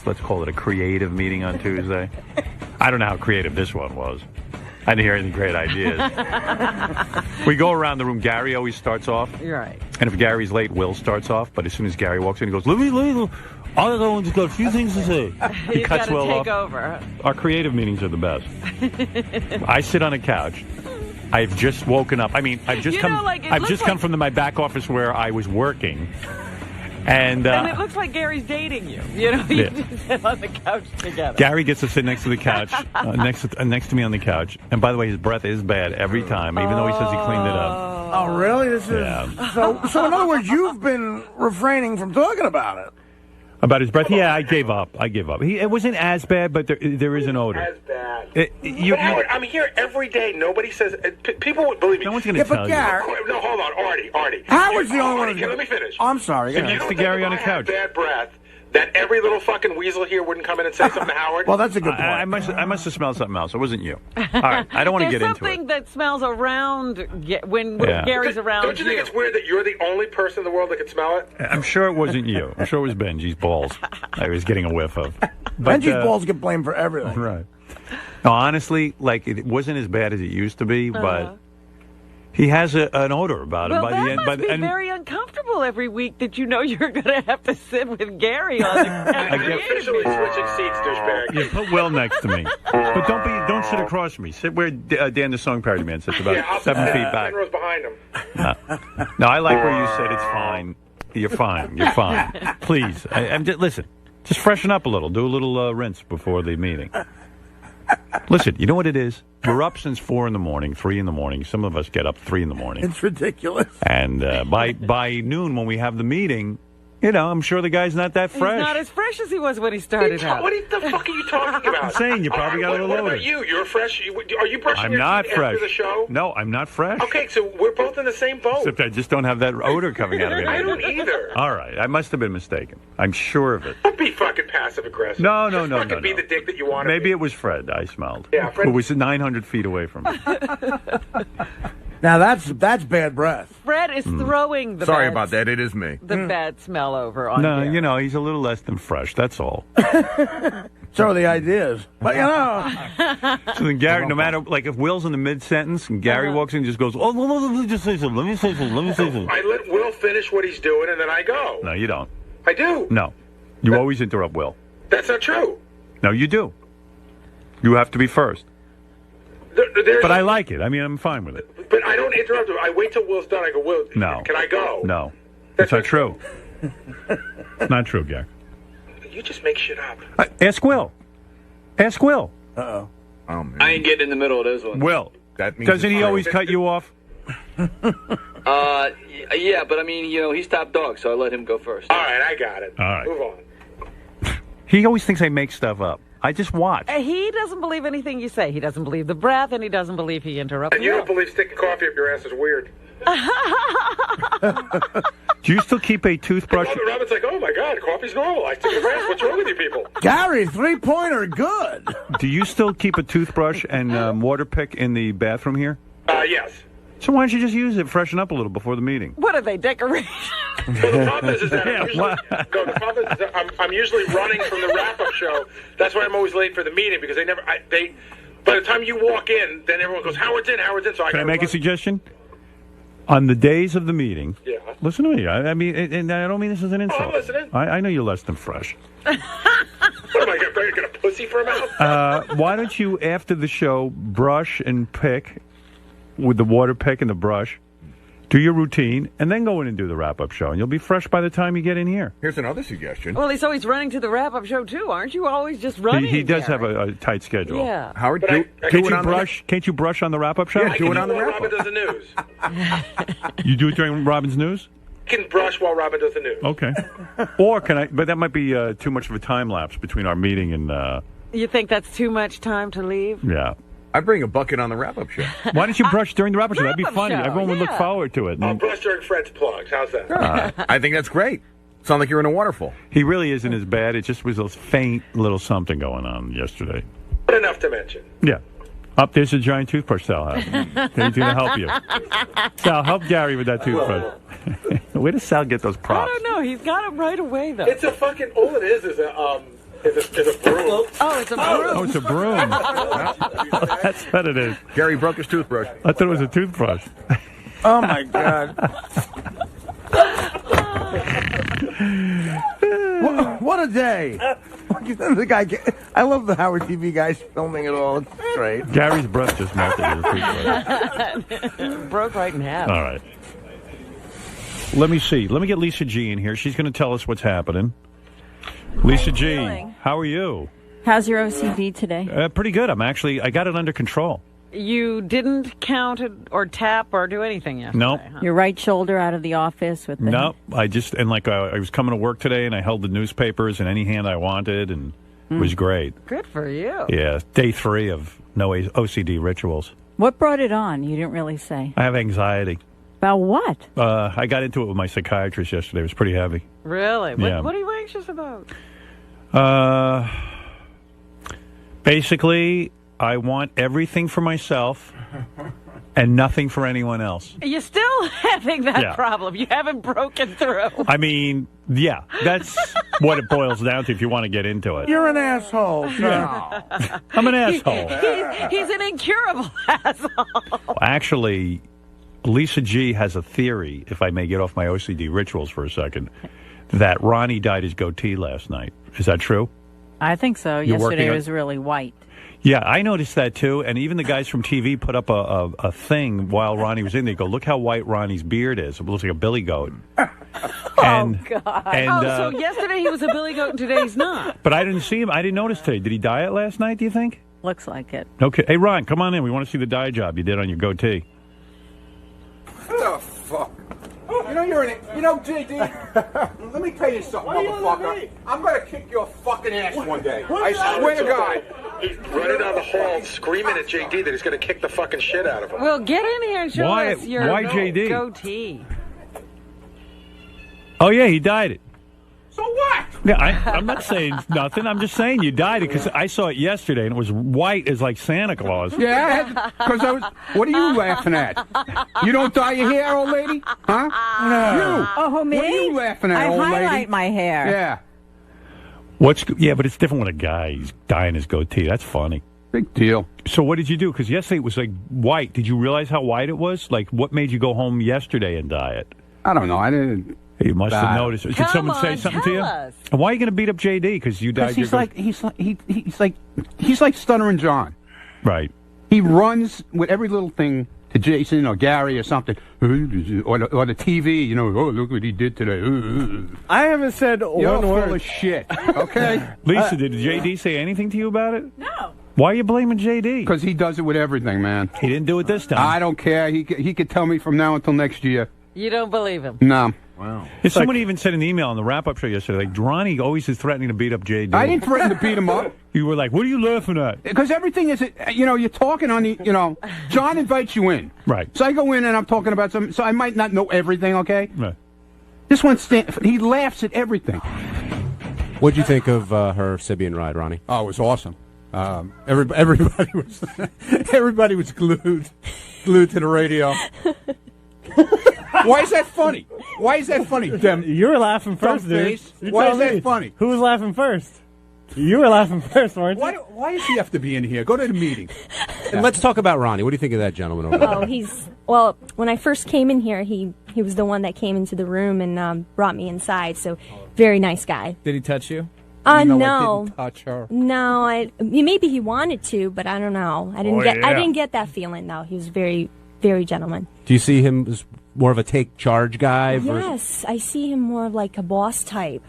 let's call it a creative meeting on Tuesday. I don't know how creative this one was. I didn't hear any great ideas. We go around the room. Gary always starts off. Right. And if Gary's late, Will starts off. But as soon as Gary walks in, he goes, let me. I just got a few things to say. He cuts Will off. Over. Our creative meetings are the best. I sit on a couch. I've just woken up. I mean, I've just come from my back office where I was working. And it looks like Gary's dating you. You know, you just sit on the couch together. Gary gets to sit next to the couch, next to me on the couch. And by the way, his breath is bad every time, even though he says he cleaned it up. Oh, really? This is so. In other words, you've been refraining from talking about it. About his breath? Yeah, I gave up. It wasn't as bad, but there is an odor. As bad. Howard, I'm here every day. Nobody says... people would believe me. No one's going to tell you. No, hold on. Artie. Howard's the only one... Let me finish. I'm sorry. Sit next to Gary on the couch. Bad breath, that every little fucking weasel here wouldn't come in and say something to Howard? Well, that's a good point. I must have smelled something else. It wasn't you. All right, I don't want to get into it. There's something that smells around when Gary's around. Don't you think it's weird that you're the only person in the world that can smell it? I'm sure it wasn't you. I'm sure it was Benji's balls I was getting a whiff of. But, Benji's balls get blamed for everything. Right. No, honestly, it wasn't as bad as it used to be, but... He has an odor about him. Well, that must be very uncomfortable every week that you know you're going to have to sit with Gary on the I'm officially switching seats, douchebag. Yeah, put Will next to me. But don't sit across from me. Sit where Dan the Song Parody Man sits, about 7 feet back. 10 rows behind him. No, I like where you said it's fine. You're fine. You're fine. Please. Listen, just freshen up a little. Do a little rinse before the meeting. Listen, you know what it is? We're up since 4 in the morning, 3 in the morning. Some of us get up 3 in the morning. It's ridiculous. And by noon, when we have the meeting, I'm sure the guy's not that fresh. He's not as fresh as he was when he started out. What the fuck are you talking about? I'm saying you probably got a little older. What about you? You're fresh? Are you brushing your teeth fresh. after the show? No, I'm not fresh. Okay, so we're both in the same boat. Except I just don't have that odor coming out of me. I don't either. All right, I must have been mistaken. I'm sure of it. Don't be fucking passive-aggressive. No. Be the dick that you want to Maybe it was Fred I smelled. Yeah, Fred. Who was 900 feet away from me. Now that's bad breath. Fred is throwing the Sorry about that. It is me. The bad smell over on No, Gary. he's a little less than fresh. That's all. So are the ideas. But, So then Gary, no matter, if Will's in the mid-sentence and Gary walks in and just goes, oh, let me just say something. Let me say something. I let Will finish what he's doing, and then I go. No, you don't. I do. No. You always interrupt Will. That's not true. No, you do. You have to be first. But I like it. I mean, I'm fine with it. But I don't interrupt him. I wait till Will's done. I go, Will, can I go? No. That's not true. Not true, Gary. You just make shit up. Ask Will. Uh-oh. Oh, man. I ain't getting in the middle of this one. Will. Doesn't he always cut you off? Yeah, but I mean, he's top dog, so I let him go first. All right, I got it. All right. Move on. He always thinks I make stuff up. I just watch. He doesn't believe anything you say. He doesn't believe the breath, and he doesn't believe he interrupts. And you don't believe sticking coffee up your ass is weird. Do you still keep a toothbrush? Robin's like, oh my God, coffee's normal. I stick your ass. What's wrong with you people? Gary, 3-pointer, good. Do you still keep a toothbrush and water pick in the bathroom here? Yes. So why don't you just use it, freshen up a little before the meeting? What are they, decorations? Well, the problem is that I'm usually running from the wrap-up show. That's why I'm always late for the meeting, because by the time you walk in, then everyone goes, Howard's in. So Can I make a suggestion? On the days of the meeting, listen to me. I mean, and I don't mean this as an insult. Oh, I'm listening. I know you're less than fresh. What am I going to get a pussy for a mouth? Why don't you, after the show, brush and pick with the water pick and the brush, do your routine, and then go in and do the wrap-up show, and you'll be fresh by the time you get in here. Here's another suggestion. Well, he's always running to the wrap-up show, too. Aren't you always just running? He does have a tight schedule. Yeah. Howard, Can't you brush on the wrap-up show? Yeah, do it on the wrap-up. Robin does the news. You do it during Robin's news? I can brush while Robin does the news. Okay. Or can I? But that might be too much of a time lapse between our meeting and... You think that's too much time to leave? Yeah. I bring a bucket on the wrap-up show. Why don't you brush during the wrap-up show? That'd be funny. Show, Everyone would look forward to it. I'll brush during Fred's plugs. How's that? I think that's great. Sound like you're in a waterfall. He really isn't as bad. It just was a faint little something going on yesterday. Not enough to mention. Yeah. Up there's a giant toothbrush Sal has. He's going to help you. Sal, help Gary with that toothbrush. Where does Sal get those props? I don't know. He's got them right away, though. It's a fucking... All it is a... Is a broom. Oh, it's a broom. Oh, it's a broom. That's what it is. Gary broke his toothbrush. I thought it was a toothbrush. Oh my God. What a day. The guy, I love the Howard TV guys filming it all. It's great. Gary's breath just melted with a toothbrush. Broke right in half. All right. Let me see. Let me get Lisa G in here. She's going to tell us what's happening. Lisa G, how are you? How's your OCD today? Pretty good. I got it under control. You didn't count it or tap or do anything yesterday? Nope. Huh? Your right shoulder out of the office with the... Nope. I was coming to work today, and I held the newspapers in any hand I wanted, and it was great. Good for you. Yeah, day 3 of no OCD rituals. What brought it on? You didn't really say. I have anxiety. About what? I got into it with my psychiatrist yesterday. It was pretty heavy. Really? Yeah. What are you anxious about? Basically, I want everything for myself and nothing for anyone else. You're still having that Yeah. problem. You haven't broken through. I mean, yeah, that's what it boils down to if you want to get into it. You're an asshole. I'm an asshole. He's an incurable asshole. Actually, Lisa G has a theory, if I may get off my OCD rituals for a second, that Ronnie dyed his goatee last night. Is that true? I think so. You're Yesterday working on- was really white. Yeah, I noticed that too. And even the guys from TV put up a thing while Ronnie was in there. Go, look how white Ronnie's beard is. It looks like a billy goat. God. And, So yesterday he was a billy goat and today he's not. but I didn't see him. I didn't notice today. Did he dye it last night, do you think? Looks like it. Okay. Hey, Ron, come on in. We want to see the dye job you did on your goatee. What the fuck? You know, JD, let me tell you something, motherfucker. I'm gonna kick your fucking ass one day. I swear to God. He's running down the hall screaming at JD that he's going to kick the fucking shit out of him. Well, get in here and show Why- us your why JD? goatee. Oh, yeah, he dyed it. So what? Yeah, I'm not saying nothing. I'm just saying you dyed it because I saw it yesterday and it was white as like Santa Claus. Yeah, because what are you laughing at? You don't dye your hair, old lady? Huh? No. You. Oh, me? What are you laughing at, I old lady? highlight my hair. Yeah. Yeah, but it's different when a guy he's dyeing his goatee. That's funny. Big deal. So what did you do? Because yesterday it was like white. Did you realize how white it was? Like what made you go home yesterday and dye it? I don't know. I didn't. You must have noticed. Did Come someone say on, something to you? tell us. And why are you going to beat up JD? Because you dyed your He's like Stuttering John. Right. He runs with every little thing to Jason or Gary or something, or the TV. You know, oh, look what he did today. I haven't said You're one full word. of shit. Okay. Lisa, did JD say anything to you about it? No. Why are you blaming JD? Because he does it with everything, man. He didn't do it this time. I don't care. He could tell me from now until next year. You don't believe him? No. Wow. Someone even said in the email on the wrap-up show yesterday, like, Ronnie always is threatening to beat up JD. I didn't threaten to beat him up. You were like, what are you laughing at? Because everything is, you're talking on the, John invites you in. Right. So I go in and I'm talking about something, so I might not know everything, okay? Right. This one, he laughs at everything. What'd you think of her Sibian ride, Ronnie? Oh, it was awesome. Everybody was everybody was glued to the radio. Why is that funny? Why is that funny? You were laughing first, dude. Face. You Why tell is that me. funny? Who was laughing first? You were laughing first, weren't you? Why does he have to be in here? Go to the meeting. And let's talk about Ronnie. What do you think of that gentleman over there? Well, when I first came in here, he was the one that came into the room and brought me inside. So, very nice guy. Did he touch you? No. I didn't touch her. No, maybe he wanted to, but I don't know. I didn't get that feeling though. He was very, very gentleman. Do you see him as more of a take charge guy? Yes, I see him more of like a boss type.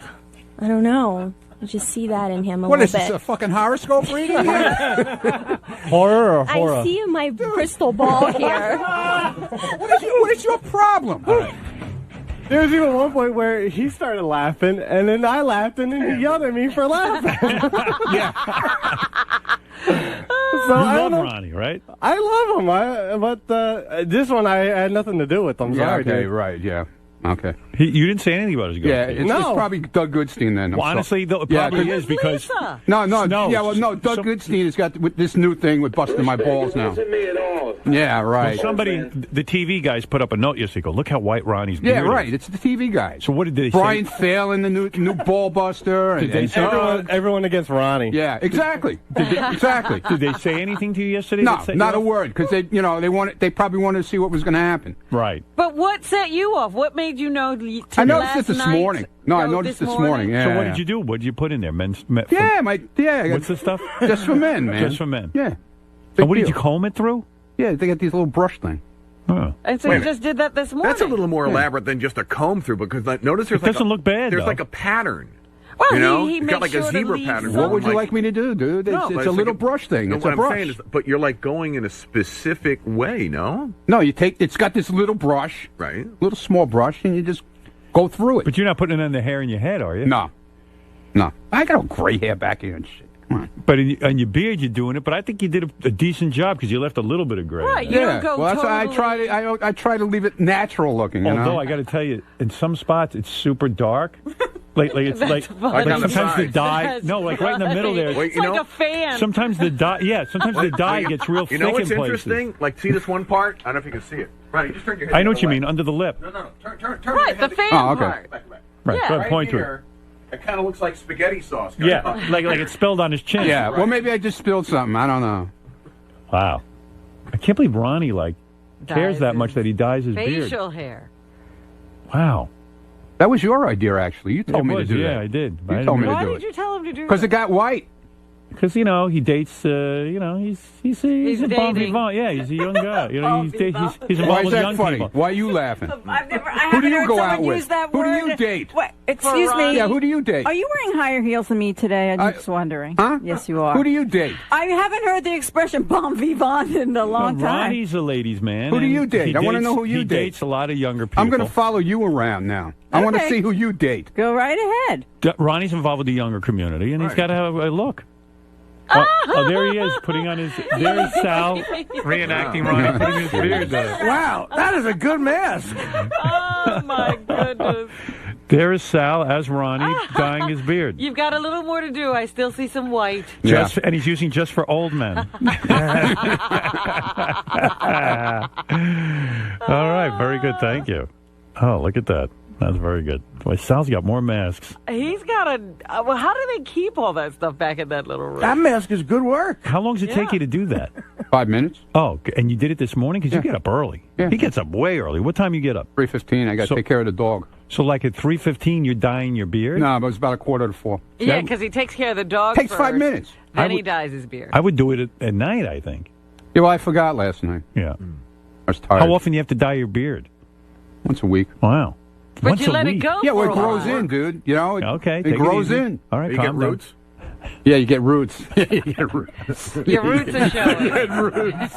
I don't know. I just see that in him a What little is this, bit. a fucking horoscope reading here? Horror or horror? I see in my crystal ball here. What is your problem? There was even one point where he started laughing, and then I laughed, and then he yelled at me for laughing. Yeah. So You I love don't know. Ronnie, right? I love him, but this one I had nothing to do with. I'm Yeah, sorry, okay, dude. right, yeah. Okay. You didn't say anything about his goatee. Yeah, it's probably Doug Goodstein then. Well, honestly, though, it probably is because... No. Yeah, well, no, Doug Goodstein has got with this new thing with busting my balls now. me at all. Yeah, right. Well, the TV guys put up a note yesterday. Go, look how white Ronnie's beard Yeah, right. is. It's the TV guys. So what did they Brian say? Phelan, the new ball buster. Did they say everyone against Ronnie? Yeah, exactly. Exactly. Did they say anything to you yesterday? No, not a word, because they probably wanted to see what was going to happen. Right. But what set you off? What made you know? I noticed it this morning. No, I noticed this morning. Yeah. So what did you do? What did you put in there? What's What's the stuff? Just for men, man. Just for men. Yeah. And what did you comb it through? Yeah, they got these little brush things. Oh. And so you just did that this morning. That's a little more elaborate than just a comb through, because notice there's It doesn't look bad, There's though. like a pattern. Well, You know, he it's makes got like sure a to zebra leave pattern. What would you like me to do, dude? It's, No, but it's a little like brush thing. No, It's what a brush. I'm saying is, but you're like going in a specific way, no? No, it's got this little brush, right? Little small brush, and you just go through it. But you're not putting it on the hair in your head, are you? No. I got all gray hair back here and shit. Come on. But on your beard, you're doing it. But I think you did a decent job because you left a little bit of gray. Right, you don't go well, that's why totally... I try to leave it natural looking. Although I got to tell you, in some spots it's super dark. Like it's That's funny. like sometimes the sides. dye. That's No, like right in the middle there. It's like a fan. Sometimes the dye. Yeah, sometimes the dye gets real You thick know what's in places. interesting? Like, see this one part? I don't know if you can see it. Right, just turn your head. I know the what you other mean, way. under the lip. No. Turn Right, your the head fan Oh, okay. part. Back. Right, Yeah. go ahead, Right point to it. here, it kind of looks like spaghetti sauce. Yeah, like it's spilled on his chin. Yeah, well, maybe I just spilled something. I don't know. Wow. I can't believe Ronnie cares Dyes that his much that he dyes his beard. Facial hair. Wow. That was your idea, actually. You told me to do that. Yeah, I did. You told me to Why do did it. you tell him to do Because that? it got white. Because he dates. He's a bon dating. vivant. Yeah, he's a young guy. He's Why involved is with that young funny? people. Why are you laughing? I Who do haven't you heard go someone out with? use that Who do word. you date? What? Excuse For me. Yeah, who do you date? Are you wearing higher heels than me today? I'm just wondering. Huh? Yes, you are. Who do you date? I haven't heard the expression bon vivant in a long time. Ronnie's a ladies' man. Who do and you date? he I wanna dates- know who you he date. dates a lot of younger people. I'm going to follow you around now. I want to Okay. see who you date. Go right ahead. Ronnie's involved with the younger community, and he's got to have a look. Oh, there he is, putting on his... There's Sal reenacting Ronnie putting his beard on. Wow, that is a good mask. Oh, my goodness. There is Sal as Ronnie dyeing his beard. You've got a little more to do. I still see some white. And he's using just for old men. All right, very good. Thank you. Oh, look at that. That's very good. Boy, Sal's got more masks. He's got a... well, how do they keep all that stuff back in that little room? That mask is good work. How long does it take you to do that? 5 minutes. Oh, and you did it this morning? Because you get up early. Yeah. He gets up way early. What time you get up? 3:15. I got to take care of the dog. So like at 3:15, you're dyeing your beard? No, but it's about 3:45. Yeah, because he takes care of the dog Takes first, 5 minutes. Then he dyes his beard. I would do it at night, I think. Yeah, well, I forgot last night. Yeah. I was tired. How often do you have to dye your beard? Once a week. Wow. But Once you a let it week. go Yeah, well, for it a grows while. in, dude. You know, Okay, it take grows easy. in. All right, You get calm down. roots. Yeah, you get roots. You get roots. Your roots are showing. You get roots.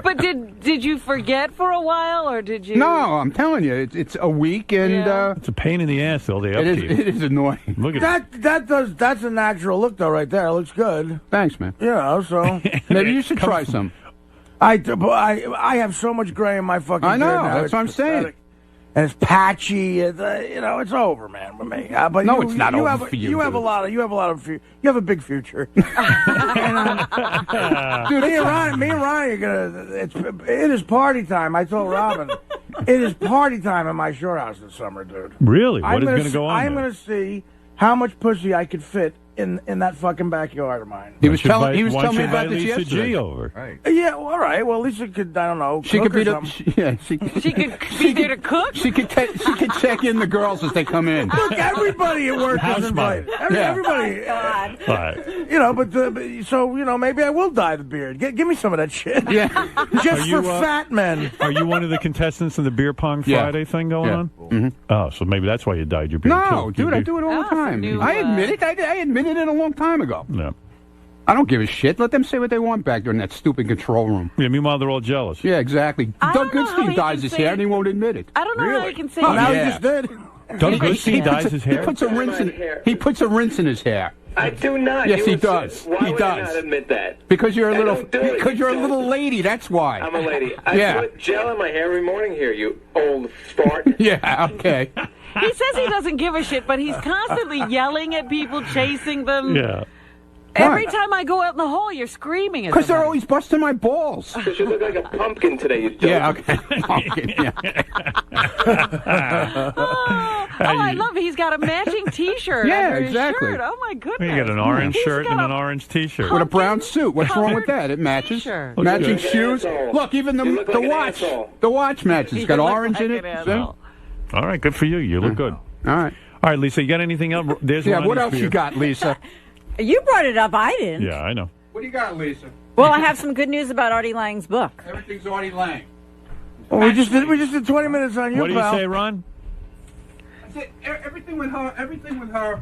But did you forget for a while, or did you? No, I'm telling you, it's a week, and Yeah. It's a pain in the ass, all the it upkeep. is annoying. Look at That's a natural look though, right there. It looks good. Thanks, man. You know, so Maybe you should try some. I have so much gray in my fucking I know, beard now. that's It's what I'm pathetic. saying. And it's patchy. It's, it's over, man, with me. But No, you, it's not you over have, for you, You have dude. you have a big future. Dude, me and Ronnie are gonna. It is party time. I told Robin, it is party time at my shore house this summer, dude. Really? What I'm is gonna going to go on I'm there? gonna see how much pussy I could fit in that fucking backyard of mine. He was telling me Why don't you about invite this Lisa yesterday. G over. Right. Yeah, well, all right. Well, Lisa could. I don't know. She cook could be or the. something. She could be there to cook. She could check in the girls as they come in. Look, everybody at work House is invited. mother. Yeah. Everybody. God. All right. You know, but so maybe I will dye the beard. Give me some of that shit. Yeah. Just Are you, for fat men. Are you one of the contestants in the Beer Pong Yeah. Friday thing going Yeah. on? Mm-hmm. Oh, so maybe that's why you dyed your beard, No, too. dude, I do it all the That's a time. new, I admit it. I admitted it a long time ago. Yeah. I don't give a shit. Let them say what they want back there in that stupid control room. Yeah, meanwhile, they're all jealous. Yeah, exactly. I Doug don't know how Goodstein he dyes can his say- hair and he won't admit it. I don't know how Really? you can say Oh, now yeah. he just did. Doug Goodstein dyes his He hair? puts a rinse in his hair. I do not. Yes, he does. Why He would does. you not admit that? Because you're a I little. don't do it. Because you're a You little don't. lady. That's why. I'm a lady. Yeah. I put gel in my hair every morning here, you old fart. Yeah. Okay. He says he doesn't give a shit, but he's constantly yelling at people, chasing them. Yeah. Every time I go out in the hall, you're screaming at them. Because they're always busting my balls. Because you look like a pumpkin today, you dope. Yeah. Okay. Pumpkin, yeah. I love it. He's got a matching T-shirt Yeah, under exactly. his shirt. Oh, my goodness. You got an orange He's shirt and got an orange T-shirt. With a brown suit. What's wrong with that? It matches. T-shirt. Matching Looks good. shoes. Look, even the look like an watch. asshole. The watch matches. It's got You look orange like in it. an See? asshole. All right, good for you. You look good. All right. All right, Lisa, you got anything else? There's Yeah. Ronnie's What else for you got, Lisa? You brought it up. I didn't. Yeah, I know. What do you got, Lisa? Well, I have some good news about Artie Lang's book. Everything's already Lang. Well, we just did 20 minutes on you, What do you pal. say, Ron? I said everything with her. Everything with her.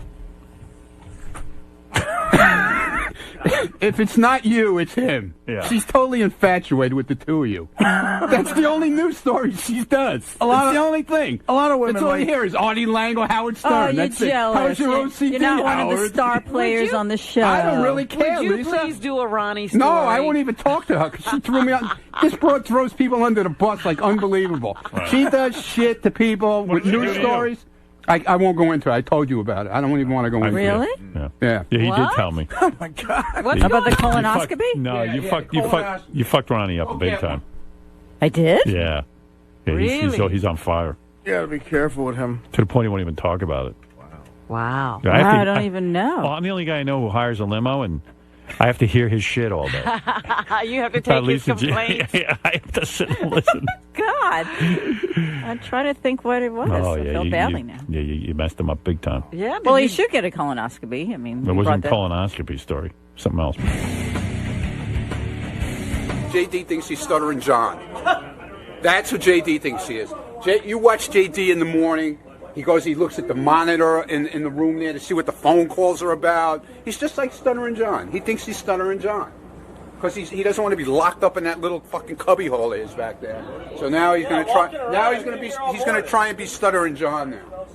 If it's not you, it's him. Yeah. She's totally infatuated with the two of you. That's the only news story she does. That's the only thing. A lot of women That's all like... you hear is Artie Lang or Howard Stern. Oh, you're That's it. jealous. How's your OCD, You're not one of the Howard? star players on the show. I don't really care, Would you Lisa. please do a Ronnie story? No, I won't even talk to her because she threw me on. This broad throws people under the bus like unbelievable. Right. She does shit to people with did she news do to you? stories. I won't go into it. I told you about it. I don't even want to go into it. Really? Yeah. Yeah. Yeah, he did What? tell me. Oh, my God. What's How about the going on? colonoscopy? No, Yeah, you yeah, fucked. the colonoscopy. You fucked Ronnie up big time. I did? Yeah. Yeah, Really? he's on fire You gotta be careful with him. to the point he won't even talk about it. Wow. Yeah, Wow, I don't even know. Well, I'm the only guy I know who hires a limo, and I have to hear his shit all day. You have to At take his least complaints. yeah, I have to sit and listen. God. I'm trying to think what it was. Oh, I yeah, feel badly now. Yeah, you messed him up big time. Yeah. Well, he should get a colonoscopy. I mean, It we wasn't a brought that- colonoscopy story. Something else. JD thinks he's Stuttering John. That's what JD thinks he is. You watch JD in the morning. He looks at the monitor in the room there to see what the phone calls are about. He's just like Stuttering John. He thinks he's Stuttering John. Because he doesn't want to be locked up in that little fucking cubby hole that is back there. So now he's going to try. Now he's going to try and be Stuttering John now.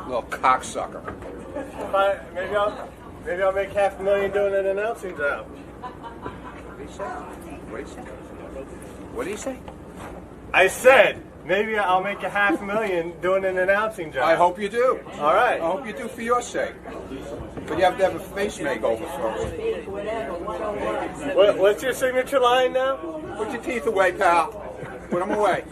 Little cocksucker. Maybe I'll make $500,000 doing an announcing job. What did he say? I said maybe I'll make $500,000 doing an announcing job. I hope you do. All right. I hope you do for your sake. But you have to have a face makeover first. What's your signature line now? Put your teeth away, pal. Put them away.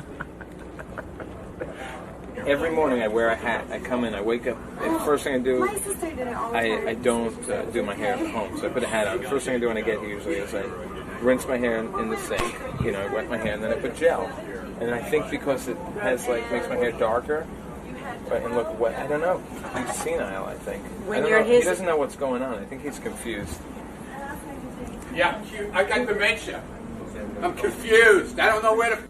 Every morning I wear a hat. I come in, I wake up, and the first thing I do, I don't do my hair at home, so I put a hat on. The first thing I do when I get here usually is I rinse my hair in the sink, I wet my hair, and then I put gel. And I think because it makes my hair darker, and look wet, I don't know. He's senile, I think. He doesn't know what's going on. I think he's confused. Yeah, I got dementia. I'm confused. I don't know where to...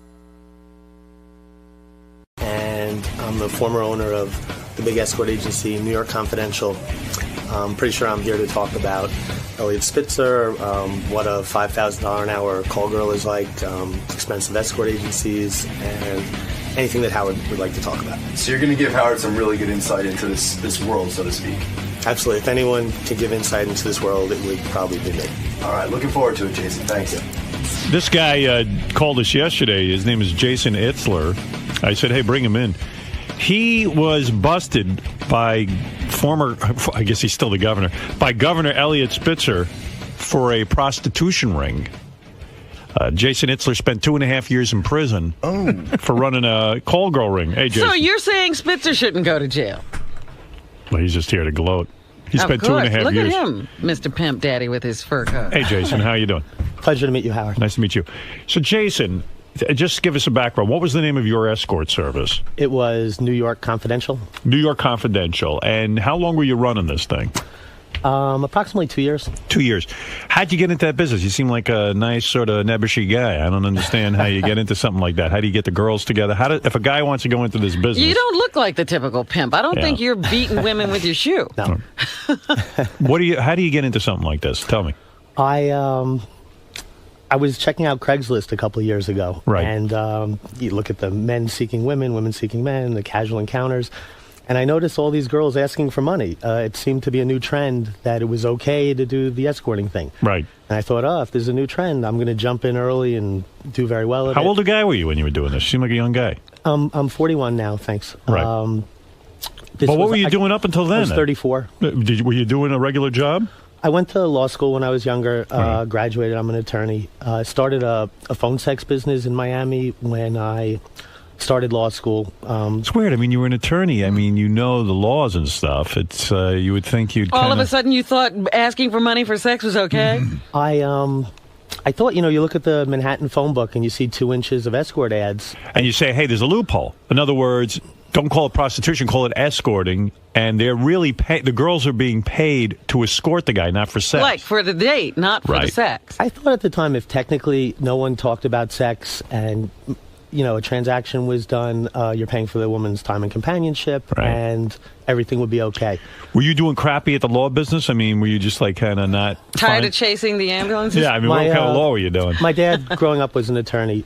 And I'm the former owner of the big escort agency, New York Confidential. I'm pretty sure I'm here to talk about Elliot Spitzer, what a $5,000 an hour call girl is like, expensive escort agencies, and anything that Howard would like to talk about. So you're going to give Howard some really good insight into this world, so to speak. Absolutely. If anyone can give insight into this world, it would probably be me. All right. Looking forward to it, Jason. Thanks. This guy called us yesterday. His name is Jason Itler. I said, hey, bring him in. He was busted by I guess he's still the governor, by Governor Elliot Spitzer for a prostitution ring. Jason Itler spent 2.5 years in prison for running a call girl ring. Hey, Jason. So you're saying Spitzer shouldn't go to jail? Well, he's just here to gloat. He spent 2.5 years. Look at him, Mr. Pimp Daddy with his fur coat. Hey, Jason, how you doing? Pleasure to meet you, Howard. Nice to meet you. So, Jason, just give us a background. What was the name of your escort service? It was New York Confidential. New York Confidential. And how long were you running this thing? Approximately 2 years. 2 years. How'd you get into that business? You seem like a nice sort of nebbishy guy. I don't understand how you get into something like that. How do you get the girls together? If a guy wants to go into this business? You don't look like the typical pimp. I don't think you're beating women with your shoe. No. How do you get into something like this? Tell me. I was checking out Craigslist a couple of years ago. Right. And you look at the men seeking women, women seeking men, the casual encounters. And I noticed all these girls asking for money. It seemed to be a new trend that it was okay to do the escorting thing. Right. And I thought, if there's a new trend, I'm going to jump in early and do very well at it. How old a guy were you when you were doing this? You seem like a young guy. I'm 41 now, thanks. Right. But what were you doing up until then? I was 34. Were you doing a regular job? I went to law school when I was younger, graduated. I'm an attorney. I started a phone sex business in Miami when I started law school. It's weird. I mean, you were an attorney. I mean, you know the laws and stuff. It's you would think you'd all of a sudden you thought asking for money for sex was okay? I thought, you look at the Manhattan phone book and you see 2 inches of escort ads. And you say, hey, there's a loophole. In other words, don't call it prostitution, call it escorting. And they're really the girls are being paid to escort the guy, not for sex. Like for the date, not for the sex. I thought at the time, if technically no one talked about sex and a transaction was done, you're paying for the woman's time and companionship, and everything would be okay. Were you doing crappy at the law business? I mean, were you just like kind of not tired of chasing the ambulances? Yeah, I mean, what kind of law were you doing? My dad, growing up, was an attorney,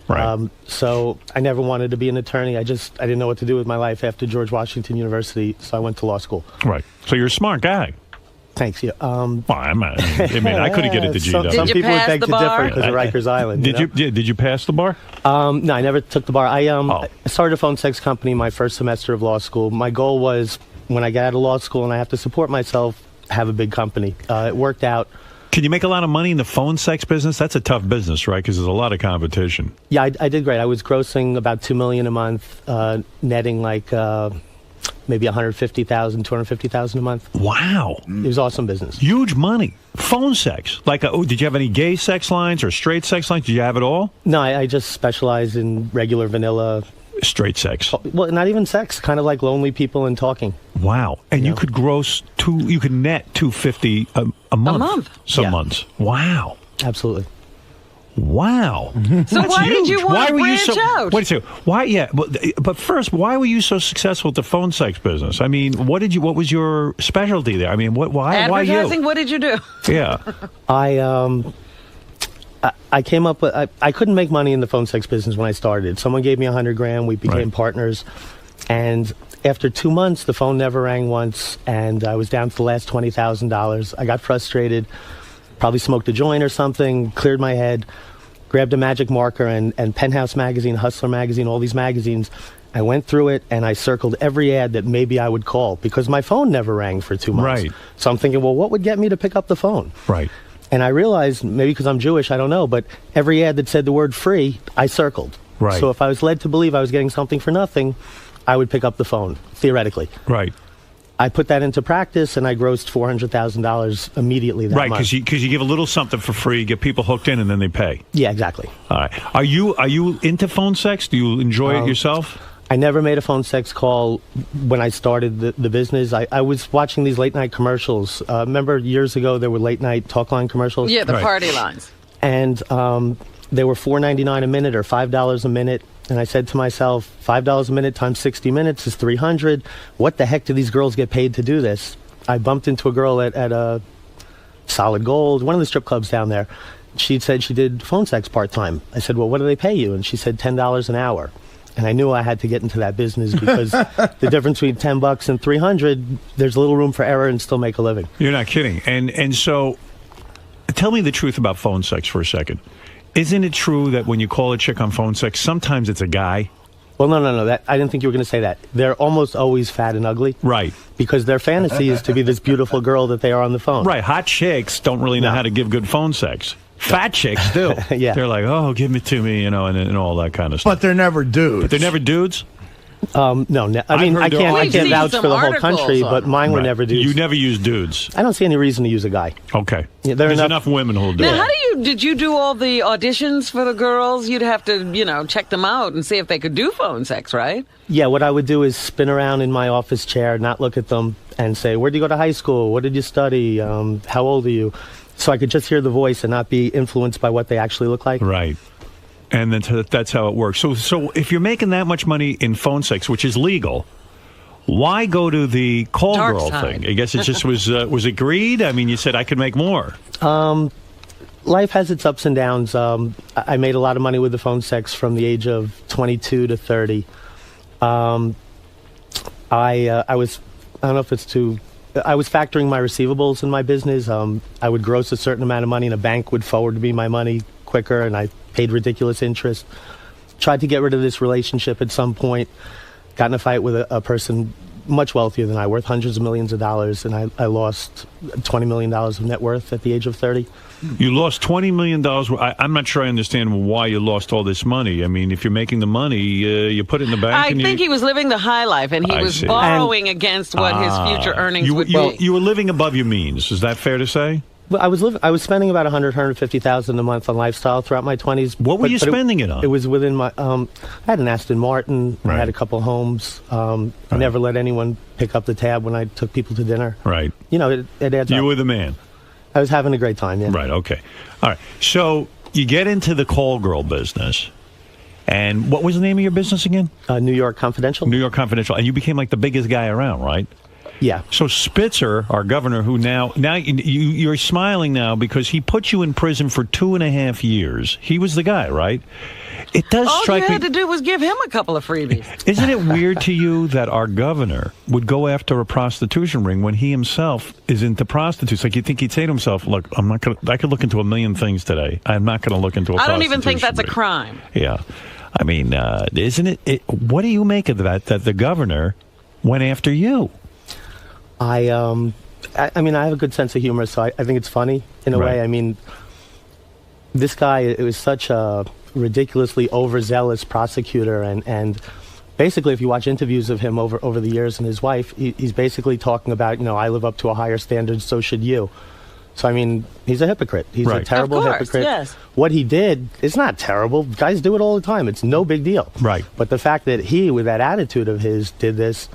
so I never wanted to be an attorney. I didn't know what to do with my life after George Washington University, so I went to law school. Right. So you're a smart guy. Thanks. Yeah. Well, I mean, I couldn't get it to G. Some people would beg to differ because of Rikers Island. Did you pass the bar? No, I never took the bar. I started a phone sex company my first semester of law school. My goal was, when I get out of law school and I have to support myself, have a big company. It worked out. Can you make a lot of money in the phone sex business? That's a tough business, right? Because there's a lot of competition. Yeah, I did great. I was grossing about $2 million a month, netting like maybe $150,000, $250,000 a month. Wow. It was awesome business. Huge money. Phone sex. Like, did you have any gay sex lines or straight sex lines? Did you have it all? No, I just specialize in regular vanilla. Straight sex. Well, not even sex. Kind of like lonely people and talking. Wow. And you could you could net $250 a month. A month. Some months. Wow. Absolutely. Wow. So why did you want to branch out? Wait a second. Why? Yeah. But first, why were you so successful with the phone sex business? I mean, what was your specialty there? I mean, why advertising? you? What did you do? Yeah. I came up with, I couldn't make money in the phone sex business when I started. Someone gave me $100,000. We became partners. And after 2 months, the phone never rang once. And I was down to the last $20,000. I got frustrated, probably smoked a joint or something, cleared my head, grabbed a magic marker and Penthouse Magazine, Hustler Magazine, all these magazines. I went through it and I circled every ad that maybe I would call because my phone never rang for 2 months. Right. So I'm thinking, well, what would get me to pick up the phone? Right. And I realized, maybe because I'm Jewish, I don't know, but every ad that said the word free, I circled. Right. So if I was led to believe I was getting something for nothing, I would pick up the phone, theoretically. Right. I put that into practice, and I grossed $400,000 immediately that month. Right, because you give a little something for free, get people hooked in, and then they pay. Yeah, exactly. All right. Are you into phone sex? Do you enjoy it yourself? I never made a phone sex call when I started the business. I was watching these late-night commercials. Remember years ago there were late-night talk line commercials? Yeah, the party lines. And they were $4.99 a minute or $5 a minute. And I said to myself, $5 a minute times 60 minutes is $300. What the heck do these girls get paid to do this? I bumped into a girl at a Solid Gold, one of the strip clubs down there. She said she did phone sex part-time. I said, well, what do they pay you? And she said $10 an hour. And I knew I had to get into that business because the difference between $10 and $300, there's a little room for error and still make a living. You're not kidding. And so, tell me the truth about phone sex for a second. Isn't it true that when you call a chick on phone sex, sometimes it's a guy? Well, no. I didn't think you were going to say that. They're almost always fat and ugly. Right. Because their fantasy is to be this beautiful girl that they are on the phone. Right. Hot chicks don't really know how to give good phone sex. Fat chicks do. Yeah. They're like, oh, give it to me, and all that kind of stuff. But they're never dudes. But they're never dudes? No. I mean, I can't vouch for the whole country, but mine were never dudes. You never use dudes? I don't see any reason to use a guy. Okay. Yeah, There's enough women who'll do it. Now, did you do all the auditions for the girls? You'd have to, check them out and see if they could do phone sex, right? Yeah, what I would do is spin around in my office chair, not look at them, and say, where did you go to high school? What did you study? How old are you? So I could just hear the voice and not be influenced by what they actually look like. Right. And then that's how it works. So if you're making that much money in phone sex, which is legal, why go to the call Dark girl side. thing? I guess it just was it greed? I mean, you said I could make more. Life has its ups and downs. I made a lot of money with the phone sex from the age of 22 to 30. I was, I don't know if it's too, I was factoring my receivables in my business. I would gross a certain amount of money and a bank would forward me my money quicker, and I paid ridiculous interest. Tried to get rid of this relationship at some point. Got in a fight with a person much wealthier than I, worth hundreds of millions of dollars, and I lost $20 million of net worth at the age of 30. You lost $20 million. I'm not sure I understand why you lost all this money. I mean, if you're making the money, you put it in the bank. I think he was living the high life, and he was borrowing against what his future earnings would be. You were living above your means. Is that fair to say? Well, I was spending about $150,000 a month on lifestyle throughout my 20s. What were you spending it on? It was within my. I had an Aston Martin. Right. I had a couple homes. I never let anyone pick up the tab when I took people to dinner. Right. You know, it adds up. You were the man. I was having a great time. Yeah. Right. Okay. All right. So you get into the call girl business, and what was the name of your business again? New York Confidential. New York Confidential, and you became like the biggest guy around, right? Yeah. So Spitzer, our governor, who now you're smiling now because he put you in prison for 2.5 years. He was the guy, right? It does strike me. All you had to do was give him a couple of freebies. Isn't it weird to you that our governor would go after a prostitution ring when he himself is into prostitutes? Like, you think he'd say to himself, "Look, I'm not going. I could look into a million things today. I'm not going to look into a prostitution I don't even think that's ring." a crime. Yeah, I mean, isn't it? What do you make of that? That the governor went after you? I mean, I have a good sense of humor, so I think it's funny in a way. I mean, this guy, it was such a ridiculously overzealous prosecutor, and basically, if you watch interviews of him over the years and his wife, he's basically talking about, I live up to a higher standard, so should you. So, I mean, he's a hypocrite. He's a terrible hypocrite. Yes. What he did is not terrible. Guys do it all the time. It's no big deal. Right. But the fact that he, with that attitude of his, did this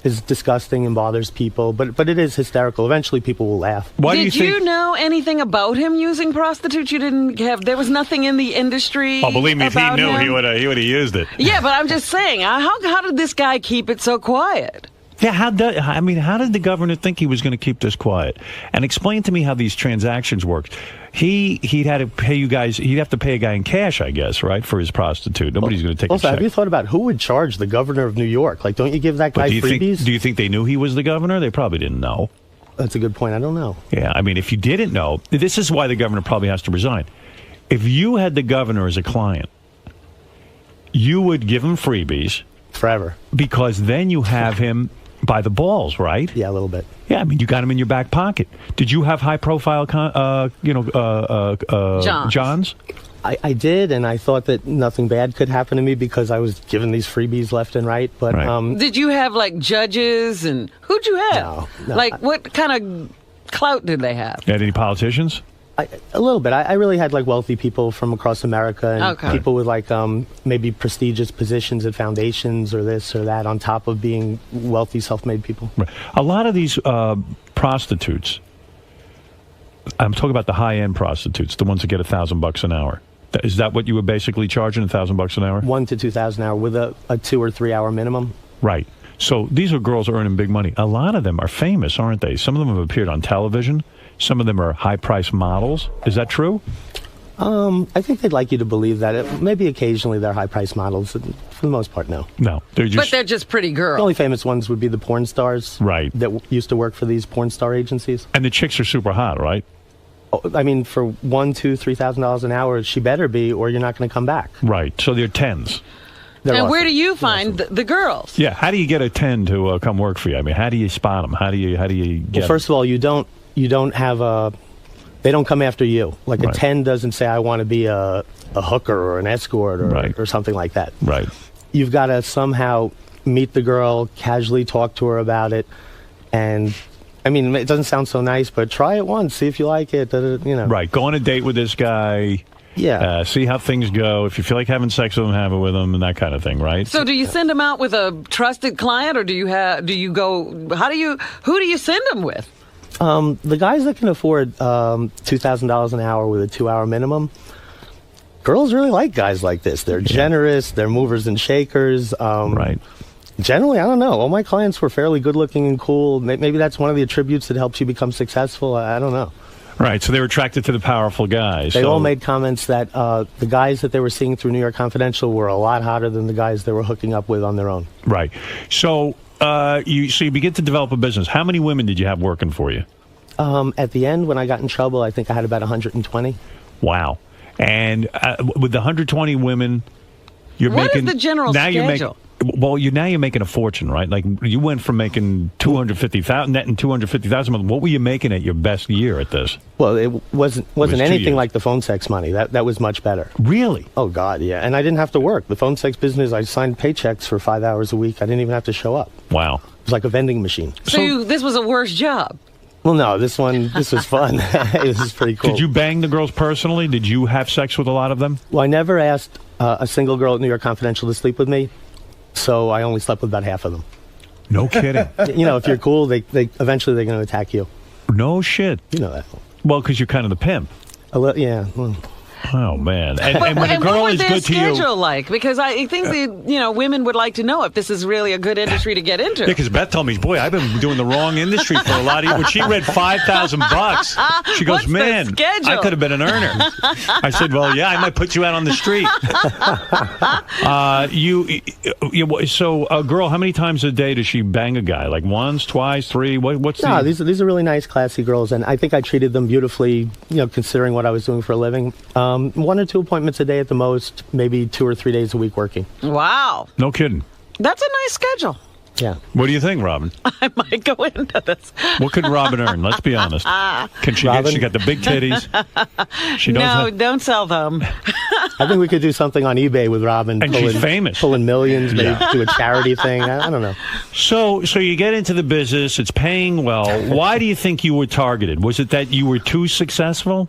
is disgusting and bothers people, but it is hysterical. Eventually, people will laugh. Did you know anything about him using prostitutes? You didn't have. There was nothing in the industry. Oh, believe me, if he knew, him? he would have used it. Yeah, but I'm just saying, how did this guy keep it so quiet? Yeah, how did the governor think he was going to keep this quiet? And explain to me how these transactions worked. He'd had to pay you guys. He'd have to pay a guy in cash, I guess, right, for his prostitute. Nobody's going to take. Also, a check. have you thought about who would charge the governor of New York? Like, don't you give that guy freebies? Do you think they knew he was the governor? They probably didn't know. That's a good point. I don't know. Yeah, I mean, if you didn't know, this is why the governor probably has to resign. If you had the governor as a client, you would give him freebies forever, because then you have him by the balls, right? Yeah, a little bit. Yeah, I mean, you got him in your back pocket. Did you have high-profile, Johns? I did, and I thought that nothing bad could happen to me because I was given these freebies left and right. But did you have like judges, and who'd you have? No, like what kind of clout did they have? Had any politicians? A little bit. I really had like wealthy people from across America and people with like maybe prestigious positions at foundations or this or that on top of being wealthy, self-made people. Right. A lot of these prostitutes, I'm talking about the high-end prostitutes, the ones that get $1,000 an hour. Is that what you were basically charging, $1,000 an hour? $1,000 to $2,000 an hour with a 2 or 3 hour minimum. Right. So these are girls earning big money. A lot of them are famous, aren't they? Some of them have appeared on television. Some of them are high-priced models. Is that true? I think they'd like you to believe that. Maybe occasionally they're high-priced models. For the most part, no. No, but they're just pretty girls. The only famous ones would be the porn stars, right? That used to work for these porn star agencies. And the chicks are super hot, right? Oh, I mean, for $1,000, $2,000, $3,000 an hour, she better be, or you're not going to come back. Right. So they're tens. And awesome. Where do you find the girls? Yeah. How do you get a 10 to come work for you? I mean, how do you spot them? How do you get? Well, first of all, you don't have a. They don't come after you. Like a 10 doesn't say, I want to be a hooker or an escort or something like that. Right. You've got to somehow meet the girl, casually talk to her about it. And, I mean, it doesn't sound so nice, but try it once, see if you like it. Right. Go on a date with this guy. Yeah. See how things go. If you feel like having sex with him, have it with him, and that kind of thing, right? So do you send them out with a trusted client, or who do you send them with? The guys that can afford $2,000 an hour with a 2 hour minimum, girls really like guys like this. They're generous, they're movers and shakers. Right. Generally, I don't know. All my clients were fairly good looking and cool. Maybe that's one of the attributes that helps you become successful. I don't know. Right, so they were attracted to the powerful guys. They all made comments that the guys that they were seeing through New York Confidential were a lot hotter than the guys they were hooking up with on their own. Right. So you begin to develop a business. How many women did you have working for you? At the end, when I got in trouble, I think I had about 120. Wow. And with the 120 women, you're what making... What is the general schedule? Well, now you're making a fortune, right? Like, you went from making $250,000, netting $250,000. What were you making at your best year at this? Well, it wasn't anything like the phone sex money. That was much better. Really? Oh, God, yeah. And I didn't have to work. The phone sex business, I signed paychecks for 5 hours a week. I didn't even have to show up. Wow. It was like a vending machine. So this was a worse job? Well, no, this was fun. This is pretty cool. Did you bang the girls personally? Did you have sex with a lot of them? Well, I never asked a single girl at New York Confidential to sleep with me. So I only slept with about half of them. No kidding. If you're cool, they eventually they're going to attack you. No shit. You know that. Well, because you're kind of the pimp. Yeah. Oh, man. And when a girl is good to you... what was their schedule like? Because I think that, women would like to know if this is really a good industry to get into. Yeah, because Beth told me, boy, I've been doing the wrong industry for a lot of years. When she read $5,000, she goes, What's man, the schedule? I could have been an earner. I said, well, yeah, I might put you out on the street. So a girl, how many times a day does she bang a guy? Like once, twice, three? What's No, these are really nice, classy girls, and I think I treated them beautifully, considering what I was doing for a living. 1 or 2 appointments a day at the most, maybe 2 or 3 days a week working. Wow. No kidding. That's a nice schedule. Yeah. What do you think, Robin? I might go into this. What could Robin earn? Let's be honest. Can she get? She got the big titties. Don't sell them. I think we could do something on eBay with Robin. And she's famous. Pulling millions, maybe do a charity thing. I don't know. So you get into the business. It's paying well. Why do you think you were targeted? Was it that you were too successful?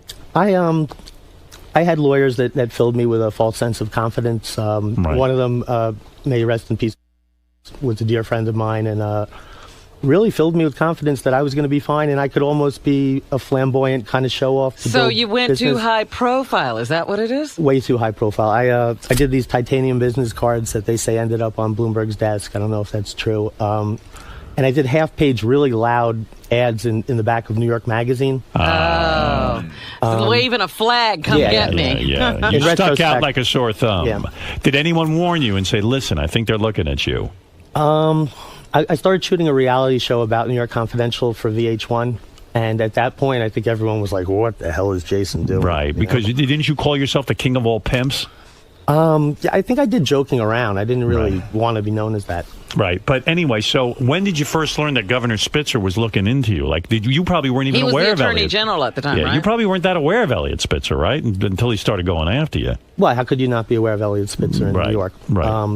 I had lawyers that filled me with a false sense of confidence. Right. One of them, may rest in peace, was a dear friend of mine, and really filled me with confidence that I was going to be fine, and I could almost be a flamboyant kind of show-off. So you went too high profile. Is that what it is? Way too high profile. I did these titanium business cards that they say ended up on Bloomberg's desk. I don't know if that's true. And I did half-page, really loud ads in the back of New York Magazine. Waving a flag, come get me. Yeah. You stuck out like a sore thumb. Yeah. Did anyone warn you and say, listen, I think they're looking at you? I started shooting a reality show about New York Confidential for VH1. And at that point, I think everyone was like, what the hell is Jason doing? Right, because didn't you call yourself the king of all pimps? Yeah, I think I did joking around. I didn't really want to be known as that. Right, but anyway, so when did you first learn that Governor Spitzer was looking into you? Like, you probably weren't even aware of Elliot. He was the Attorney General at the time, right? You probably weren't that aware of Elliot Spitzer, right? Until he started going after you. Well, how could you not be aware of Elliot Spitzer in New York? Right.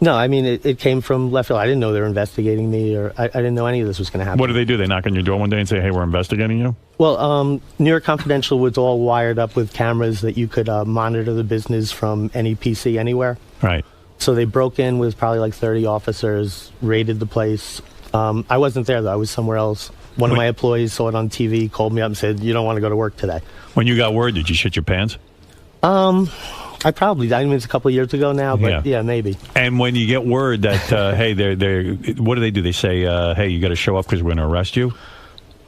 No, I mean, it came from left field. I didn't know they were investigating me, or I didn't know any of this was going to happen. What do? They knock on your door one day and say, hey, we're investigating you? Well, New York Confidential was all wired up with cameras that you could monitor the business from any PC anywhere. Right. So they broke in with probably like 30 officers, raided the place. I wasn't there, though. I was somewhere else. One of my employees saw it on TV, called me up and said, you don't want to go to work today. When you got word, did you shit your pants? I mean, it's a couple of years ago now, but yeah, maybe. And when you get word that, hey, they're what do? They say, hey, you got to show up because we're going to arrest you?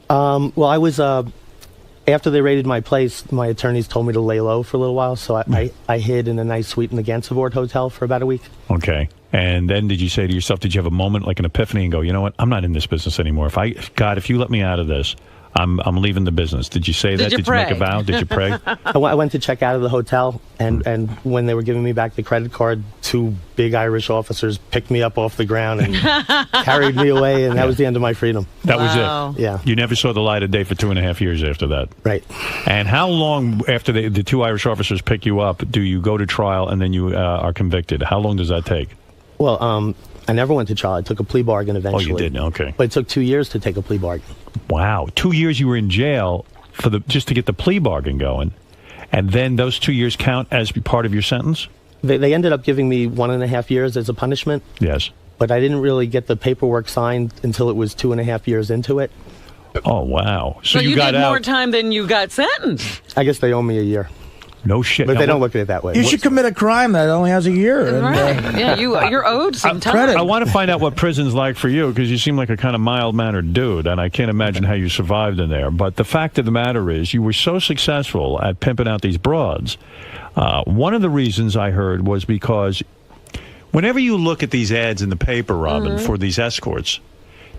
Well, I was, after they raided my place, my attorneys told me to lay low for a little while, so I hid in a nice suite in the Gansevoort Hotel for about a week. Okay. And then did you say to yourself, did you have a moment, like an epiphany, and go, you know what, I'm not in this business anymore. If you let me out of this, I'm leaving the business. Did you say that? Did you make a vow? Did you pray? I went to check out of the hotel, and when they were giving me back the credit card, 2 big Irish officers picked me up off the ground and carried me away, and that was the end of my freedom. That was it? Yeah. You never saw the light of day for 2.5 years after that? Right. And how long after the 2 Irish officers pick you up do you go to trial and then you are convicted? How long does that take? Well, I never went to trial. I took a plea bargain eventually. Oh, you did? Okay. But it took 2 years to take a plea bargain. Wow. 2 years you were in jail just to get the plea bargain going. And then those 2 years count as part of your sentence? They ended up giving me 1.5 years as a punishment. Yes. But I didn't really get the paperwork signed until it was 2.5 years into it. Oh, wow. So you got did more time than you got sentenced. I guess they owe me a year. No shit. But they don't look at it that way. You should commit a crime that only has a year. Right. Yeah, you're owed some time. Credit. I want to find out what prison's like for you, because you seem like a kind of mild-mannered dude, and I can't imagine how you survived in there. But the fact of the matter is, you were so successful at pimping out these broads. One of the reasons I heard was because Whenever you look at these ads in the paper, Robin, for these escorts,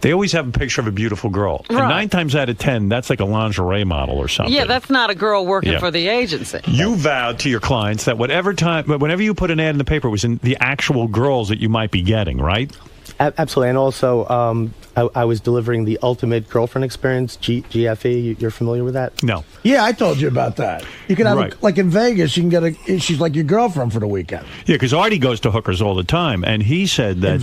they always have a picture of a beautiful girl. And 9 times out of 10, that's like a lingerie model or something. Yeah, that's not a girl working for the agency. You vowed to your clients that whenever you put an ad in the paper, it was in the actual girls that you might be getting, right? Absolutely. And also, I was delivering the ultimate girlfriend experience, GFE. You're familiar with that? No. Yeah, I told you about that. You can have, like in Vegas, you can get she's like your girlfriend for the weekend. Yeah, because Artie goes to hookers all the time, and he said that...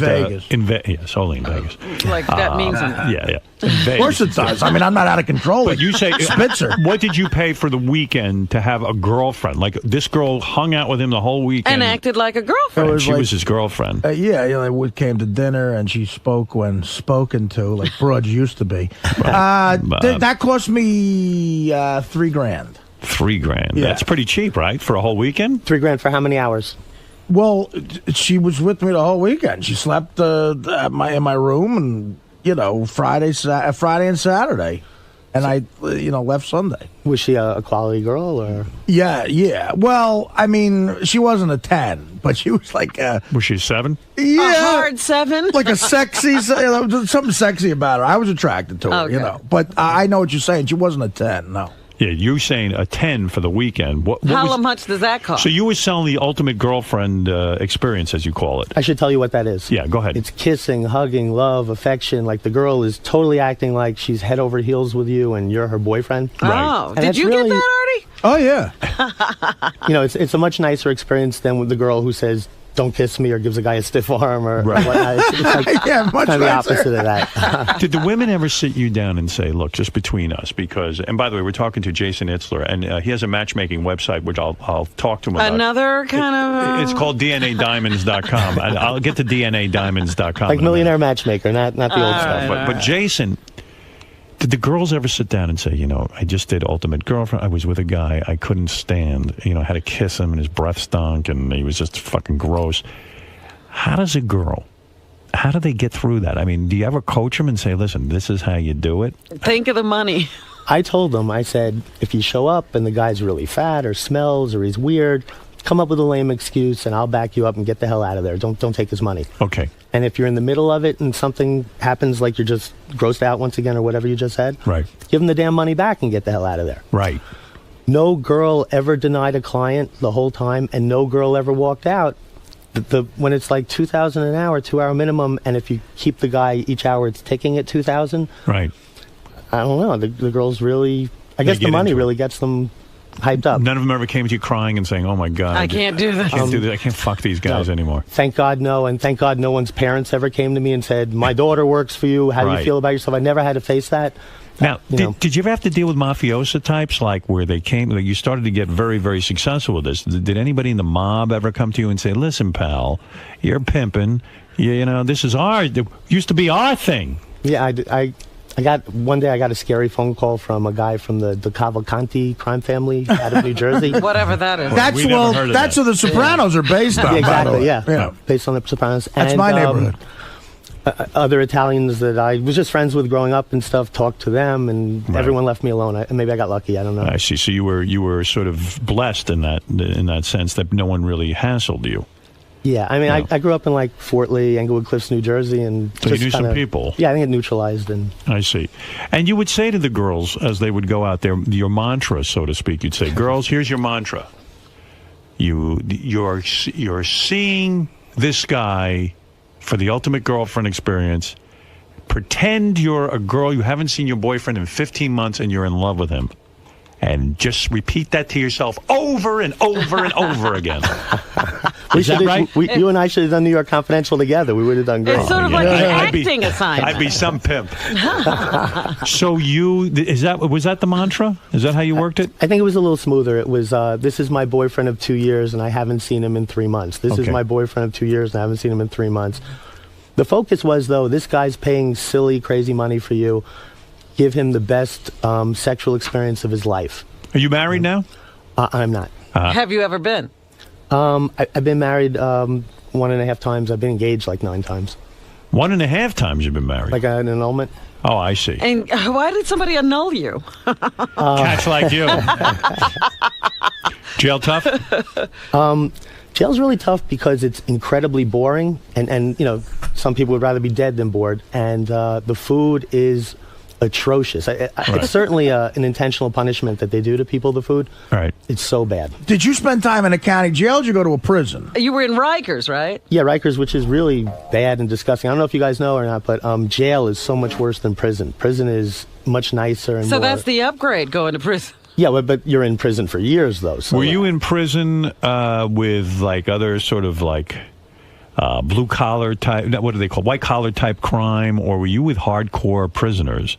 In Vegas. Yes, only in Vegas. Like, that means... Yeah. Of course it does. I mean, I'm not out of control. But you say... Spitzer. What did you pay for the weekend to have a girlfriend? Like, this girl hung out with him the whole weekend. And acted like a girlfriend. And she was his girlfriend. Yeah, we came to dinner, and she spoke when spoken to, like broads used to be. That cost me $3,000. $3,000. Yeah. That's pretty cheap, right? For a whole weekend? $3,000 for how many hours? Well, she was with me the whole weekend. She slept in my room, and Friday and Saturday, and I left Sunday. Was she a quality girl or? Yeah. Well, I mean, she wasn't a 10, but she was like was she a 7? Yeah, a hard 7, like a sexy, something sexy about her. I was attracted to her, Okay. But I know what you're saying. She wasn't a 10, no. Yeah, you're saying a 10 for the weekend. How much does that cost? So you were selling the ultimate girlfriend experience, as you call it. I should tell you what that is. Yeah, go ahead. It's kissing, hugging, love, affection. Like the girl is totally acting like she's head over heels with you and you're her boyfriend. Oh, And did you get that, Artie? Oh, yeah. It's a much nicer experience than with the girl who says, don't kiss me, or gives a guy a stiff arm, or whatnot. It's like Yeah, much kind of the nicer. opposite of that. Did the women ever sit you down and say, look, just between us, because, and by the way, we're talking to Jason Itler, and he has a matchmaking website, which I'll talk to him about. Another kind of... It's called DNAdiamonds.com. I'll get to DNAdiamonds.com. Like Millionaire Matchmaker, not the old stuff. But Jason, did the girls ever sit down and say, I just did Ultimate Girlfriend. I was with a guy I couldn't stand. I had to kiss him and his breath stunk and he was just fucking gross. How do they get through that? I mean, do you ever coach them and say, listen, this is how you do it? Think of the money. I told them, I said, if you show up and the guy's really fat or smells or he's weird, come up with a lame excuse and I'll back you up and get the hell out of there. Don't take his money. Okay. And if you're in the middle of it and something happens, like you're just grossed out once again or whatever you just said, right, give them the damn money back and get the hell out of there. Right. No girl ever denied a client the whole time, and no girl ever walked out. When it's like $2,000 an hour, 2-hour minimum, and if you keep the guy each hour, it's ticking at $2,000. Right. I don't know. The girls really, I guess the money really gets them hyped up. None of them ever came to you crying and saying, oh my God, I can't do this. I can't do this. I can't fuck these guys anymore. Thank God, no. And thank God no one's parents ever came to me and said, my daughter works for you. How do you feel about yourself? I never had to face that. Now, did you ever have to deal with mafiosa types, like where they came, like you started to get very, very successful with this? Did anybody in the mob ever come to you and say, listen, pal, you're pimping, this is used to be our thing? Yeah, I got a scary phone call from a guy from the Cavalcanti crime family out of New Jersey. Whatever that is. That's what the Sopranos are based on. Yeah, exactly, by the way. yeah. Based on the Sopranos. That's my neighborhood. Other Italians that I was just friends with growing up and stuff, talked to them, and everyone left me alone. Maybe I got lucky. I don't know. I see. So you were sort of blessed in that sense that no one really hassled you. Yeah, I mean, I grew up in like Fort Lee, Englewood Cliffs, New Jersey, and so you knew some people. Yeah, I think it neutralized. And I see. And you would say to the girls as they would go out there, your mantra, so to speak. You'd say, "Girls, here's your mantra. You're seeing this guy for the ultimate girlfriend experience. Pretend you're a girl you haven't seen your boyfriend in 15 months, and you're in love with him." And just repeat that to yourself over and over and over again. You and I should have done New York Confidential together. We would have done great. It's sort of like an acting assignment. I'd be some pimp. So was that the mantra? Is that how you worked it? I think it was a little smoother. It was, this is my boyfriend of 2 years and I haven't seen him in 3 months. This is my boyfriend of 2 years and I haven't seen him in 3 months. The focus was, though, this guy's paying silly, crazy money for you. Give him the best sexual experience of his life. Are you married now? I'm not. Have you ever been? I've been married 1.5 times. I've been engaged like 9 times. 1.5 times you've been married? Like an annulment. Oh, I see. And why did somebody annul you? Catch like you. Jail tough? Jail's really tough because it's incredibly boring, and you know, some people would rather be dead than bored, and the food is atrocious. It's certainly an intentional punishment that they do to people, the food. Right. It's so bad. Did you spend time in a county jail or did you go to a prison? You were in Rikers, right? Yeah, Rikers, which is really bad and disgusting. I don't know if you guys know or not, but jail is so much worse than prison. Prison is much nicer and So more... that's the upgrade, going to prison. Yeah, but you're in prison for years, though. So were you in prison with, like, other sort of, like, blue-collar type, what do they call, white-collar type crime, or were you with hardcore prisoners?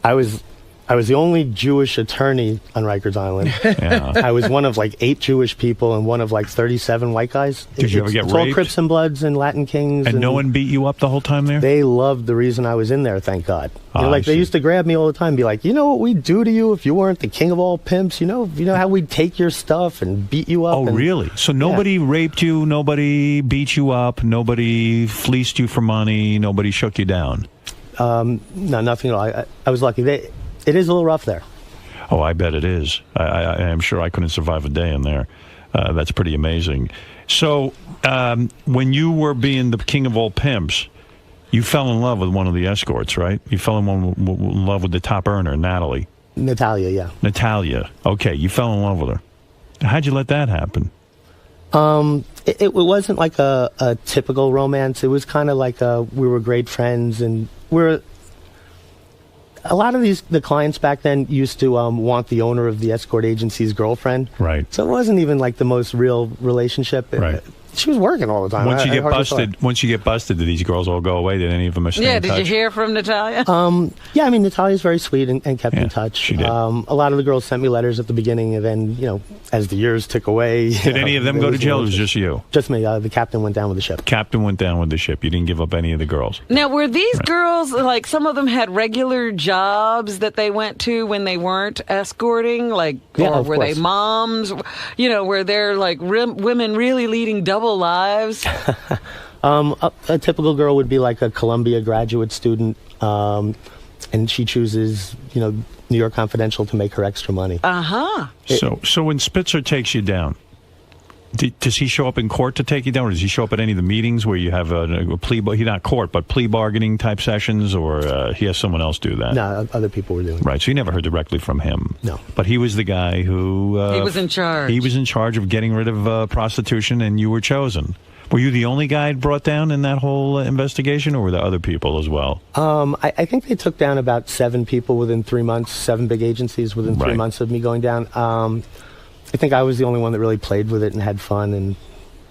I was the only Jewish attorney on Rikers Island. Yeah. I was one of like 8 Jewish people and one of like 37 white guys. Did you ever get it's raped? all Crips and Bloods and Latin Kings. And no one beat you up the whole time there? They loved the reason I was in there, thank God. You know, I like they see. used to grab me all the time and be like, you know what we'd do to you if you weren't the king of all pimps? You know how we'd take your stuff and beat you up. Oh, and, really? So nobody raped you, nobody beat you up, nobody fleeced you for money, nobody shook you down? No, nothing at all. I was lucky. It is a little rough there. Oh, I bet it is. I am sure I couldn't survive a day in there. That's pretty amazing. So, when you were being the king of all pimps, you fell in love with one of the escorts, right? You fell in love with the top earner, Natalia. Yeah. Natalia. Okay, you fell in love with her. How'd you let that happen? It wasn't like a typical romance. It was kind of like we were great friends, and a lot of the clients back then used to want the owner of the escort agency's girlfriend. Right. So it wasn't even like the most real relationship. Right. She was working all the time. Once you get busted, do these girls all go away? Did any of them stay in touch? Did you hear from Natalia? Yeah, I mean, Natalia's very sweet and kept in touch. She did. A lot of the girls sent me letters at the beginning, and then, you know, as the years tick away... Did any of them go to jail, or was it just you? Just me. The captain went down with the ship. Captain went down with the ship. You didn't give up any of the girls? Now, were these girls, like, some of them had regular jobs that they went to when they weren't escorting? Like, Yeah, or of were course. they moms? You know, were there, like, women really leading double lives? A typical girl would be like a Columbia graduate student, and she chooses, you know, New York Confidential to make her extra money. Uh-huh. So when Spitzer takes you down, does he show up in court to take you down, or does he show up at any of the meetings where you have a plea, he's not court, but plea bargaining type sessions, or he has someone else do that? No, other people were doing it. Right, so you never heard directly from him. No. But he was the guy who... he was in charge. He was in charge of getting rid of prostitution, and you were chosen. Were you the only guy brought down in that whole investigation, or were there other people as well? I think they took down about 7 people within 3 months, 7 big agencies within 3 Right. months of me going down. I think I was the only one that really played with it and had fun and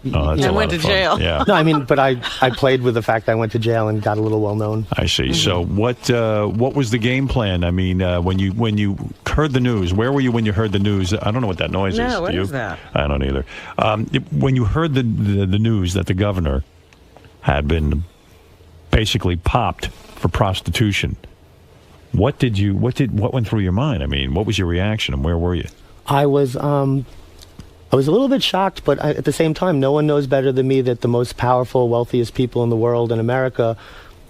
that's and went to jail. Yeah. No, I mean, but I played with the fact that I went to jail and got a little well known. I see. So what was the game plan? I mean, when you heard the news, where were you when you heard the news? I don't know what that noise is. No, what Do you? is that? I don't either. When you heard the news that the governor had been basically popped for prostitution, what went through your mind? I mean, what was your reaction, and where were you? I was a little bit shocked, but at the same time, no one knows better than me that the most powerful, wealthiest people in the world in America,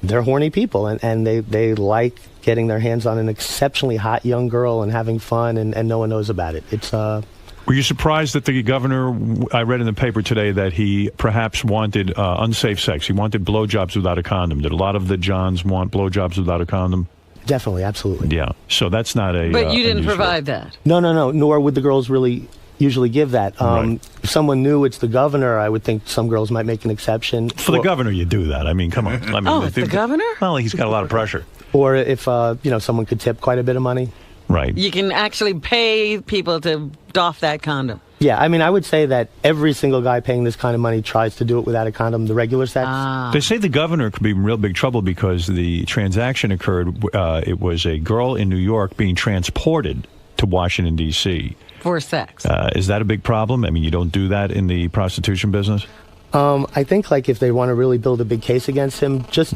they're horny people, and they like getting their hands on an exceptionally hot young girl and having fun, and no one knows about it. It's Were you surprised that the governor, I read in the paper today that he perhaps wanted unsafe sex. He wanted blowjobs without a condom. Did a lot of the Johns want blowjobs without a condom? Definitely, absolutely. Yeah. So that's not a... But you didn't unusual. provide that. No, nor would the girls really usually give that. Right. If someone knew it's the governor, I would think some girls might make an exception. For the governor, you do that. I mean, come on. I mean, it's the governor? Well, he's got a lot of pressure. Or if someone could tip quite a bit of money. Right. You can actually pay people to doff that condom. Yeah, I mean, I would say that every single guy paying this kind of money tries to do it without a condom, the regular sex. They say the governor could be in real big trouble because the transaction occurred, it was a girl in New York being transported to Washington, D.C. For sex. Is that a big problem? I mean, you don't do that in the prostitution business? I think, like, if they want to really build a big case against him, just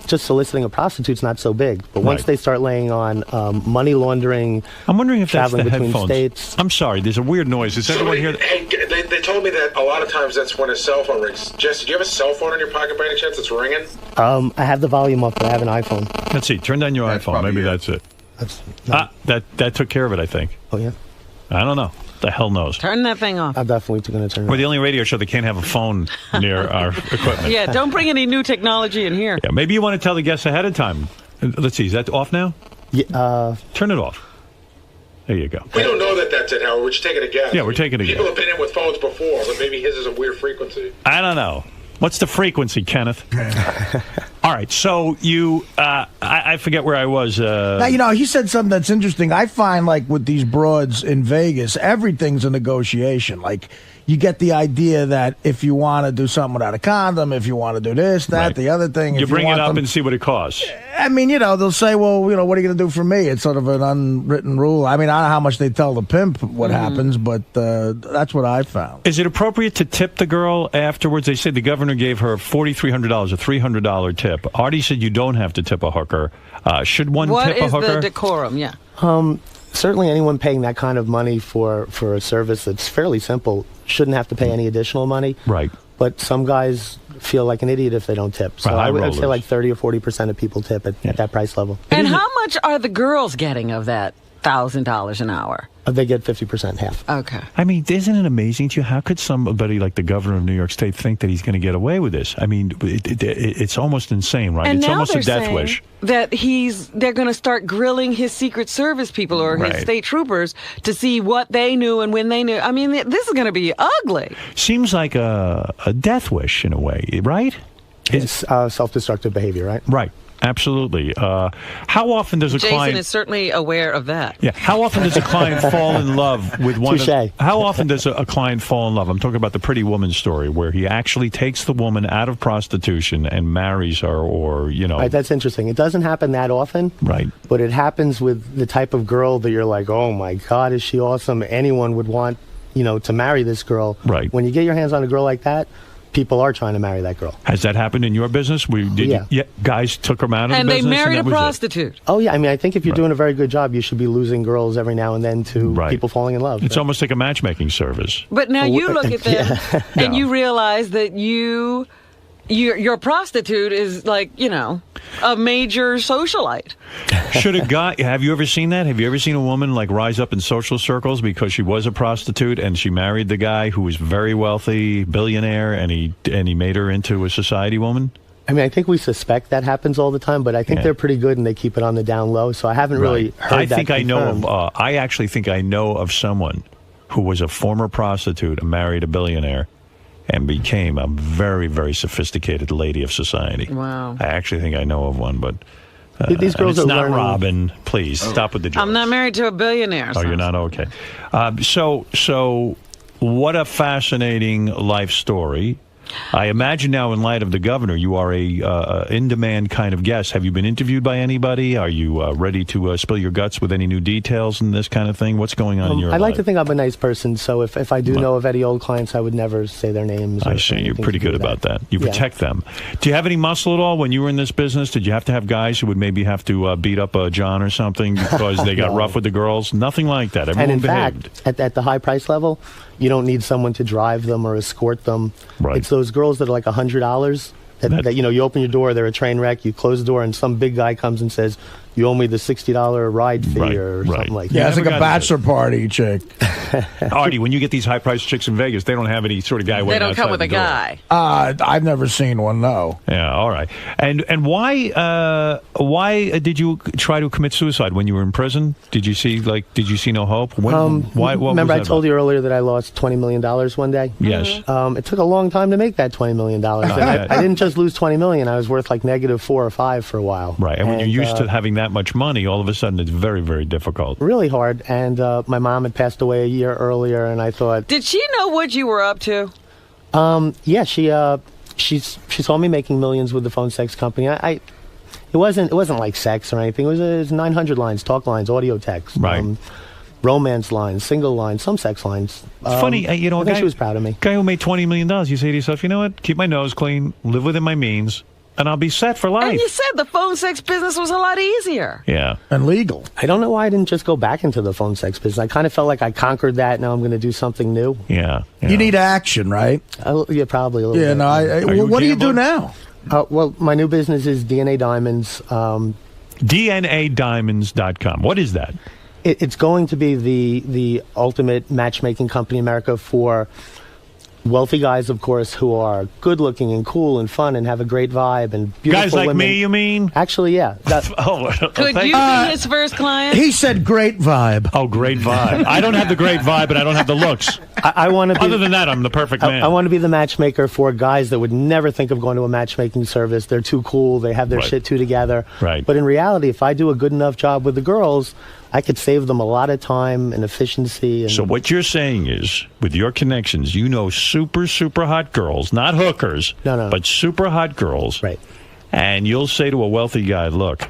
soliciting a prostitute's not so big. But once they start laying on money laundering, I'm wondering if that's traveling the between headphones. states. I'm sorry, there's a weird noise. Is everyone here? Hey, they told me that a lot of times that's when a cell phone rings. Jesse, do you have a cell phone in your pocket by any chance that's ringing? I have the volume up, but I have an iPhone. Let's see. Turn down your iPhone. Maybe that's it. That took care of it, I think. Oh, yeah? I don't know. The hell knows. Turn that thing off. I'm definitely going to turn it We're the only radio show that can't have a phone near our equipment. Yeah, don't bring any new technology in here. Yeah, maybe you want to tell the guests ahead of time. Let's see, is that off now? Yeah. Turn it off. There you go. We don't know that that's it, Howard. We're just taking a guess. Yeah, we're taking a People guess. have been in with phones before, but maybe his is a weird frequency. I don't know. What's the frequency, Kenneth? All right, so you, I forget where I was. Now, he said something that's interesting. I find, like, with these broads in Vegas, everything's a negotiation. Like, you get the idea that if you want to do something without a condom, if you want to do this, that, Right. the other thing. You if bring want it up them- and see what it costs. I mean, they'll say, well, what are you going to do for me? It's sort of an unwritten rule. I mean, I don't know how much they tell the pimp what happens, but that's what I found. Is it appropriate to tip the girl afterwards? They said the governor gave her $4,300, a $300 tip. Artie said you don't have to tip a hooker. Should one What tip a is hooker? the decorum? Yeah. Certainly anyone paying that kind of money for a service that's fairly simple shouldn't have to pay any additional money. Right. But some guys feel like an idiot if they don't tip. So Right, I would high say rollers. like 30 or 40% of people tip at that price level. And how much are the girls getting of that $1,000 an hour? They get 50%, half. Okay. I mean, isn't it amazing to you? How could somebody like the governor of New York State think that he's going to get away with this? I mean, it's almost insane, right? And It's now almost a they're death saying wish. that they're going to start grilling his Secret Service people or his Right. state troopers to see what they knew and when they knew. I mean, this is going to be ugly. Seems like a death wish in a way, right? It's self-destructive behavior, right? Right. Absolutely. How often does a Jason client... is certainly aware of that. Yeah. How often does a client fall in love with one? Touché. How often does a client fall in love? I'm talking about the Pretty Woman story, where he actually takes the woman out of prostitution and marries her, or Right, that's interesting. It doesn't happen that often. Right. But it happens with the type of girl that you're like, oh my God, is she awesome? Anyone would want, to marry this girl. Right. When you get your hands on a girl like that, people are trying to marry that girl. Has that happened in your business? Guys took them out of And the they business, married a that was it? prostitute. Oh, yeah. I mean, I think if you're doing a very good job, you should be losing girls every now and then to Right. people falling in love. It's almost like a matchmaking service. But now you look at them and No. you realize that your prostitute is like, a major socialite. Should a guy... Have you ever seen that? Have you ever seen a woman like rise up in social circles because she was a prostitute and she married the guy who was very wealthy, billionaire, and he made her into a society woman? I mean, I think we suspect that happens all the time, but I think they're pretty good and they keep it on the down low. So I haven't really heard I that think I know confirmed. of. I actually think I know of someone who was a former prostitute and married a billionaire, and became a very, very sophisticated lady of society. Wow. I actually think I know of one, but These girls it's are not learning- Robin. Please stop with the jokes. I'm not married to a billionaire. Oh, you're not okay. So what a fascinating life story. I imagine now, in light of the governor, you are a in-demand kind of guest. Have you been interviewed by anybody? Are you ready to spill your guts with any new details and this kind of thing? What's going on in your I like life? to think I'm a nice person, so if I do know of any old clients, I would never say their names. I see. You're pretty good about that. You protect them. Do you have any muscle at all when you were in this business? Did you have to have guys who would maybe have to beat up John or something because they got No. rough with the girls? Nothing like that. Everyone And in behaved. fact, at the high price level, you don't need someone to drive them or escort them. Right. It's those girls that are like $100 that you open your door, they're a train wreck, you close the door, and some big guy comes and says, you owe me the $60 ride fee or something like that. Yeah, it's like a bachelor party chick. Artie, when you get these high-priced chicks in Vegas, they don't have any sort of guy waiting outside the door. I've never seen one, no. Yeah, all right. And why did you try to commit suicide when you were in prison? Did you see no hope? Why? What Remember, was I that told you earlier that I lost $20 million one day? Yes. It took a long time to make that $20 million. And I didn't just lose $20 million. I was worth like -4 or -5 for a while. Right, and when you're used to having that much money, all of a sudden it's very, very difficult. Really hard. And my mom had passed away a year earlier, and I thought... Did she know what you were up to? Yeah, she saw me making millions with the phone sex company. It wasn't like sex or anything. It was 900 lines, talk lines, audio text, right. Romance lines, single lines, some sex lines. It's funny, I think she was proud of me. Guy who made $20 million, you say to yourself, you know what, keep my nose clean, live within my means, and I'll be set for life. And you said the phone sex business was a lot easier. Yeah. And legal. I don't know why I didn't just go back into the phone sex business. I kind of felt like I conquered that. Now I'm going to do something new. Yeah. You need action, right? Yeah, probably a little bit. No, what do you do now? Well, my new business is DNA Diamonds. DNAdiamonds.com. What is that? it's going to be the ultimate matchmaking company in America for wealthy guys, of course, who are good-looking and cool and fun and have a great vibe and beautiful Guys like women. me, you mean? Actually, yeah. Could you be his first client? He said great vibe. Oh, great vibe. I don't have the great vibe, and I don't have the looks. I want to be. Other than that, I'm the perfect man. I want to be the matchmaker for guys that would never think of going to a matchmaking service. They're too cool. They have their shit too together. Right. But in reality, if I do a good enough job with the girls, I could save them a lot of time and efficiency. And So what you're saying is, with your connections, you know super, super hot girls, not hookers, but super hot girls. Right. And you'll say to a wealthy guy, look,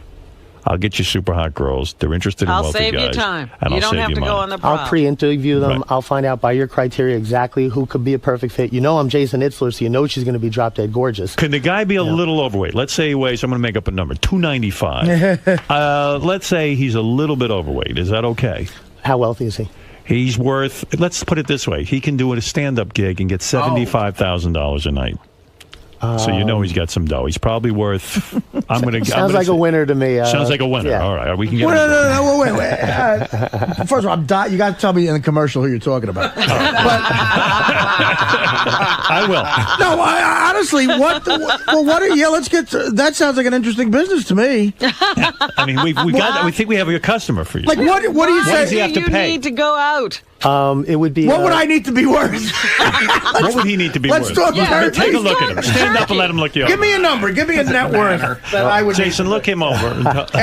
I'll get you super hot girls. They're interested in I'll wealthy save guys. you time. And You I'll don't save have you to go money. on the prowl. I'll pre-interview them. Right. I'll find out by your criteria exactly who could be a perfect fit. You know I'm Jason Itler, so you know she's going to be drop-dead gorgeous. Can the guy be a little overweight? Let's say he weighs, I'm going to make up a number, 295. Let's say he's a little bit overweight. Is that okay? How wealthy is he? He's worth, let's put it this way, he can do a stand-up gig and get $75,000 a night. So you know he's got some dough. He's probably worth. Sounds like a winner to me. Sounds like a winner. Yeah. All right, we can get. No, wait. First of all, you got to tell me in the commercial who you're talking about. I will. No, honestly, what are you? Let's get. That sounds like an interesting business to me. I mean, we think we have a customer for you. Like what do you say? What does he have to You pay? need to go out. It would be. What would I need to be worth? What would he need to be Let's worth? talk Take a look at him. Stand up and let him look you over. Give me a number. Give me a net worth that I would. Jason, look him over.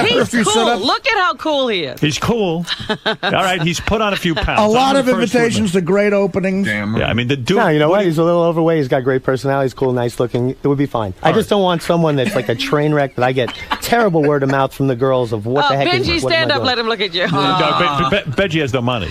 He's cool. Look at how cool he is. He's cool. All right, he's put on a few pounds. A lot I'm of the first invitations to great openings. Damn. Yeah, I mean the dude. No, you know what? He's a little overweight. He's got great personality. He's cool, nice looking. It would be fine. I just don't want someone that's like a train wreck that I get terrible word of mouth from the girls of what the heck Benji, is. What am I stand up. doing? Let him look at you. Benji has no money.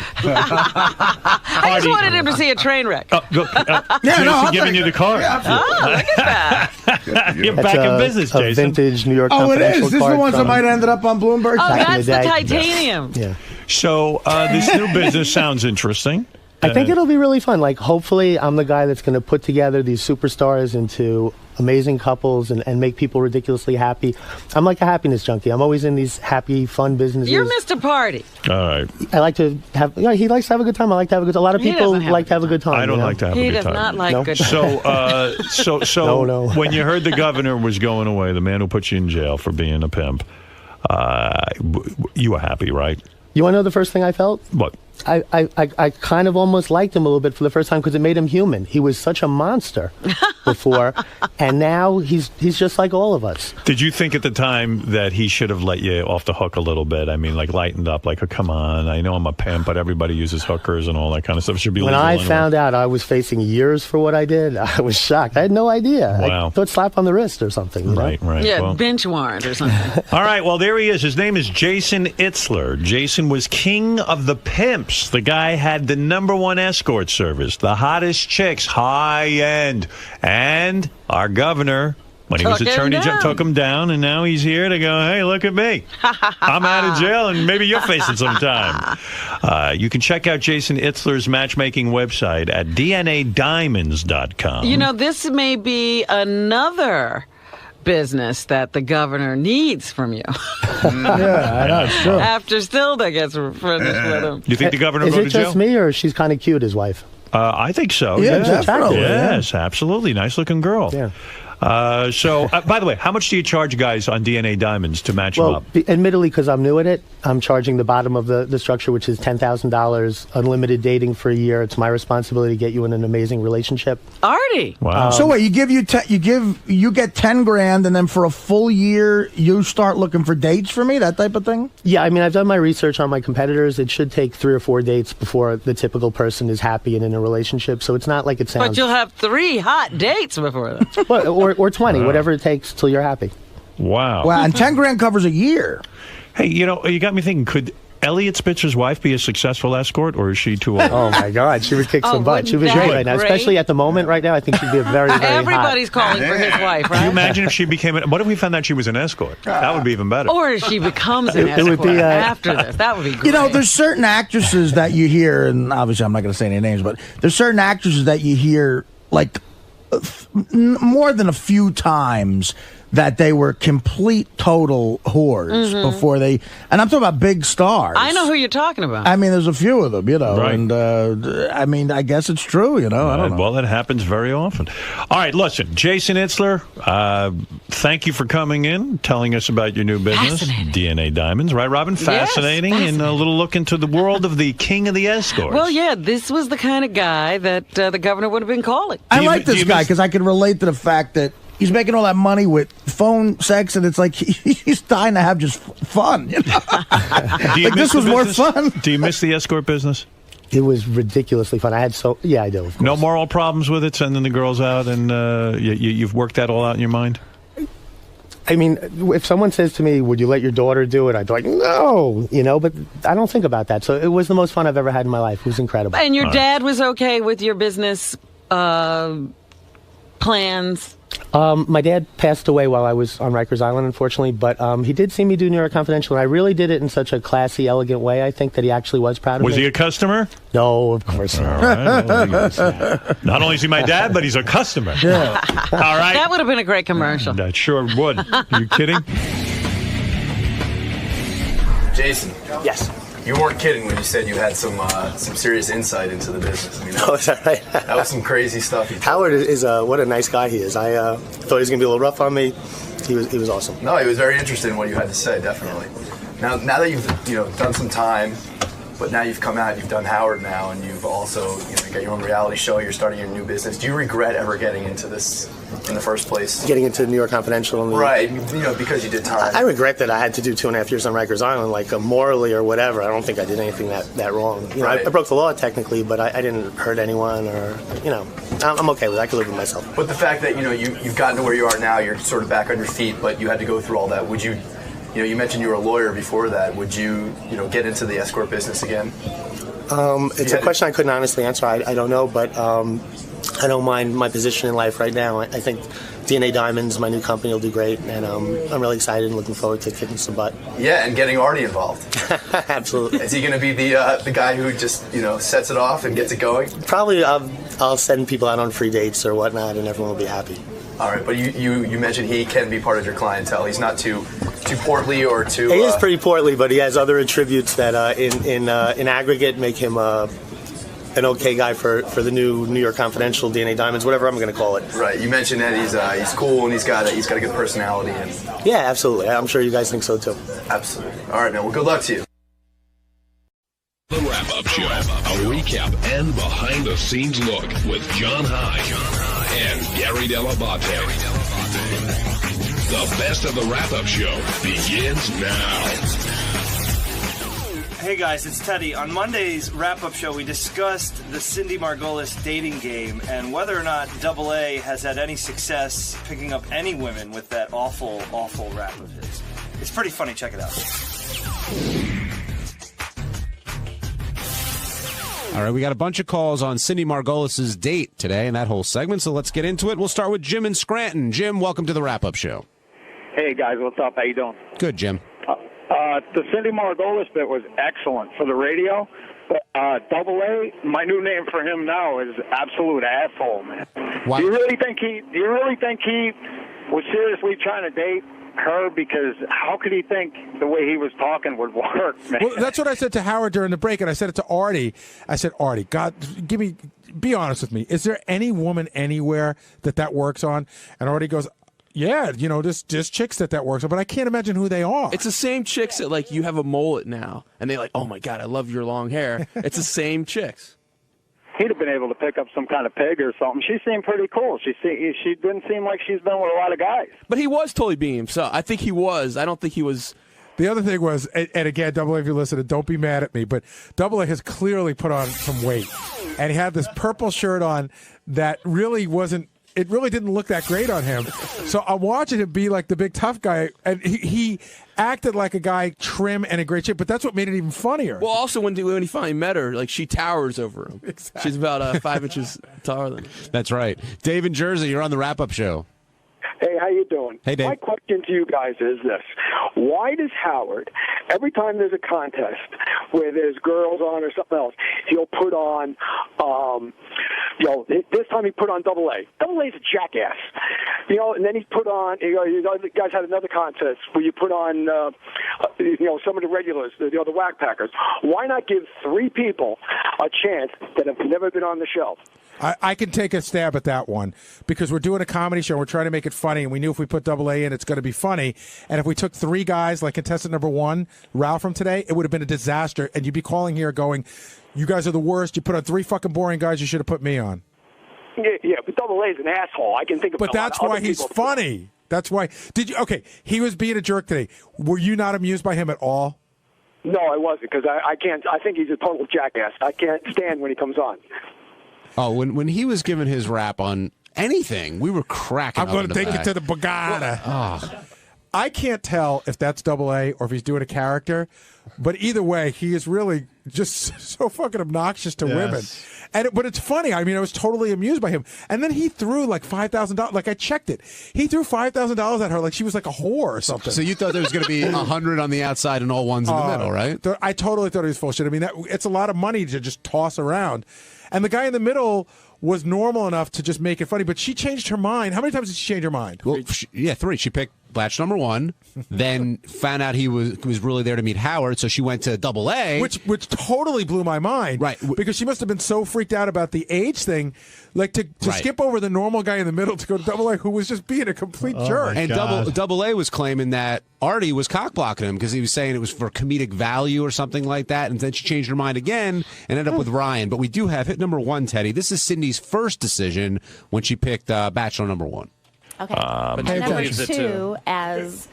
I just wanted him to see a train wreck. Jason giving you the card. Oh, look at that. You're back in business, a Jason. vintage New York. Oh, it is. This is the ones that from- might have ended up on Bloomberg. Oh, Back in that's the the day. titanium. Yeah. So this new business sounds interesting. I think it'll be really fun. Like, hopefully, I'm the guy that's going to put together these superstars into amazing couples and make people ridiculously happy. I'm like a happiness junkie. I'm always in these happy, fun businesses. You're Mr. Party. All right. I like to have. Yeah, he likes to have a good time. I like to have a good time. A lot of He people doesn't have like to have a good time. I don't you know? like to have He a good does time. not like No? good So No. when you heard the governor was going away, the man who put you in jail for being a pimp, you were happy, right? You want to know the first thing I felt? What? I kind of almost liked him a little bit for the first time because it made him human. He was such a monster before, and now he's just like all of us. Did you think at the time that he should have let you off the hook a little bit? I mean, like lightened up, like, oh, come on, I know I'm a pimp, but everybody uses hookers and all that kind of stuff. It should be When legal I anyway. found out I was facing years for what I did, I was shocked. I had no idea. Wow. I thought slap on the wrist or something. You know? Right. Yeah, Well, bench warrant or something. all right, well, there he is. His name is Jason Itler. Jason was king of the pimps. The guy had the #1 escort service, the hottest chicks, high end. And our governor, when he was attorney general, took him down, and now he's here to go, hey, look at me. I'm out of jail, and maybe you're facing some time. You can check out Jason Itler's matchmaking website at dnadiamonds.com. You know, this may be another business that the governor needs from you. Yeah, I know, it's true. After Stilda gets finished with him. You think the governor will Is go it to jail? just me, or she's kind of cute, his wife? I think so. Yeah, Yes, definitely, Yes, absolutely. Nice looking girl. Yeah. So, by the way, how much do you charge guys on DNA Diamonds to match them Well, up? admittedly, because I'm new at it, I'm charging the bottom of the structure, which is $10,000, unlimited dating for a year. It's my responsibility to get you in an amazing relationship. Artie. Wow. So wait, you get $10,000, and then for a full year you start looking for dates for me, that type of thing. Yeah, I mean, I've done my research on my competitors. It should take 3 or 4 dates before the typical person is happy and in a relationship. So it's not like it sounds. But you'll have 3 hot dates before that. Well, or 20, whatever it takes till you're happy. Wow. Wow, and $10,000 covers a year. Hey, you know, you got me thinking, could Elliot Spitzer's wife be a successful escort, or is she too old? Oh, my God. She would kick some butt. She would be wouldn't great that right now. be Especially great? at the moment right now, I think she'd be a very, very Everybody's calling for his wife, Can you right? imagine if she became what if we found out she was an escort? That would be even better. Or if she becomes an It would escort be, after this. That would be great. You know, there's certain actresses that you hear, and obviously I'm not going to say any names, but there's certain actresses that you hear, like, more than a few times that they were complete, total whores before they. And I'm talking about big stars. I know who you're talking about. I mean, there's a few of them, Right. and I mean, I guess it's true, I don't know. Well, that happens very often. All right, listen, Jason Itler, thank you for coming in, telling us about your new business, DNA Diamonds, right, Robin? Fascinating, and a little look into the world of the king of the escorts. Well, yeah, this was the kind of guy that the governor would have been calling. I like this guy because I can relate to the fact that he's making all that money with phone sex, and it's like he's dying to have just fun. Like this was more fun. Do you miss the escort business? It was ridiculously fun. I do. Of course. No moral problems with it, sending the girls out, and you've worked that all out in your mind? I mean, if someone says to me, would you let your daughter do it? I'd be like, no, but I don't think about that. So it was the most fun I've ever had in my life. It was incredible. And your dad was okay with your business plans? My dad passed away while I was on Rikers Island, unfortunately, but he did see me do New York Confidential, and I really did it in such a classy, elegant way. I think that he actually was proud of me. Was he a customer? No, of course not. All right. Well, not only is he my dad, but he's a customer. Yeah. All right. That would have been a great commercial. That sure would. Are you kidding? Jason. Yes. You weren't kidding when you said you had some serious insight into the business. I mean, Oh, is that right? that was some crazy stuff. Howard is what a nice guy he is. I thought he was going to be a little rough on me. He was awesome. No, he was very interested in what you had to say, definitely. Now that you've done some time, but now you've come out, you've done Howard now, and you've also got your own reality show. You're starting your new business. Do you regret ever getting into this in the first place? Getting into New York Confidential, right? Because you did time. I regret that I had to do 2.5 years on Rikers Island, like morally or whatever. I don't think I did anything that wrong. Right. I broke the law technically, but I didn't hurt anyone, or I'm okay with it. I can live with myself. But the fact that you've gotten to where you are now, you're sort of back on your feet, but you had to go through all that. Would you? You mentioned you were a lawyer before that. Would you, get into the escort business again? It's a question I couldn't honestly answer. I don't know, but I don't mind my position in life right now. I think DNA Diamonds, my new company, will do great, and I'm really excited and looking forward to kicking some butt. Yeah, and getting Artie involved. Absolutely. Is he going to be the guy who just sets it off and gets it going? Probably. I'll send people out on free dates or whatnot, and everyone will be happy. All right, but you mentioned he can be part of your clientele. He's not too portly or too. He is pretty portly, but he has other attributes that in aggregate make him an okay guy for the new New York Confidential, DNA Diamonds, whatever I'm going to call it. Right. You mentioned that he's cool and he's got a good personality. And yeah, absolutely. I'm sure you guys think so too. Absolutely. All right, man. Well, good luck to you. The Wrap-Up Show, a recap and behind-the-scenes look with John High and Gary Dell'Abate. The best of the Wrap-Up Show begins now. Hey guys, it's Teddy. On Monday's wrap-up show, we discussed the Cindy Margolis dating game and whether or not Double A has had any success picking up any women with that awful, awful rap of his. It's pretty funny. Check it out. All right, we got a bunch of calls on Cindy Margolis' date today and that whole segment, so let's get into it. We'll start with Jim in Scranton. Jim, welcome to the wrap-up show. Hey, guys, what's up? How you doing? Good, Jim. The Cindy Margolis bit was excellent for the radio, but Double A, my new name for him now is absolute asshole, man. Why? Do you really think he was seriously trying to date her? Because how could he think the way he was talking would work, man? Well, that's what I said to Howard during the break, and I said it to Artie. I said, Artie, God, be honest with me. Is there any woman anywhere that works on? And Artie goes, yeah, just chicks that works on, but I can't imagine who they are. It's the same chicks that, like, you have a mullet now, and they're like, oh, my God, I love your long hair. It's the same chicks. He'd have been able to pick up some kind of pig or something. She seemed pretty cool. She didn't seem like she's been with a lot of guys. But he was totally being himself. I think he was. I don't think he was. The other thing was, and again, Double A, if you listen, don't be mad at me, but Double A has clearly put on some weight. And he had this purple shirt on that really wasn't, it really didn't look that great on him. So I'm watching him be like the big tough guy, and he acted like a guy trim and in great shape, but that's what made it even funnier. Well, also, when he finally met her, like, she towers over him. Exactly. She's about 5 inches taller than him. That's right. Dave in Jersey, you're on the wrap-up show. Hey, how you doing? Hey, Dave. My question to you guys is this. Why does Howard, every time there's a contest where there's girls on or something else, he'll put on, this time he put on Double A. Double A's a jackass. You know, and then he's put on. You guys had another contest where you put on, some of the regulars, the whack packers. Why not give 3 people a chance that have never been on the show? I can take a stab at that one because we're doing a comedy show. We're trying to make it funny, and we knew if we put Double A in, it's going to be funny. And if we took 3 guys, like contestant number 1, Ralph from today, it would have been a disaster. And you'd be calling here going, "You guys are the worst. You put on 3 fucking boring guys. You should have put me on." Yeah, but Double A is an asshole. I can think of. But that's why he's funny. That's why. Did you? Okay, he was being a jerk today. Were you not amused by him at all? No, I wasn't because I can't. I think he's a total jackass. I can't stand when he comes on. Oh, when he was giving his rap on anything, we were cracking. I'm going to take you to the Bagada. Oh. I can't tell if that's Double A or if he's doing a character, but either way, he is really just so fucking obnoxious to women. But it's funny. I mean, I was totally amused by him. And then he threw like $5,000. Like I checked it, he threw $5,000 at her like she was like a whore or something. So you thought there was going to be 100 on the outside and all ones in the middle, right? I totally thought he was full shit. I mean, it's a lot of money to just toss around. And the guy in the middle was normal enough to just make it funny, but she changed her mind. How many times did she change her mind? Well, 3. She picked batch number 1, then found out he was really there to meet Howard, so she went to Double A. Which totally blew my mind. Right. Because she must have been so freaked out about the age thing, like to skip over the normal guy in the middle to go to Double A, who was just being a complete jerk. And Double A was claiming that Artie was cock-blocking him because he was saying it was for comedic value or something like that, and then she changed her mind again and ended up with Ryan. But we do have hit number 1, Teddy. This is Cindy's first decision when she picked Bachelor number 1. Okay. But number 2, as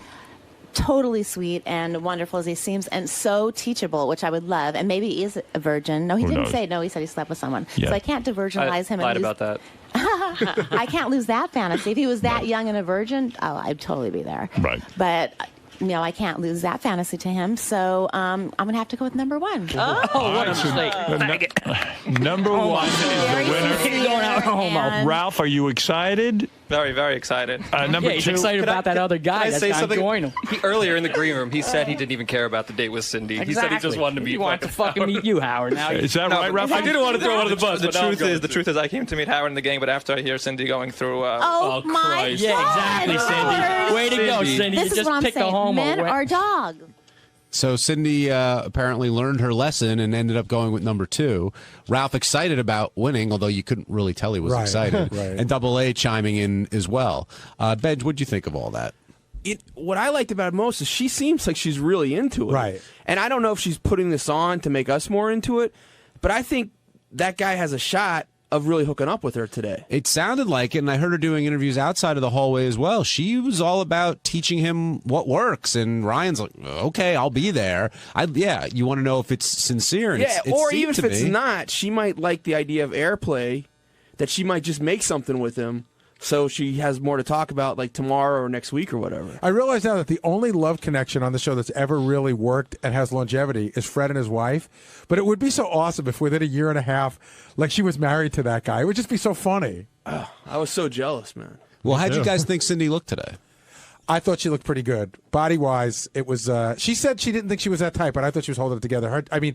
totally sweet and wonderful as he seems, and so teachable, which I would love. And maybe he is a virgin. No, he didn't say. No, he said he slept with someone. Yeah. So I can't diversionalize him. Lied about that. I can't lose that fantasy. If he was that young and a virgin, I'd totally be there. Right. But I can't lose that fantasy to him. So I'm going to have to go with number 1. Oh, what a mistake. Number 1 is the winner. He's going out home. Ralph, are you excited? Very, very excited. Number 2. He's excited about that other guy. Can I say something? Earlier in the green room, he said he didn't even care about the date with Cindy. He said he just wanted to meet. He wanted to fucking meet you, Howard. Now is that right, Ralph? I didn't want to throw under the bus. The truth is, I came to meet Howard in the game, but after I hear Cindy going through, oh my Christ. God. Yeah, exactly, Cindy. Way to go, Cindy. This you is what I'm just picked saying. a homo. Men or dog? So Cindy apparently learned her lesson and ended up going with number 2. Ralph excited about winning, although you couldn't really tell he was excited. Right. And Double A chiming in as well. Benj, what'd you think of all that? What I liked about it most is she seems like she's really into it. Right. And I don't know if she's putting this on to make us more into it, but I think that guy has a shot of really hooking up with her today. It sounded like it, and I heard her doing interviews outside of the hallway as well. She was all about teaching him what works, and Ryan's like, okay, I'll be there. You want to know if it's sincere. And or even if it's not, she might like the idea of airplay, that she might just make something with him, so she has more to talk about like tomorrow or next week or whatever. I realize now that the only love connection on the show that's ever really worked and has longevity is Fred and his wife. But it would be so awesome if within a year and a half, like she was married to that guy. It would just be so funny. I was so jealous, man. Well, how'd you guys think Cindy looked today? I thought she looked pretty good. Body-wise, it was... she said she didn't think she was that type, but I thought she was holding it together. I mean,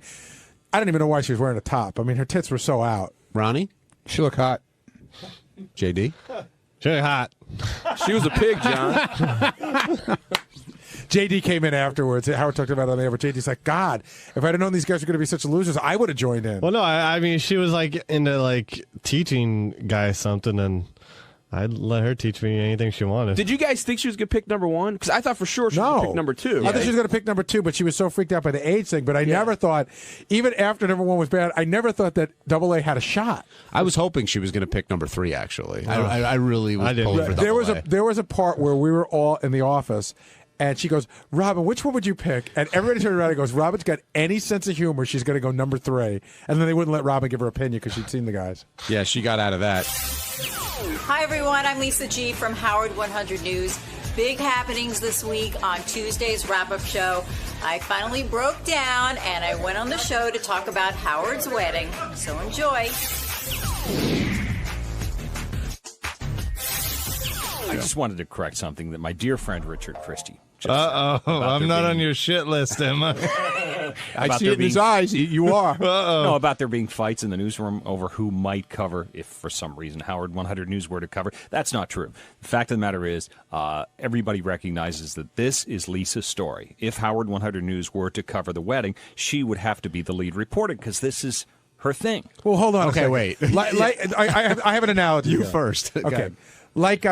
I don't even know why she was wearing a top. I mean, her tits were so out. Ronnie? She looked hot. JD? She looked hot. She was a pig, John. JD came in afterwards. Howard talked about it on the air, but JD's like, God, if I'd have known these guys were going to be such losers, I would have joined in. Well, no, I mean, she was like into like teaching guys something, and I'd let her teach me anything she wanted. Did you guys think she was going to pick number 1? Because I thought for sure she was going to pick number 2. I thought she was going to pick number 2, but she was so freaked out by the age thing. But I never thought, even after number 1 was bad, I never thought that Double A had a shot. I was hoping she was going to pick number 3, actually. I really was pulling for Double A. There was a part where we were all in the office, and she goes, Robin, which one would you pick? And everybody turned around and goes, Robin's got any sense of humor, she's going to go number 3. And then they wouldn't let Robin give her opinion because she'd seen the guys. Yeah, she got out of that. Hi, everyone. I'm Lisa G. from Howard 100 News. Big happenings this week on Tuesday's wrap-up show. I finally broke down, and I went on the show to talk about Howard's wedding. So enjoy. I just wanted to correct something that my dear friend Richard Christie. I'm not on your shit list, am I? I see it in his eyes. You are. No, about there being fights in the newsroom over who might cover if for some reason Howard 100 News were to cover. That's not true. The fact of the matter is everybody recognizes that this is Lisa's story. If Howard 100 News were to cover the wedding, she would have to be the lead reporter because this is her thing. Well, hold on. Okay, wait. I have an analogy. You here. first. Okay. Like Jim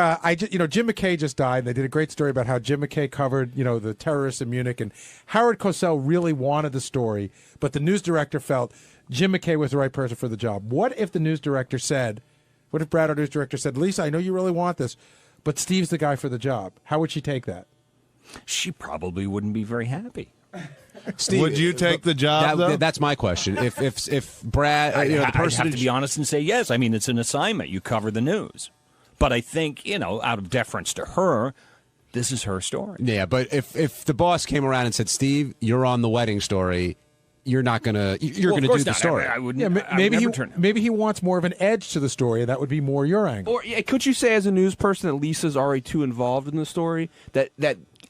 McKay just died. They did a great story about how Jim McKay covered, the terrorists in Munich, and Howard Cosell really wanted the story, but the news director felt Jim McKay was the right person for the job. What if the news director said, what if Brad, our news director, said, Lisa, I know you really want this, but Steve's the guy for the job? How would she take that? She probably wouldn't be very happy. Steve, would you take the job, though? That's my question. If Brad, the person I'd have to be honest and say yes. I mean, it's an assignment. You cover the news. But I think, out of deference to her, this is her story. Yeah, but if the boss came around and said, Steve, you're on the wedding story, you're not going to do the story. I wouldn't. Maybe he wants more of an edge to the story, and that would be more your angle. Or could you say as a news person that Lisa's already too involved in the story? That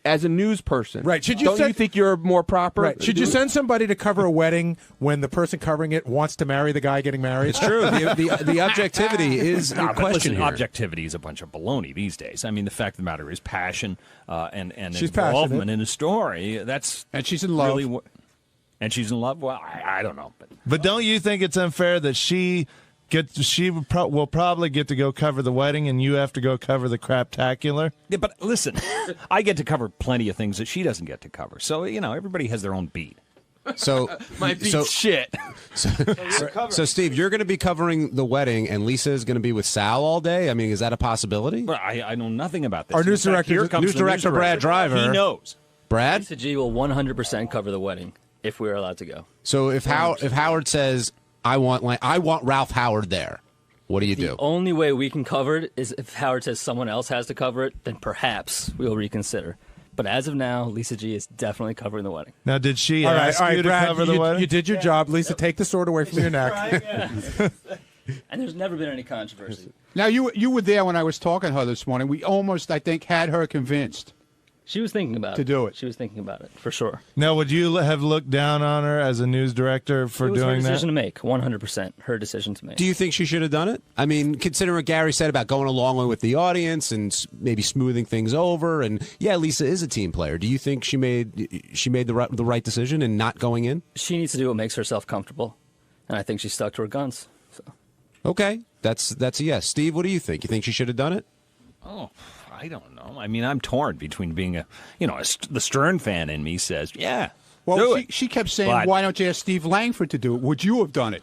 as a news person, right? You think you're more proper? Right. Should you send somebody to cover a wedding when the person covering it wants to marry the guy getting married? It's true. The objectivity is in question here. Objectivity is a bunch of baloney these days. I mean, the fact of the matter is passion and she's involvement passionate in a story. And she's in love. Really, and she's in love. Well, I don't know, but don't you think it's unfair that she will probably get to go cover the wedding, and you have to go cover the craptacular? Yeah, but listen, I get to cover plenty of things that she doesn't get to cover. So everybody has their own beat. So my beat shit. So Steve, you're going to be covering the wedding, and Lisa is going to be with Sal all day. I mean, is that a possibility? Well, I know nothing about this. Our news director, Brad Driver. He knows. Brad? Lisa G will 100% cover the wedding if we're allowed to go. So if Howard says, I want Ralph Howard there, what do you do? The only way we can cover it is if Howard says someone else has to cover it, then perhaps we'll reconsider. But as of now, Lisa G is definitely covering the wedding. Now, did she ask you to Brad, cover the wedding? You did your job. Lisa, take the sword away from your neck. And there's never been any controversy. Now, you were there when I was talking to her this morning. We almost, I think, had her convinced. She was thinking about it. To do it. She was thinking about it, for sure. Now, would you have looked down on her as a news director for doing that? It was her decision to make, 100%. Her decision to make. Do you think she should have done it? I mean, considering what Gary said about going along with the audience and maybe smoothing things over, and yeah, Lisa is a team player. Do you think she made the right decision in not going in? She needs to do what makes herself comfortable, and I think she stuck to her guns. So. Okay, that's a yes. Steve, what do you think? You think she should have done it? Oh, I don't know. I mean, I'm torn between being the Stern fan in me says, yeah. Well, she kept saying, why don't you ask Steve Langford to do it? Would you have done it?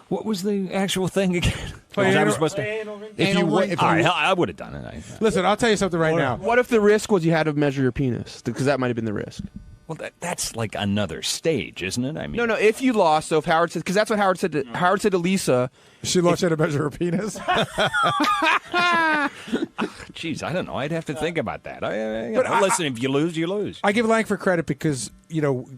What was the actual thing again? I was supposed to. I would have done it. Listen, I'll tell you something right now. What if the risk was you had to measure your penis? Because that might have been the risk. Well, that's like another stage, isn't it? I mean, no. If you lost, so if Howard said, because that's what Howard said to Lisa. She lost how to measure her penis. Jeez, I don't know. I'd have to think about that. Listen, if you lose, you lose. I give Langford credit because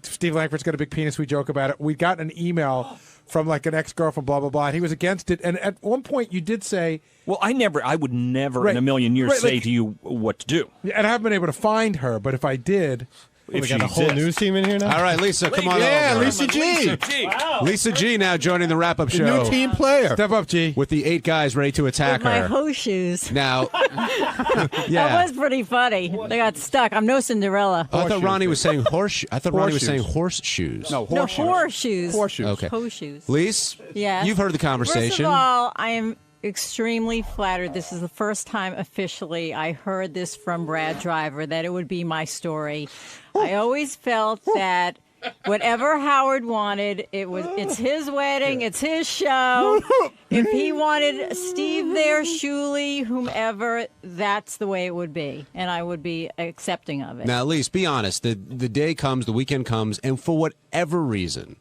Steve Langford's got a big penis. We joke about it. We got an email from like an ex-girlfriend, blah blah blah, and he was against it. And at one point, you did say, "Well, I would never in a million years say to you what to do." And I haven't been able to find her, but if I did. We got a whole news team in here now? All right, Lisa, come on yeah, over. Lisa G. Wow. Lisa G now joining the wrap-up show. New team player. Step up, G. With the 8 guys ready to attack With my her. hoe shoes. Now, That was pretty funny. They got stuck. I'm no Cinderella. I thought Ronnie was saying horse. I thought Ronnie was saying horseshoes. No, horseshoes. Horseshoes. Okay. Hoe shoes. Lise, yes. You've heard the conversation. First of all, I am extremely flattered. This is the first time officially I heard this from Brad Driver, that it would be my story. I always felt that whatever Howard wanted, it's his wedding, it's his show. If he wanted Steve there, Shuley, whomever, that's the way it would be, and I would be accepting of it. Now, Lise, be honest. The day comes, the weekend comes, and for whatever reason,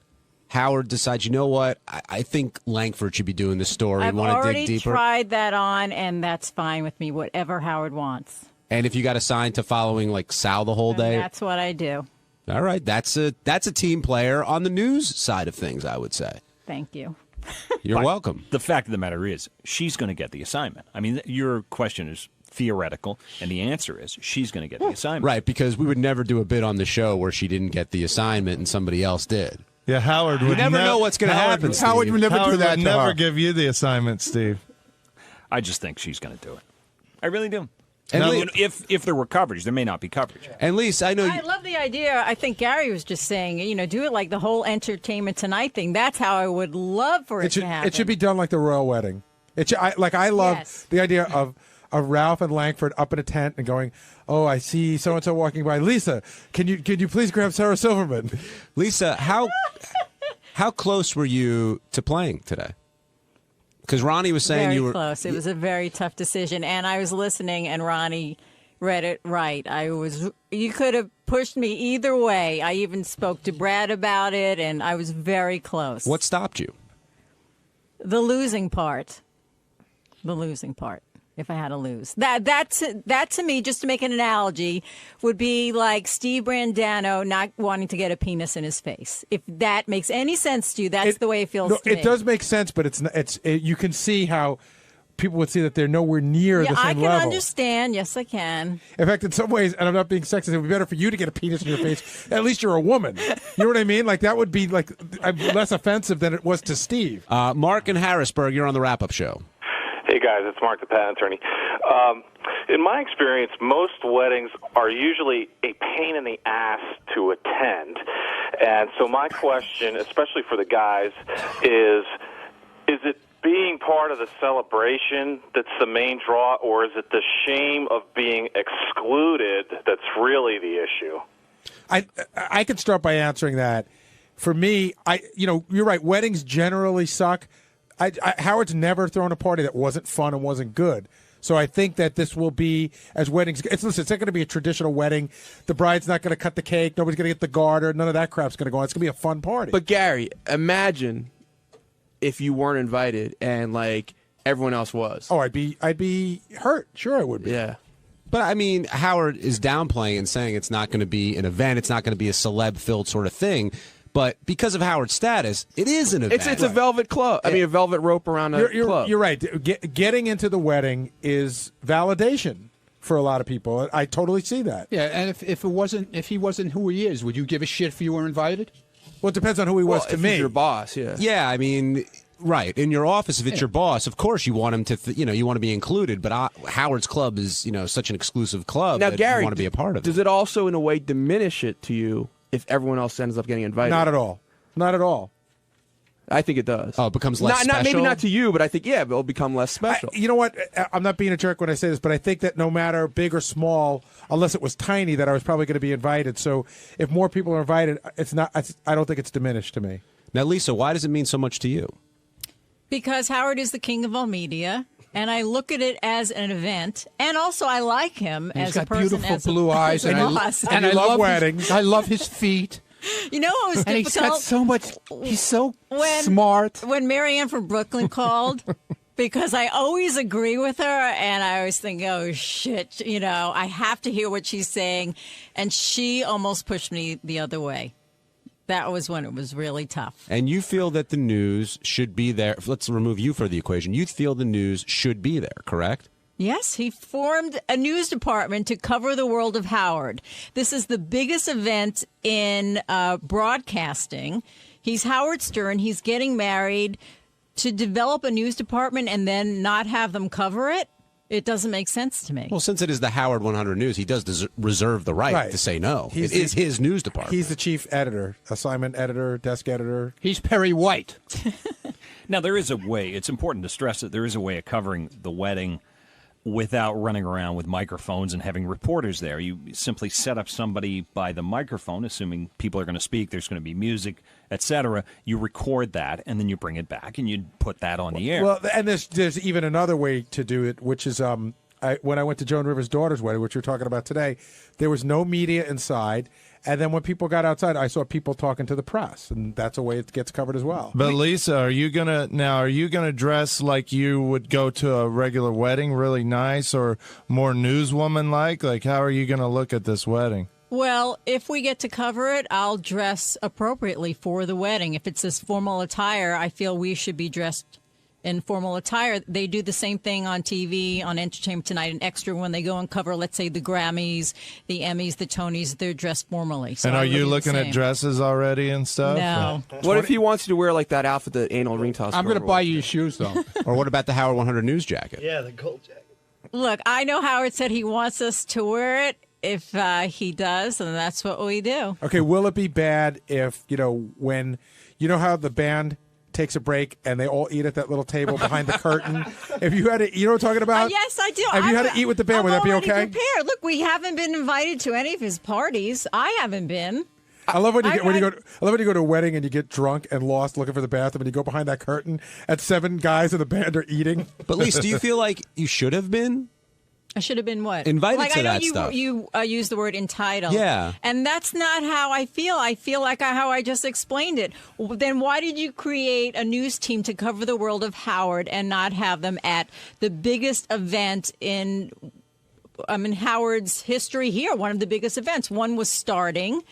Howard decides, you know what, I think Langford should be doing this story. I've want to dig already deeper. tried that on, and that's fine with me, whatever Howard wants. And if you got assigned to following like Sal the whole day, That's what I do. All right, that's a team player on the news side of things, I would say. Thank you. You're welcome. The fact of the matter is, she's going to get the assignment. I mean, your question is theoretical, and the answer is she's going to get the assignment. Right, because we would never do a bit on the show where she didn't get the assignment and somebody else did. Yeah, Howard You would never know what's going to happen, Steve. Howard would never give you the assignment, Steve. I just think she's going to do it. I really do. And Now, if there were coverage, there may not be coverage. And Lisa, I know I love the idea. I think Gary was just saying, do it like the whole Entertainment Tonight thing. That's how I would love for it to happen. It should be done like the royal wedding. I love the idea of Ralph and Langford up in a tent and going, "Oh, I see so and so walking by. Lisa, can you please grab Sarah Silverman?" Lisa, how close were you to playing today? Because Ronnie was saying very you were close. It was a very tough decision, and I was listening, and Ronnie read it right. You could have pushed me either way. I even spoke to Brad about it, and I was very close. What stopped you? The losing part. The losing part. If I had to lose, that to me, just to make an analogy, would be like Steve Brandano not wanting to get a penis in his face. If that makes any sense to you, that's the way it feels to me. It does make sense, but you can see how people would see that they're nowhere near the same I can level. understand. Yes, I can. In fact, in some ways, and I'm not being sexist, it would be better for you to get a penis in your face. At least you're a woman. You know what I mean? Like that would be like less offensive than it was to Steve. Mark in Harrisburg, you're on the wrap-up show. Hey, guys, it's Mark, the patent attorney. In my experience, most weddings are usually a pain in the ass to attend. And so my question, especially for the guys, is it being part of the celebration that's the main draw, or is it the shame of being excluded that's really the issue? I could start by answering that. For me, you're right. Weddings generally suck. Howard's never thrown a party that wasn't fun and wasn't good. So I think that this will be, as weddings, it's not going to be a traditional wedding. The bride's not going to cut the cake. Nobody's going to get the garter. None of that crap's going to go on. It's going to be a fun party. But Gary, imagine if you weren't invited and like everyone else was. Oh, I'd be hurt. Sure, I would be. Yeah. But, I mean, Howard is downplaying and saying it's not going to be an event. It's not going to be a celeb-filled sort of thing. But because of Howard's status, it is an event. It's a velvet club. I mean, a velvet rope around a club. You're right. Getting into the wedding is validation for a lot of people. I totally see that. Yeah, and if he wasn't who he is, would you give a shit if you were invited? Well, it depends on who he was to if me. He's your boss, yeah. Yeah, I mean, right. In your office, if it's your boss, of course you want him to, you want to be included. But Howard's club is, such an exclusive club now, that Gary, you want to be a part of it. Does it also, in a way, diminish it to you if everyone else ends up getting invited? Not at all. Not at all. I think it does. Oh, it becomes less special? Maybe not to you, but I think, it'll become less special. You know what? I'm not being a jerk when I say this, but I think that no matter big or small, unless it was tiny, that I was probably going to be invited. So if more people are invited, I don't think it's diminished to me. Now, Lisa, why does it mean so much to you? Because Howard is the king of all media, and I look at it as an event, and also I like him as a person. He's got beautiful blue eyes, and I love weddings. I love his feet. You know what was and difficult? He's got so much. He's so smart. When Marianne from Brooklyn called, because I always agree with her, and I always think, oh shit, I have to hear what she's saying, and she almost pushed me the other way. That was when it was really tough. And you feel that the news should be there. Let's remove you for the equation. You feel the news should be there, correct? Yes, he formed a news department to cover the world of Howard. This is the biggest event in broadcasting. He's Howard Stern. He's getting married. To develop a news department and then not have them cover it, it doesn't make sense to me. Well, since it is the Howard 100 News, he does reserve the right to say no. It is his news department. He's the chief editor, assignment editor, desk editor. He's Perry White. Now, there is a way. It's important to stress that there is a way of covering the wedding without running around with microphones and having reporters there. You simply set up somebody by the microphone, assuming people are going to speak, there's going to be music, etc. You record that, and then you bring it back, and you put that on the air. Well, and there's even another way to do it, which is when I went to Joan Rivers' daughter's wedding, which you're talking about today, there was no media inside. And then when people got outside, I saw people talking to the press, and that's a way it gets covered as well. But Lisa, are you gonna dress like you would go to a regular wedding, really nice, or more newswoman like? Like, how are you gonna look at this wedding? Well, if we get to cover it, I'll dress appropriately for the wedding. If it's this formal attire, I feel we should be dressed in formal attire. They do the same thing on TV, on Entertainment Tonight and Extra when they go and cover, let's say, the Grammys, the Emmys, the Tonys. They're dressed formally. So and I are would you do the looking at same. dresses already and stuff? No. What if he wants you to wear like that outfit that anal ring toss? I'm going to buy you your shoes, though. Or what about the Howard 100 News jacket? Yeah, the gold jacket. Look, I know Howard said he wants us to wear it. If he does, then that's what we do. Okay, will it be bad if, when, how the band takes a break and they all eat at that little table behind the curtain? If you had to, you know what I'm talking about? Yes, I do. If you had to eat with the band, would that be okay? I'm prepared. Look, we haven't been invited to any of his parties. I haven't been. I love when you go to a wedding and you get drunk and lost looking for the bathroom and you go behind that curtain and 7 guys in the band are eating. But Lisa, do you feel like you should have been? I should have been what? Invited to I know that stuff. You use the word entitled. Yeah. And that's not how I feel. I feel like how I just explained it. Then why did you create a news team to cover the world of Howard and not have them at the biggest event in Howard's history here? One of the biggest events. One was starting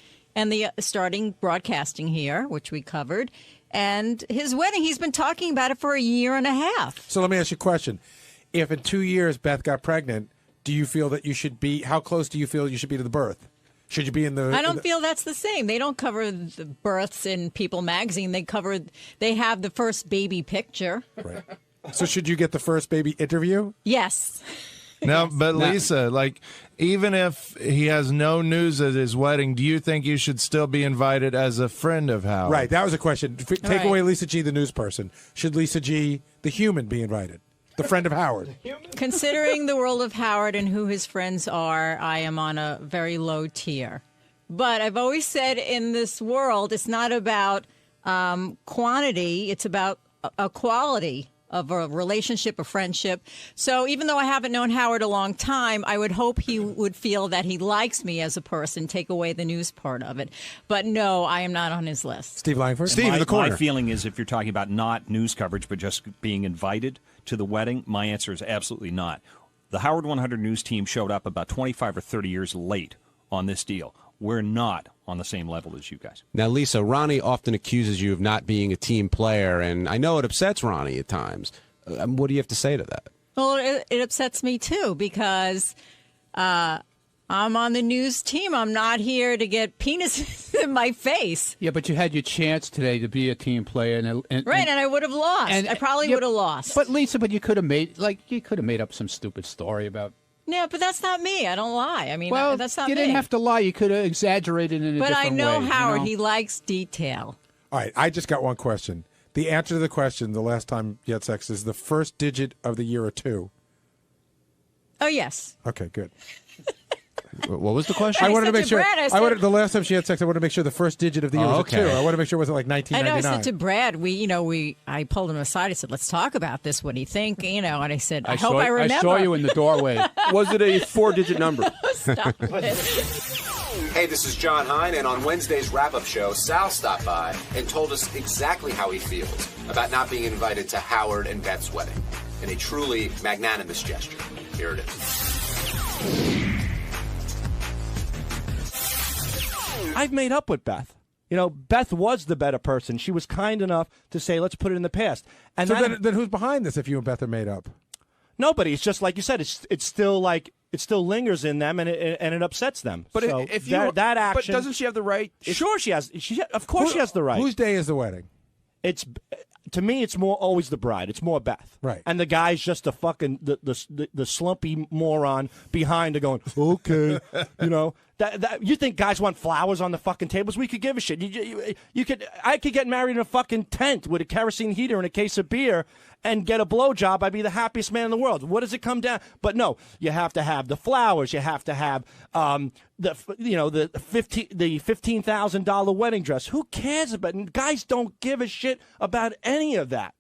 broadcasting here, which we covered. And his wedding, he's been talking about it for a year and a half. So let me ask you a question. If in 2 years Beth got pregnant, do you feel that you should be, how close do you feel you should be to the birth? Should you be in the... I don't feel that's the same. They don't cover the births in People magazine. They have the first baby picture. Right. So should you get the first baby interview? Yes. No, but Lisa, even if he has no news at his wedding, do you think you should still be invited as a friend of Howard? Right, that was a question. Take away Lisa G, the news person. Should Lisa G, the human, be invited? The friend of Howard. Considering the world of Howard and who his friends are, I am on a very low tier. But I've always said in this world, it's not about quantity, it's about a quality of a relationship, a friendship. So even though I haven't known Howard a long time, I would hope he would feel that he likes me as a person, take away the news part of it. But no, I am not on his list. Steve Langford? Steve in the corner. My feeling is if you're talking about not news coverage, but just being invited to the wedding, my answer is absolutely not. The Howard 100 News team showed up about 25 or 30 years late on this deal. We're not on the same level as you guys. Now, Lisa, Ronnie often accuses you of not being a team player, and I know it upsets Ronnie at times. What do you have to say to that? Well, it upsets me, too, because I'm on the news team. I'm not here to get penises in my face. Yeah, but you had your chance today to be a team player. And I would have lost. I probably would have lost. But, Lisa, you could have made up some stupid story about... Yeah, but that's not me. I don't lie. I mean, that's not me. You didn't have to lie. You could have exaggerated in a different way. But I know Howard. He likes detail. All right, I just got one question. The answer to the question, the last time you had sex, is the first digit of the year or 2. Oh, yes. Okay, good. What was the question? I wanted to make sure. The last time she had sex, I wanted to make sure the first digit of the year was a 2. I wanted to make sure it wasn't like 1999. I know. I said to Brad, I pulled him aside. I said, "Let's talk about this. What do you think?" And I said, "I hope I remember." I saw you in the doorway. Was it a 4-digit number? Stop it. Hey, this is John Hine, and on Wednesday's wrap-up show, Sal stopped by and told us exactly how he feels about not being invited to Howard and Beth's wedding in a truly magnanimous gesture. Here it is. I've made up with Beth. Beth was the better person. She was kind enough to say, let's put it in the past. And so then who's behind this if you and Beth are made up? Nobody. It's just like you said. It's still it still lingers in them, and it upsets them. But so if you that action, but doesn't she have the right? Sure, she has. Of course, she has the right. Whose day is the wedding? To me, it's more always the bride. It's more Beth, right? And the guy's just a fucking the slumpy moron behind her going, okay, That you think guys want flowers on the fucking tables? We could give a shit. I could get married in a fucking tent with a kerosene heater and a case of beer and get a blowjob. I'd be the happiest man in the world. What does it come down? But no, you have to have the flowers. You have to have the $15,000 wedding dress. Who cares about? Guys don't give a shit about any of that.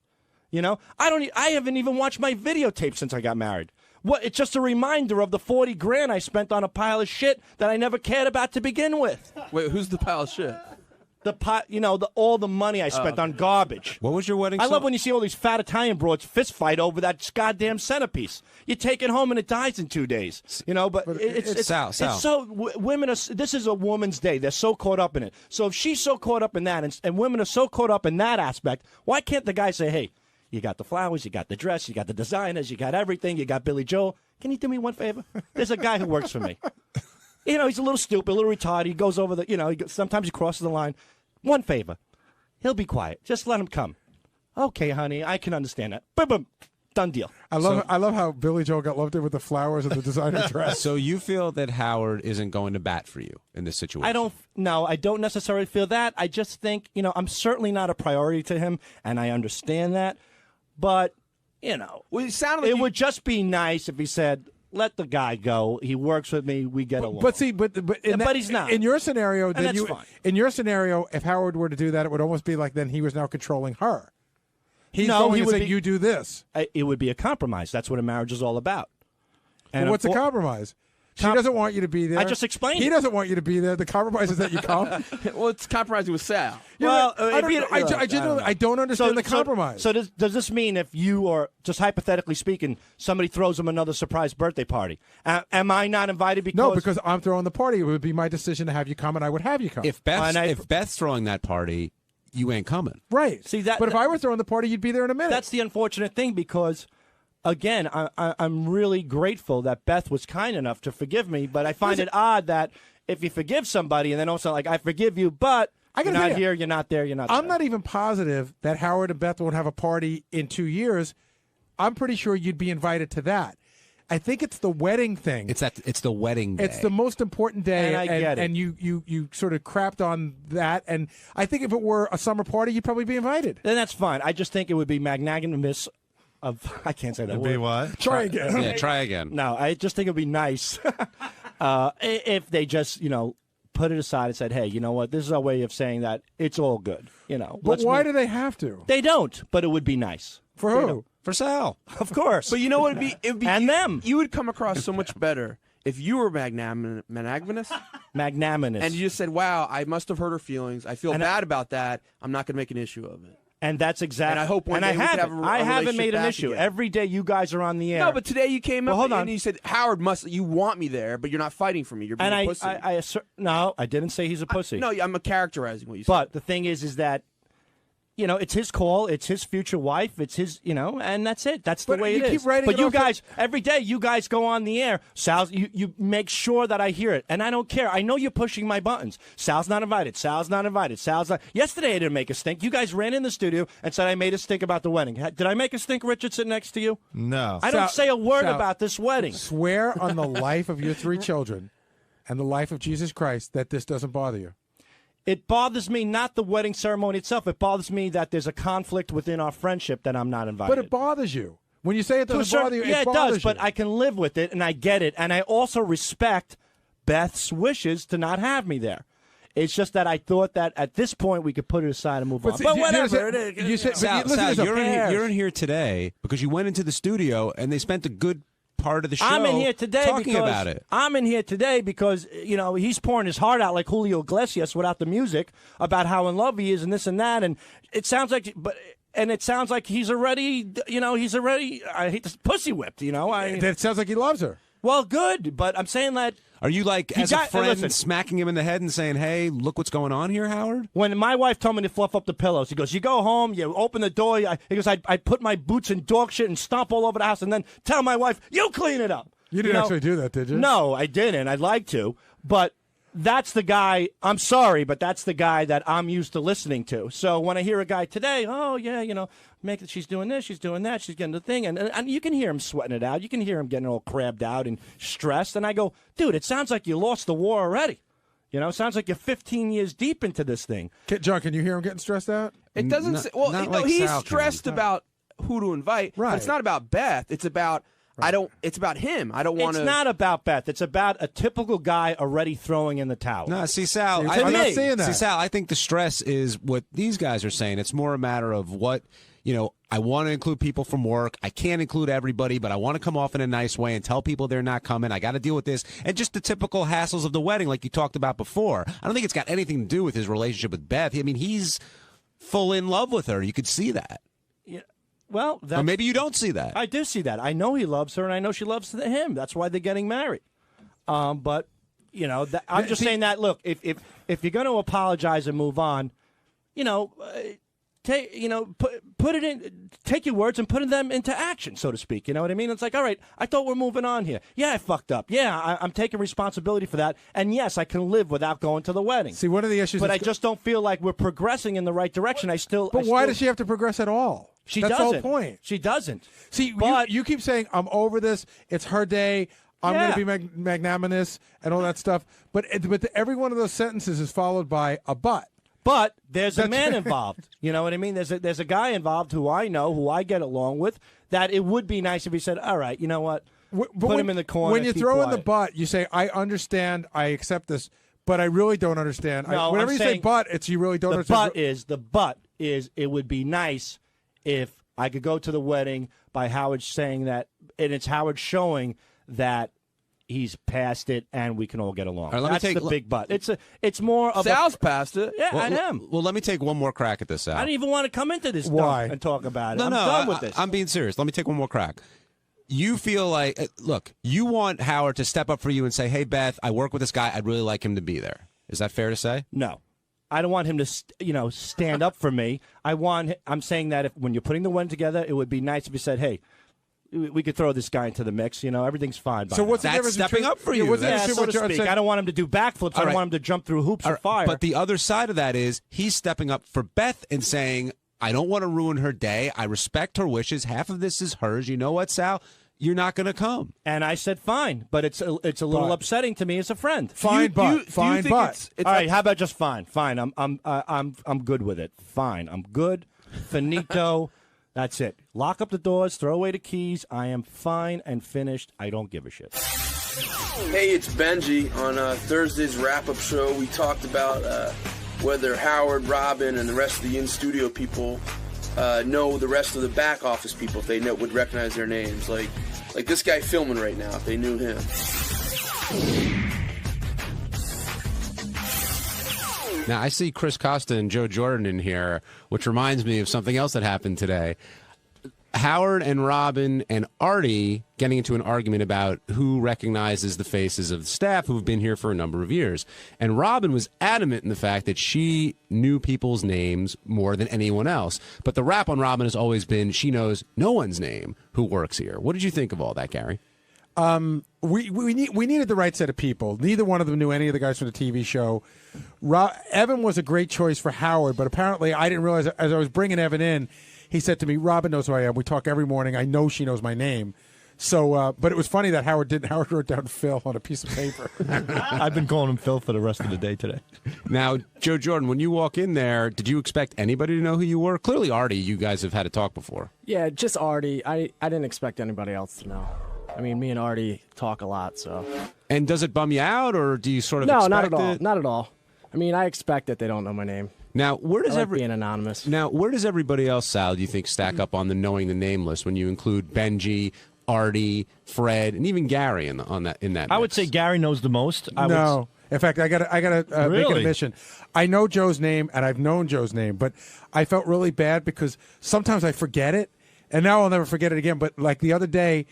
I haven't even watched my videotape since I got married. What? It's just a reminder of the $40,000 I spent on a pile of shit that I never cared about to begin with. Wait, who's the pile of shit? All the money I spent on garbage. What was your wedding? I love when you see all these fat Italian broads fist fight over that goddamn centerpiece. You take it home and it dies in 2 days. But it's Sal. so women are. This is a woman's day. They're so caught up in it. So if she's so caught up in that, and women are so caught up in that aspect, why can't the guy say, hey? You got the flowers, you got the dress, you got the designers, you got everything, you got Billy Joel. Can you do me one favor? There's a guy who works for me. You know, he's a little stupid, a little retarded. He goes over the, you know, sometimes he crosses the line. One favor. He'll be quiet. Just let him come. Okay, honey, I can understand that. Boom, boom. Done deal. I love how Billy Joel got lumped in with the flowers and the designer dress. So you feel that Howard isn't going to bat for you in this situation? I don't necessarily feel that. I just think, you know, I'm certainly not a priority to him, and I understand that. But, you know, it would just be nice if he said, let the guy go. He works with me. We get along. But see, but he's not. In your scenario, and that's fine. In your scenario, if Howard were to do that, it would almost be like then he was now controlling her. He's going to say, you do this. It would be a compromise. That's what a marriage is all about. And what's a compromise? She doesn't want you to be there. I just explained He doesn't want you to be there. The compromise is that you come. Well, it's compromising with Sal. Well, I don't understand the compromise. So does this mean if you, or just hypothetically speaking, somebody throws him another surprise birthday party, am I not invited because... No, because I'm throwing the party. It would be my decision to have you come, and I would have you come. If Beth's throwing that party, you ain't coming. Right. See that? But if I were throwing the party, you'd be there in a minute. That's the unfortunate thing because... Again, I'm really grateful that Beth was kind enough to forgive me, but I find it odd that if you forgive somebody and then also like, I forgive you, but you're not here, you're not there, you're not there. I'm not even positive that Howard and Beth won't have a party in 2 years. I'm pretty sure you'd be invited to that. I think it's the wedding thing. It's the wedding day. It's the most important day, and I get it. And you sort of crapped on that. And I think if it were a summer party, you'd probably be invited. Then that's fine. I just think it would be magnanimous. I can't say that word. Be what? Try again. Yeah, try again. No, I just think it would be nice if they just, you know, put it aside and said, hey, you know what, this is our way of saying that it's all good, you know. But why do they have to? They don't, but it would be nice. For who? For Sal. Of course. But you know what? It'd be and them. You would come across so much better if you were magnanimous. Magnanimous. And you just said, wow, I must have hurt her feelings. I feel bad about that. I'm not going to make an issue of it. And that's exactly. And I hope one day we can have a I haven't made an back issue. again. Every day you guys are on the air. No, but today you came up hold on. and you said, Howard, you want me there, but you're not fighting for me. You're being a pussy. No, I didn't say he's a pussy. No, I'm characterizing what you said. But the thing is that, you know, it's his call. It's his future wife. It's his, you know, and that's it. That's the way it is. Keep writing but it you off guys, every day you guys go on the air. Sal's, you make sure that I hear it. And I don't care. I know you're pushing my buttons. Sal's not invited. Sal's not invited. Sal's not. Yesterday I didn't make a stink. You guys ran in the studio and said I made a stink about the wedding. Did I make a stink, Richard, sitting next to you? No. I don't say a word about this wedding. Swear on the life of your 3 children and the life of Jesus Christ that this doesn't bother you. It bothers me, not the wedding ceremony itself. It bothers me that there's a conflict within our friendship that I'm not invited. But it bothers you. When you say it doesn't bother you, yeah, it does, you. but I can live with it, and I get it. And I also respect Beth's wishes to not have me there. It's just that I thought that at this point we could put it aside and move on. But whatever. You're in here today because you went into the studio and they spent a good part of the show I'm in here today talking about it. I'm in here today because, you know, he's pouring his heart out like Julio Iglesias without the music about how in love he is and this and that. And it sounds like, he's already, you know, I hate this, pussy whipped, you know. It sounds like he loves her. Well, good, but I'm saying that. Are you like, as a friend, smacking him in the head and saying, hey, look what's going on here, Howard? When my wife told me to fluff up the pillows, he goes, you go home, you open the door, he goes, I put my boots in dog shit and stomp all over the house and then tell my wife, you clean it up. You didn't actually do that, did you? No, I didn't. I'd like to. But that's the guy, I'm sorry, but that's the guy that I'm used to listening to. So when I hear a guy today, oh, yeah, you know, she's doing this, she's doing that, she's getting the thing, and you can hear him sweating it out. You can hear him getting all crabbed out and stressed. And I go, dude, it sounds like you lost the war already. You know, it sounds like you're 15 years deep into this thing. John, can you hear him getting stressed out? It doesn't say, well, you know, he's stressed about who to invite, right. But it's not about Beth. It's about it's about him. I don't want to. It's not about Beth. It's about a typical guy already throwing in the towel. No, see, Sal, I'm not seeing that. See, Sal, I think the stress is what these guys are saying. It's more a matter of what, you know, I want to include people from work. I can't include everybody, but I want to come off in a nice way and tell people they're not coming. I got to deal with this. And just the typical hassles of the wedding, like you talked about before. I don't think it's got anything to do with his relationship with Beth. I mean, he's full in love with her. You could see that. Yeah. Well, or maybe you don't see that. I do see that. I know he loves her, and I know she loves him. That's why they're getting married. But you know, I'm just saying that. Look, if you're going to apologize and move on, you know, put put it in, take your words and put them into action, so to speak. You know what I mean? It's like, all right, I thought we're moving on here. Yeah, I fucked up. Yeah, I'm taking responsibility for that. And yes, I can live without going to the wedding. See, one of the issues, but I just don't feel like we're progressing in the right direction. But why does she have to progress at all? That's doesn't. the whole point. She doesn't. See, but you keep saying, I'm over this. It's her day. I'm going to be magnanimous and all that stuff. But every one of those sentences is followed by a but. But there's a man involved. You know what I mean? There's a guy involved who I know, who I get along with, that it would be nice if he said, all right, you know what? Put him in the corner. When you throw in the quiet. but, you say, I understand, I accept this, but I really don't understand. No, Whenever you say but, it's you really don't understand. The but is it would be nice if I could go to the wedding by Howard saying that, and it's Howard showing that he's past it and we can all get along. All right, That's the big but. It's more of Sal's past it. Yeah, I am. Well, let me take one more crack at this, Sal. I didn't even want to come into this Why? and talk about it. No, I'm no, done with this. I'm being serious. Let me take one more crack. You feel like, look, you want Howard to step up for you and say, hey, Beth, I work with this guy. I'd really like him to be there. Is that fair to say? No. I don't want him to, stand up for me. I'm saying that when you're putting the one together, it would be nice if you said, hey, we could throw this guy into the mix. Everything's fine. So what's the That's difference stepping between, up for you? What's the Yeah, difference so between to what speak. you're I don't want him to do backflips. I don't want him to jump through hoops of fire. But the other side of that is he's stepping up for Beth and saying, I don't want to ruin her day. I respect her wishes. Half of this is hers. You know what, Sal? You're not going to come. And I said fine, but it's a little upsetting to me as a friend. Fine, but. All right, how about just fine? Fine, I'm good with it. Fine, I'm good. Finito. That's it. Lock up the doors, throw away the keys. I am fine and finished. I don't give a shit. Hey, it's Benji. On Thursday's wrap-up show, we talked about whether Howard, Robin, and the rest of the in-studio people know the rest of the back office people, if they would recognize their names. Like this guy filming right now, if they knew him. Now, I see Chris Costa and Joe Jordan in here, which reminds me of something else that happened today. Howard and Robin and Artie getting into an argument about who recognizes the faces of the staff who've been here for a number of years. And Robin was adamant in the fact that she knew people's names more than anyone else. But the rap on Robin has always been she knows no one's name who works here. What did you think of all that, Gary? We needed the right set of people. Neither one of them knew any of the guys from the TV show. Evan was a great choice for Howard, but apparently I didn't realize as I was bringing Evan in, he said to me, Robin knows who I am. We talk every morning. I know she knows my name. So, but it was funny that Howard didn't. Howard wrote down Phil on a piece of paper. I've been calling him Phil for the rest of the day today. Now, Joe Jordan, when you walk in there, did you expect anybody to know who you were? Clearly, Artie, you guys have had to talk before. Yeah, just Artie. I didn't expect anybody else to know. I mean, me and Artie talk a lot, so. And does it bum you out, or do you sort of No, expect not at all. it? Not at all. I mean, I expect that they don't know my name. Now, where does I like being anonymous? Now, where does everybody else, Sal, do you think stack up on the knowing the name list when you include Benji, Artie, Fred, and even Gary in that? I would say Gary knows the most. In fact, I got to make an admission. I know Joe's name, and I've known Joe's name, but I felt really bad because sometimes I forget it, and now I'll never forget it again. But like the other day,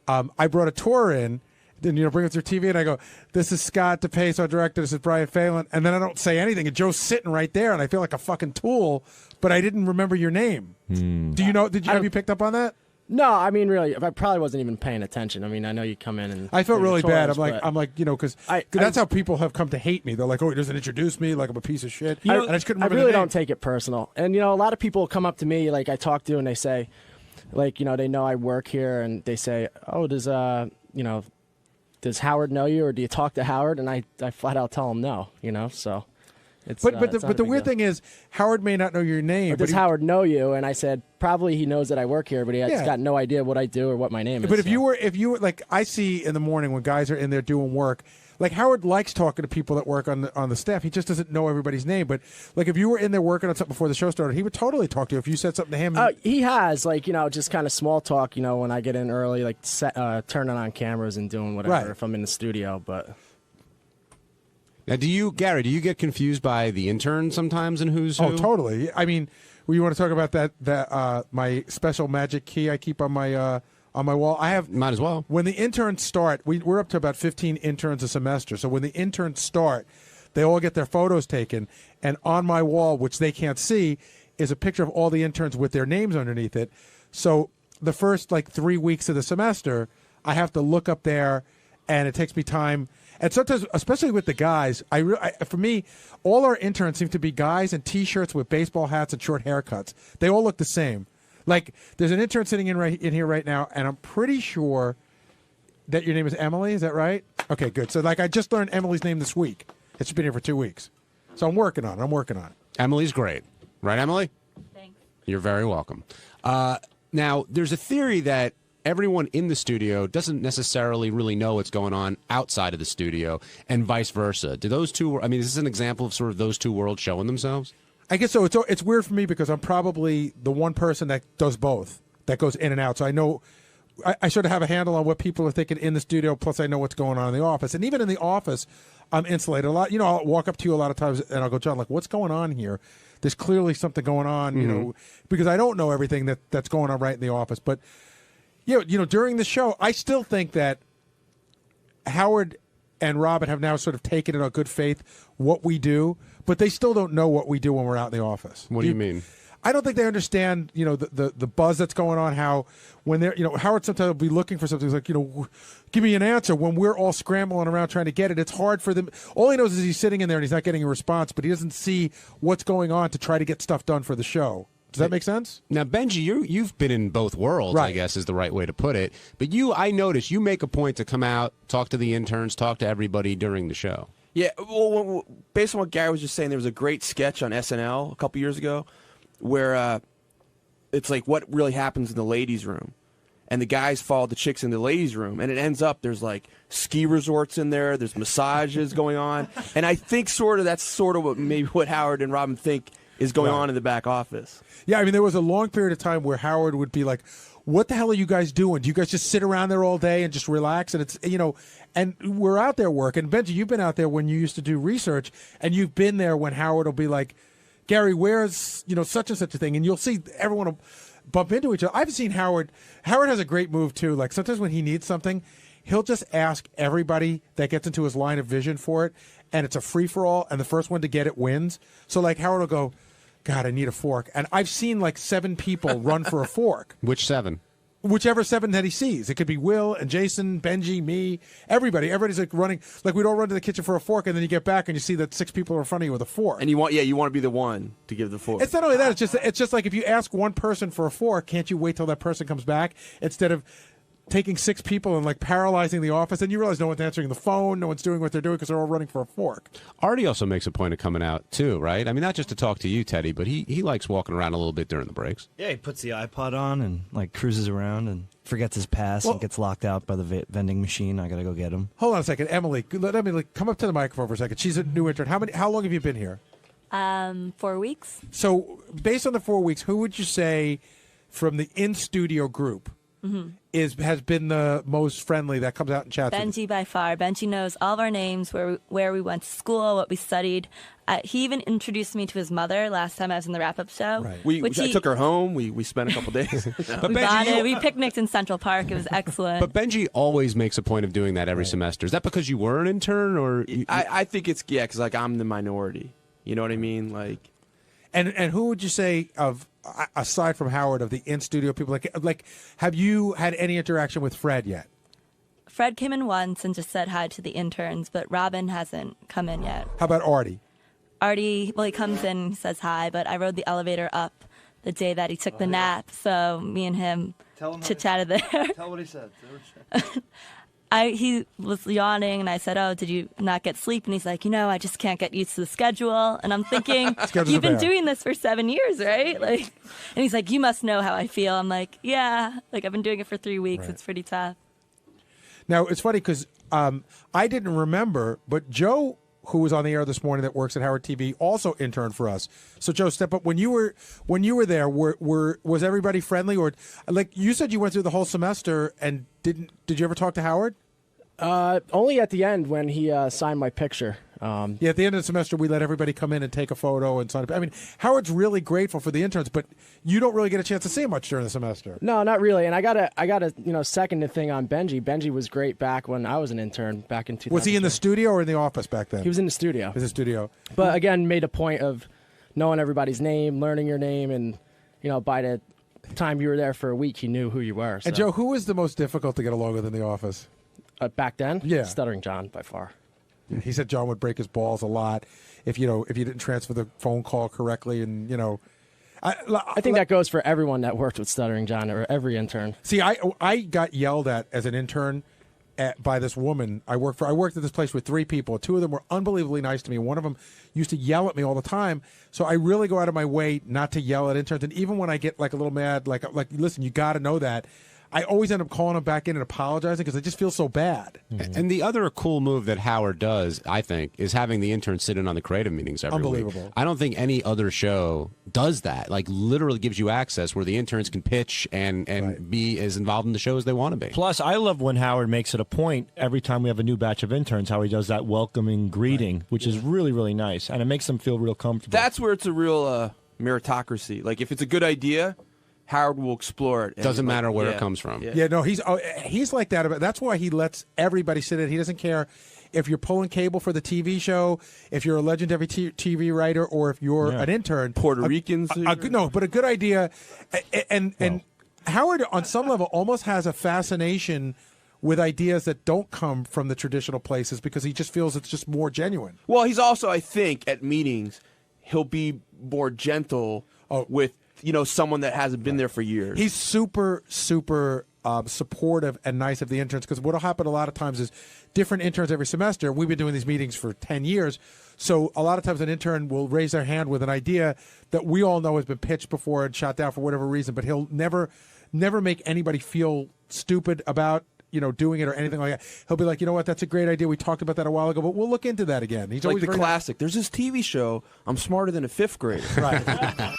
I brought a tour in. Then bring it through TV, and I go, "This is Scott DePace, our director. This is Brian Phelan," and then I don't say anything, and Joe's sitting right there, and I feel like a fucking tool. But I didn't remember your name. Do you know? Have you picked up on that? No, I mean, really, I probably wasn't even paying attention. I mean, I know you come in and I felt do the really bad. tours, I'm like, because that's how people have come to hate me. They're like, "Oh, he doesn't introduce me like I'm a piece of shit." And I just couldn't remember. I really the name. don't take it personal. And a lot of people come up to me, like I talk to, and they say, like, they know I work here, and they say, "Oh, does Howard know you, or do you talk to Howard?" And I flat out tell him no, so it's But the weird thing is Howard may not know your name. Or does Howard know you? And I said probably he knows that I work here, but he has got no idea what I do or what my name is. But if you were like, I see in the morning when guys are in there doing work, like Howard likes talking to people that work on the staff. He just doesn't know everybody's name. But like if you were in there working on something before the show started, he would totally talk to you if you said something to him. He has just kind of small talk. When I get in early, like turning on cameras and doing whatever if I'm in the studio. But now, Gary, do you get confused by the intern sometimes and who's who? Oh, totally. I mean, you want to talk about that my special magic key I keep on my wall. I have might as well. When the interns start, we're up to about 15 interns a semester. So when the interns start, they all get their photos taken, and on my wall, which they can't see, is a picture of all the interns with their names underneath it. So the first 3 weeks of the semester, I have to look up there, and it takes me time. And sometimes, especially with the guys, for me, all our interns seem to be guys in T-shirts with baseball hats and short haircuts. They all look the same. Like, there's an intern sitting in here right now, and I'm pretty sure that your name is Emily. Is that right? Okay, good. So, I just learned Emily's name this week. It's been here for 2 weeks. So I'm working on it. Emily's great. Right, Emily? Thanks. You're very welcome. Now, there's a theory that everyone in the studio doesn't necessarily really know what's going on outside of the studio, and vice versa. Do those two? Is this an example of sort of those two worlds showing themselves? I guess so. It's weird for me because I'm probably the one person that does both, that goes in and out. So I know I sort of have a handle on what people are thinking in the studio. Plus, I know what's going on in the office, and even in the office, I'm insulated a lot. I'll walk up to you a lot of times, and I'll go, John, what's going on here? There's clearly something going on, because I don't know everything that's going on right in the office. But during the show, I still think that Howard and Robin have now sort of taken in good faith what we do, but they still don't know what we do when we're out in the office. What do you mean? I don't think they understand, the buzz that's going on, how when they're, Howard sometimes will be looking for something, he's like, give me an answer. When we're all scrambling around trying to get it, it's hard for them. All he knows is he's sitting in there and he's not getting a response, but he doesn't see what's going on to try to get stuff done for the show. Does that make sense? Now, Benji, you've been in both worlds, right. I guess is the right way to put it. But I notice you make a point to come out, talk to the interns, talk to everybody during the show. Yeah, well, based on what Gary was just saying, there was a great sketch on SNL a couple years ago where it's like what really happens in the ladies' room. And the guys follow the chicks in the ladies' room, and it ends up there's ski resorts in there, there's massages going on. And I think that's sort of what Howard and Robin think is going on in the back office. Yeah, there was a long period of time where Howard would be like, what the hell are you guys doing? Do you guys just sit around there all day and just relax? And it's, and we're out there working. Benji, you've been out there when you used to do research, and you've been there when Howard will be like, Gary, where's, such and such a thing? And you'll see everyone will bump into each other. I've seen Howard has a great move too. Like sometimes when he needs something, he'll just ask everybody that gets into his line of vision for it, and it's a free-for-all, and the first one to get it wins. So Howard will go, God, I need a fork. And I've seen 7 people run for a fork. Which 7? Whichever 7 that he sees. It could be Will and Jason, Benji, me, everybody. Everybody's running. We'd all run to the kitchen for a fork, and then you get back and you see that 6 people are in front of you with a fork. And you want to be the one to give the fork. It's not only that. It's just like if you ask one person for a fork, can't you wait till that person comes back instead of taking 6 people and paralyzing the office? And you realize no one's answering the phone, no one's doing what they're doing because they're all running for a fork. Artie also makes a point of coming out too, right? Not just to talk to you, Teddy, but he likes walking around a little bit during the breaks. Yeah, he puts the iPod on and cruises around and forgets his pass and gets locked out by the vending machine. I gotta go get him. Hold on a second, Emily. Let Emily come up to the microphone for a second. She's a new intern. How long have you been here? 4 weeks. So based on the 4 weeks, who would you say from the in-studio group has been the most friendly that comes out and chats? Benji by far. Benji knows all of our names, where we went to school, what we studied. He even introduced me to his mother last time I was in the wrap-up show. Right. I took her home. We spent a couple days. But Benji, we picnicked in Central Park. It was excellent. But Benji always makes a point of doing that every semester. Is that because you were an intern, or I think it's because I'm the minority. You know what I mean? And who would you say of, aside from Howard, of the in-studio people, have you had any interaction with Fred yet? Fred came in once and just said hi to the interns, but Robin hasn't come in yet. How about Artie? Artie, he comes in and says hi, but I rode the elevator up the day that he took the nap, so me and him chit-chatted there. Tell what he said. He was yawning, and I said, "Oh, did you not get sleep?" And he's like, I just can't get used to the schedule. And I'm thinking, you've been doing this for 7 years, right? And he's like, "You must know how I feel." I'm like, "Yeah, I've been doing it for 3 weeks. Right. It's pretty tough." Now it's funny because I didn't remember, but Joe, who was on the air this morning that works at Howard TV, also interned for us. So Joe, step up. When you were there, was everybody friendly, or you said you went through the whole semester and did you ever talk to Howard? Only at the end when he signed my picture. At the end of the semester, we let everybody come in and take a photo and sign it. Howard's really grateful for the interns, but you don't really get a chance to see him much during the semester. No, not really. And I gotta second the thing on Benji. Benji was great back when I was an intern back in 2000. Was he in the studio or in the office back then? He was in the studio. He was in the studio. But again, made a point of knowing everybody's name, learning your name, and by the time you were there for a week, he knew who you were. So. And Joe, who was the most difficult to get along with in the office? Back then? Yeah. Stuttering John, by far. He said John would break his balls a lot if you didn't transfer the phone call correctly, and I think that goes for everyone that worked with Stuttering John, or every intern. See, I got yelled at as an intern by this woman I worked at this place with 3 people. 2 of them were unbelievably nice to me. One of them used to yell at me all the time. So I really go out of my way not to yell at interns. And even when I get like a little mad, like listen, you got to know that. I always end up calling them back in and apologizing because I just feel so bad. And the other cool move that Howard does, I think, is having the interns sit in on the creative meetings every Unbelievable. week. I don't think any other show does that. Like, literally gives you access where the interns can pitch and be as involved in the show as they want to be. Plus, I love when Howard makes it a point every time we have a new batch of interns, how he does that welcoming greeting, which is really, really nice. And it makes them feel real comfortable. That's where it's a real meritocracy. Like, if it's a good idea, Howard will explore it. Doesn't matter where it comes from. Yeah, no, he's like that. That's why he lets everybody sit in. He doesn't care if you're pulling cable for the TV show, if you're a legendary TV writer, or if you're an intern. Puerto Ricans. But a good idea. And Howard, on some level, almost has a fascination with ideas that don't come from the traditional places because he just feels it's just more genuine. Well, he's also, I think, at meetings, he'll be more gentle with someone that hasn't been there for years. He's super, super supportive and nice of the interns because what will happen a lot of times is different interns every semester. We've been doing these meetings for 10 years. So a lot of times an intern will raise their hand with an idea that we all know has been pitched before and shot down for whatever reason, but he'll never make anybody feel stupid about doing it or anything like that. He'll be like, you know what, that's a great idea. We talked about that a while ago, but we'll look into that again. He's like always the classic. There's this TV show, I'm Smarter Than a Fifth Grader. Right.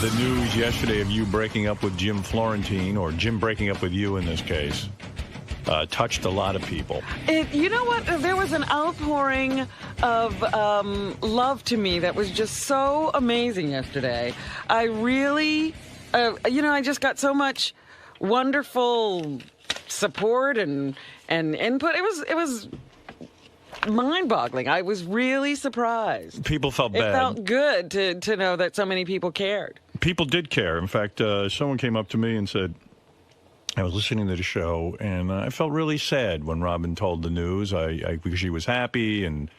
The news yesterday of you breaking up with Jim Florentine, or Jim breaking up with you in this case, touched a lot of people. You know what? There was an outpouring of love to me that was just so amazing yesterday. I really, I just got so much wonderful support and input. It was mind-boggling. I was really surprised. People felt bad. It felt good to know that so many people cared. People did care. In fact, someone came up to me and said, I was listening to the show, and I felt really sad when Robin told the news because she was happy, and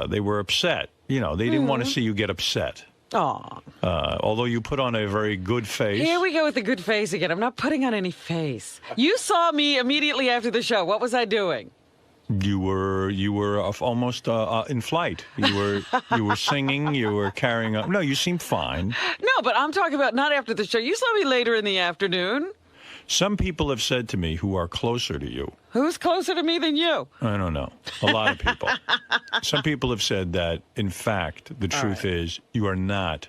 they were upset. They didn't want to see you get upset. Aw. Although you put on a very good face. Here we go with the good face again. I'm not putting on any face. You saw me immediately after the show. What was I doing? You were almost in flight. You were singing. You were carrying on. No, you seemed fine. No, but I'm talking about not after the show. You saw me later in the afternoon. Some people have said to me who are closer to you. Who's closer to me than you? I don't know. A lot of people. Some people have said that, in fact, the truth is you are not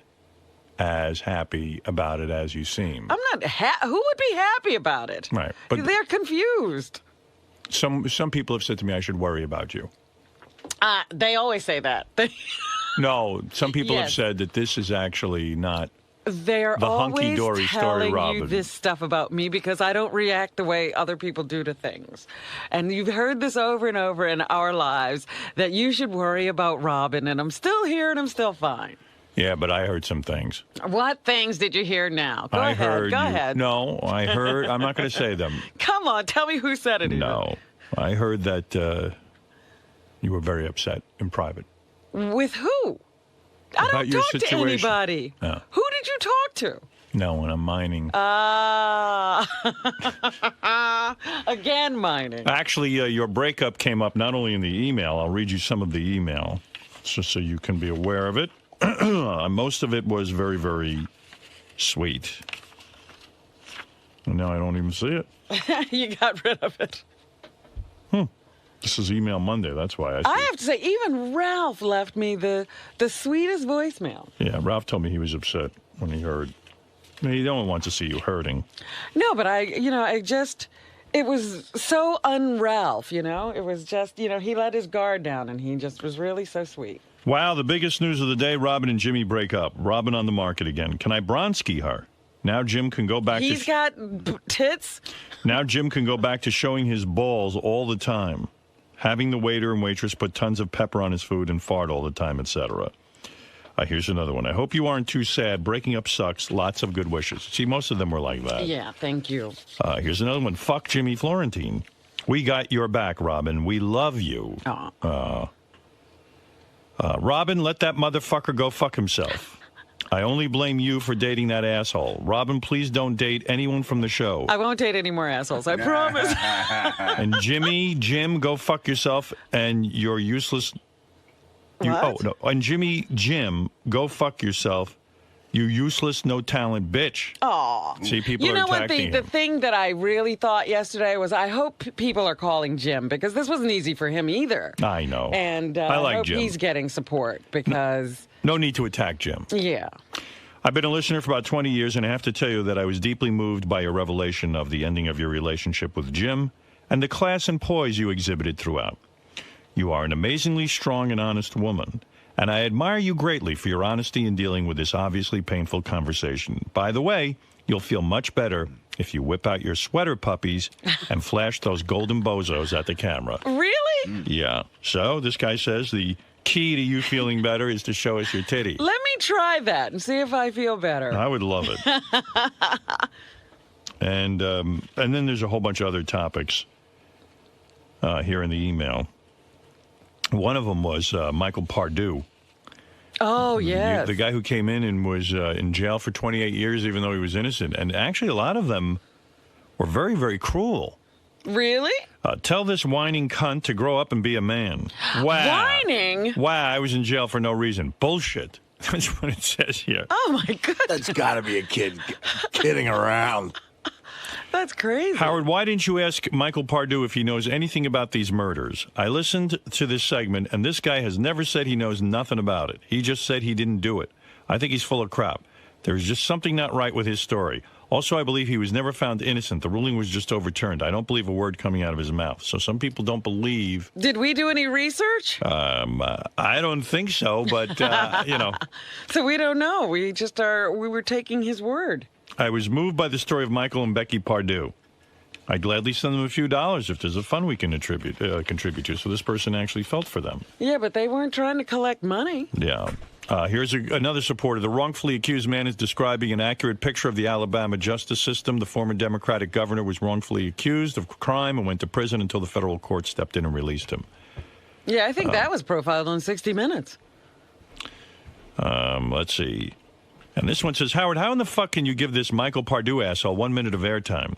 as happy about it as you seem. I'm not. Who would be happy about it? Right. But they're confused. Some people have said to me I should worry about you. They always say that. No, some people have said that this is actually not They're the always hunky-dory story, telling Robin. you this stuff about me because I don't react the way other people do to things. And you've heard this over and over in our lives, that you should worry about Robin, and I'm still here and I'm still fine. Yeah, but I heard some things. What things did you hear now? Go ahead. No, I heard. I'm not going to say them. Come on, tell me who said it. No, I heard that you were very upset in private. With who? I don't talk to anybody. Yeah. Who did you talk to? No, when I'm mining. Again, mining. Actually, your breakup came up not only in the email. I'll read you some of the email just so you can be aware of it. Most of it was very, very sweet. And now I don't even see it. You got rid of it. This is Email Monday. That's why I see I have to say, even Ralph left me the sweetest voicemail. Yeah, Ralph told me he was upset when he heard. He don't want to see you hurting. No, but it was so un-Ralph, It was just, he let his guard down, and he just was really so sweet. Wow, the biggest news of the day, Robin and Jimmy break up. Robin on the market again. Can I Bronski her? Now Jim can go back He's got tits? Now Jim can go back to showing his balls all the time. Having the waiter and waitress put tons of pepper on his food and fart all the time, etc. Here's another one. I hope you aren't too sad. Breaking up sucks. Lots of good wishes. See, most of them were like that. Yeah, thank you. Here's another one. Fuck Jimmy Florentine. We got your back, Robin. We love you. Robin, let that motherfucker go fuck himself. I only blame you for dating that asshole. Robin, please don't date anyone from the show. I won't date any more assholes, I promise. And Jim, go fuck yourself, and you're useless. And Jim, go fuck yourself. You useless, no talent bitch. Aw. See, people are attacking The him. thing that I really thought yesterday was I hope people are calling Jim, because this wasn't easy for him either. I know. And I like hope Jim. he's getting support, because... No need to attack Jim. Yeah. I've been a listener for about 20 years, and I have to tell you that I was deeply moved by your revelation of the ending of your relationship with Jim and the class and poise you exhibited throughout. You are an amazingly strong and honest woman, and I admire you greatly for your honesty in dealing with this obviously painful conversation. By the way, you'll feel much better if you whip out your sweater puppies and flash those golden bozos at the camera. Really? Yeah. So this guy says the key to you feeling better is to show us your titty. Let me try that and see if I feel better. I would love it. And then there's a whole bunch of other topics here in the email. One of them was Michael Pardue. Oh, yes. The guy who came in and was in jail for 28 years, even though he was innocent. And actually, a lot of them were very, very cruel. Really? Tell this whining cunt to grow up and be a man. Wow. Whining? Wow, I was in jail for no reason. Bullshit. That's what it says here. Oh, my goodness. That's got to be a kid kidding around. That's crazy. Howard, why didn't you ask Michael Pardue if he knows anything about these murders? I listened to this segment, and this guy has never said he knows nothing about it. He just said he didn't do it. I think he's full of crap. There's just something not right with his story. Also, I believe he was never found innocent. The ruling was just overturned. I don't believe a word coming out of his mouth. So some people don't believe. Did we do any research? I don't think so, but, So we don't know. We were taking his word. I was moved by the story of Michael and Becky Pardue. I'd gladly send them a few dollars if there's a fund we can contribute to. So this person actually felt for them. Yeah, but they weren't trying to collect money. Yeah. Here's another supporter. The wrongfully accused man is describing an accurate picture of the Alabama justice system. The former Democratic governor was wrongfully accused of crime and went to prison until the federal court stepped in and released him. Yeah, I think that was profiled on 60 Minutes. Let's see. And this one says, Howard, how in the fuck can you give this Michael Pardue asshole 1 minute of airtime?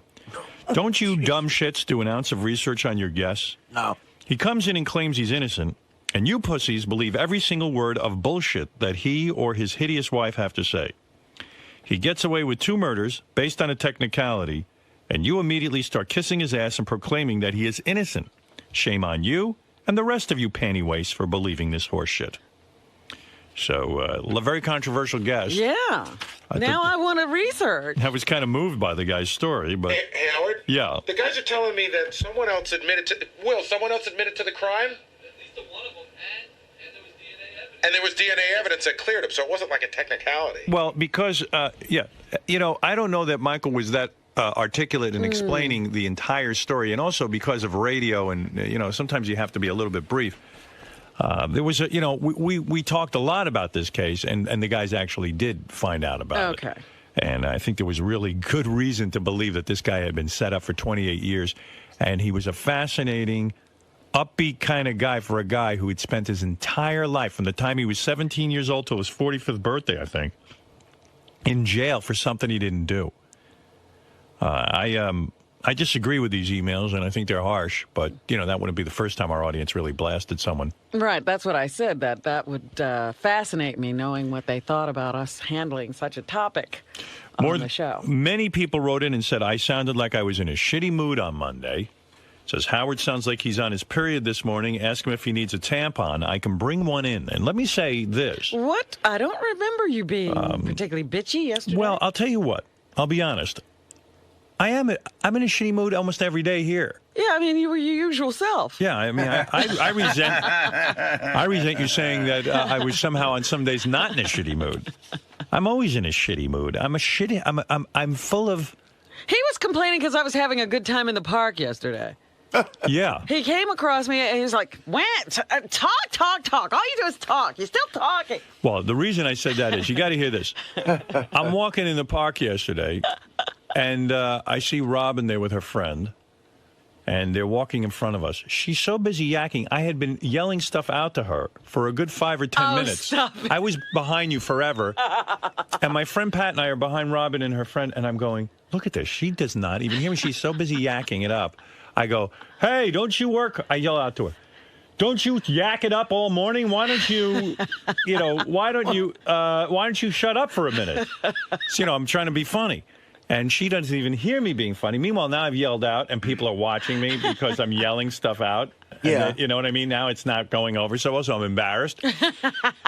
Don't you dumb shits do an ounce of research on your guess? No. He comes in and claims he's innocent, and you pussies believe every single word of bullshit that he or his hideous wife have to say. He gets away with 2 murders based on a technicality, and you immediately start kissing his ass and proclaiming that he is innocent. Shame on you and the rest of you panty wastes for believing this horse shit. So, a very controversial guess. Yeah. Now I want to research. I was kind of moved by the guy's story, but... Hey, Howard? Yeah. The guys are telling me that someone else admitted to the crime? And there was DNA evidence that cleared him, so it wasn't like a technicality. Well, because, I don't know that Michael was that articulate in explaining the entire story, and also because of radio and, sometimes you have to be a little bit brief. There was we talked a lot about this case, and the guys actually did find out about it. Okay. And I think there was really good reason to believe that this guy had been set up for 28 years, and he was a fascinating, upbeat kind of guy for a guy who had spent his entire life, from the time he was 17 years old till his 45th birthday, I think, in jail for something he didn't do. I disagree with these emails, and I think they're harsh, but, that wouldn't be the first time our audience really blasted someone. Right, that's what I said, that would fascinate me, knowing what they thought about us handling such a topic on the show. Many people wrote in and said, I sounded like I was in a shitty mood on Monday. Says, Howard sounds like he's on his period this morning. Ask him if he needs a tampon. I can bring one in. And let me say this. What? I don't remember you being particularly bitchy yesterday. Well, I'll tell you what. I'll be honest. I'm in a shitty mood almost every day here. Yeah, I mean, you were your usual self. Yeah, I mean, I resent you saying that I was somehow on some days not in a shitty mood. I'm always in a shitty mood. I'm full of... He was complaining because I was having a good time in the park yesterday. Yeah. He came across me and he was like, talk. All you do is talk. You're still talking. Well, the reason I said that is, you got to hear this. I'm walking in the park yesterday, and I see Robin there with her friend, and they're walking in front of us. She's so busy yakking. I had been yelling stuff out to her for a good 5 or 10 minutes. Stop it. I was behind you forever. And my friend Pat and I are behind Robin and her friend, and I'm going, look at this. She does not even hear me. She's so busy yakking it up. I go, hey, don't you work? I yell out to her. Don't you yak it up all morning? Why don't you, why don't you shut up for a minute? So, I'm trying to be funny. And she doesn't even hear me being funny. Meanwhile, now I've yelled out and people are watching me because I'm yelling stuff out. Yeah. You know what I mean? Now it's not going over so well, so I'm embarrassed.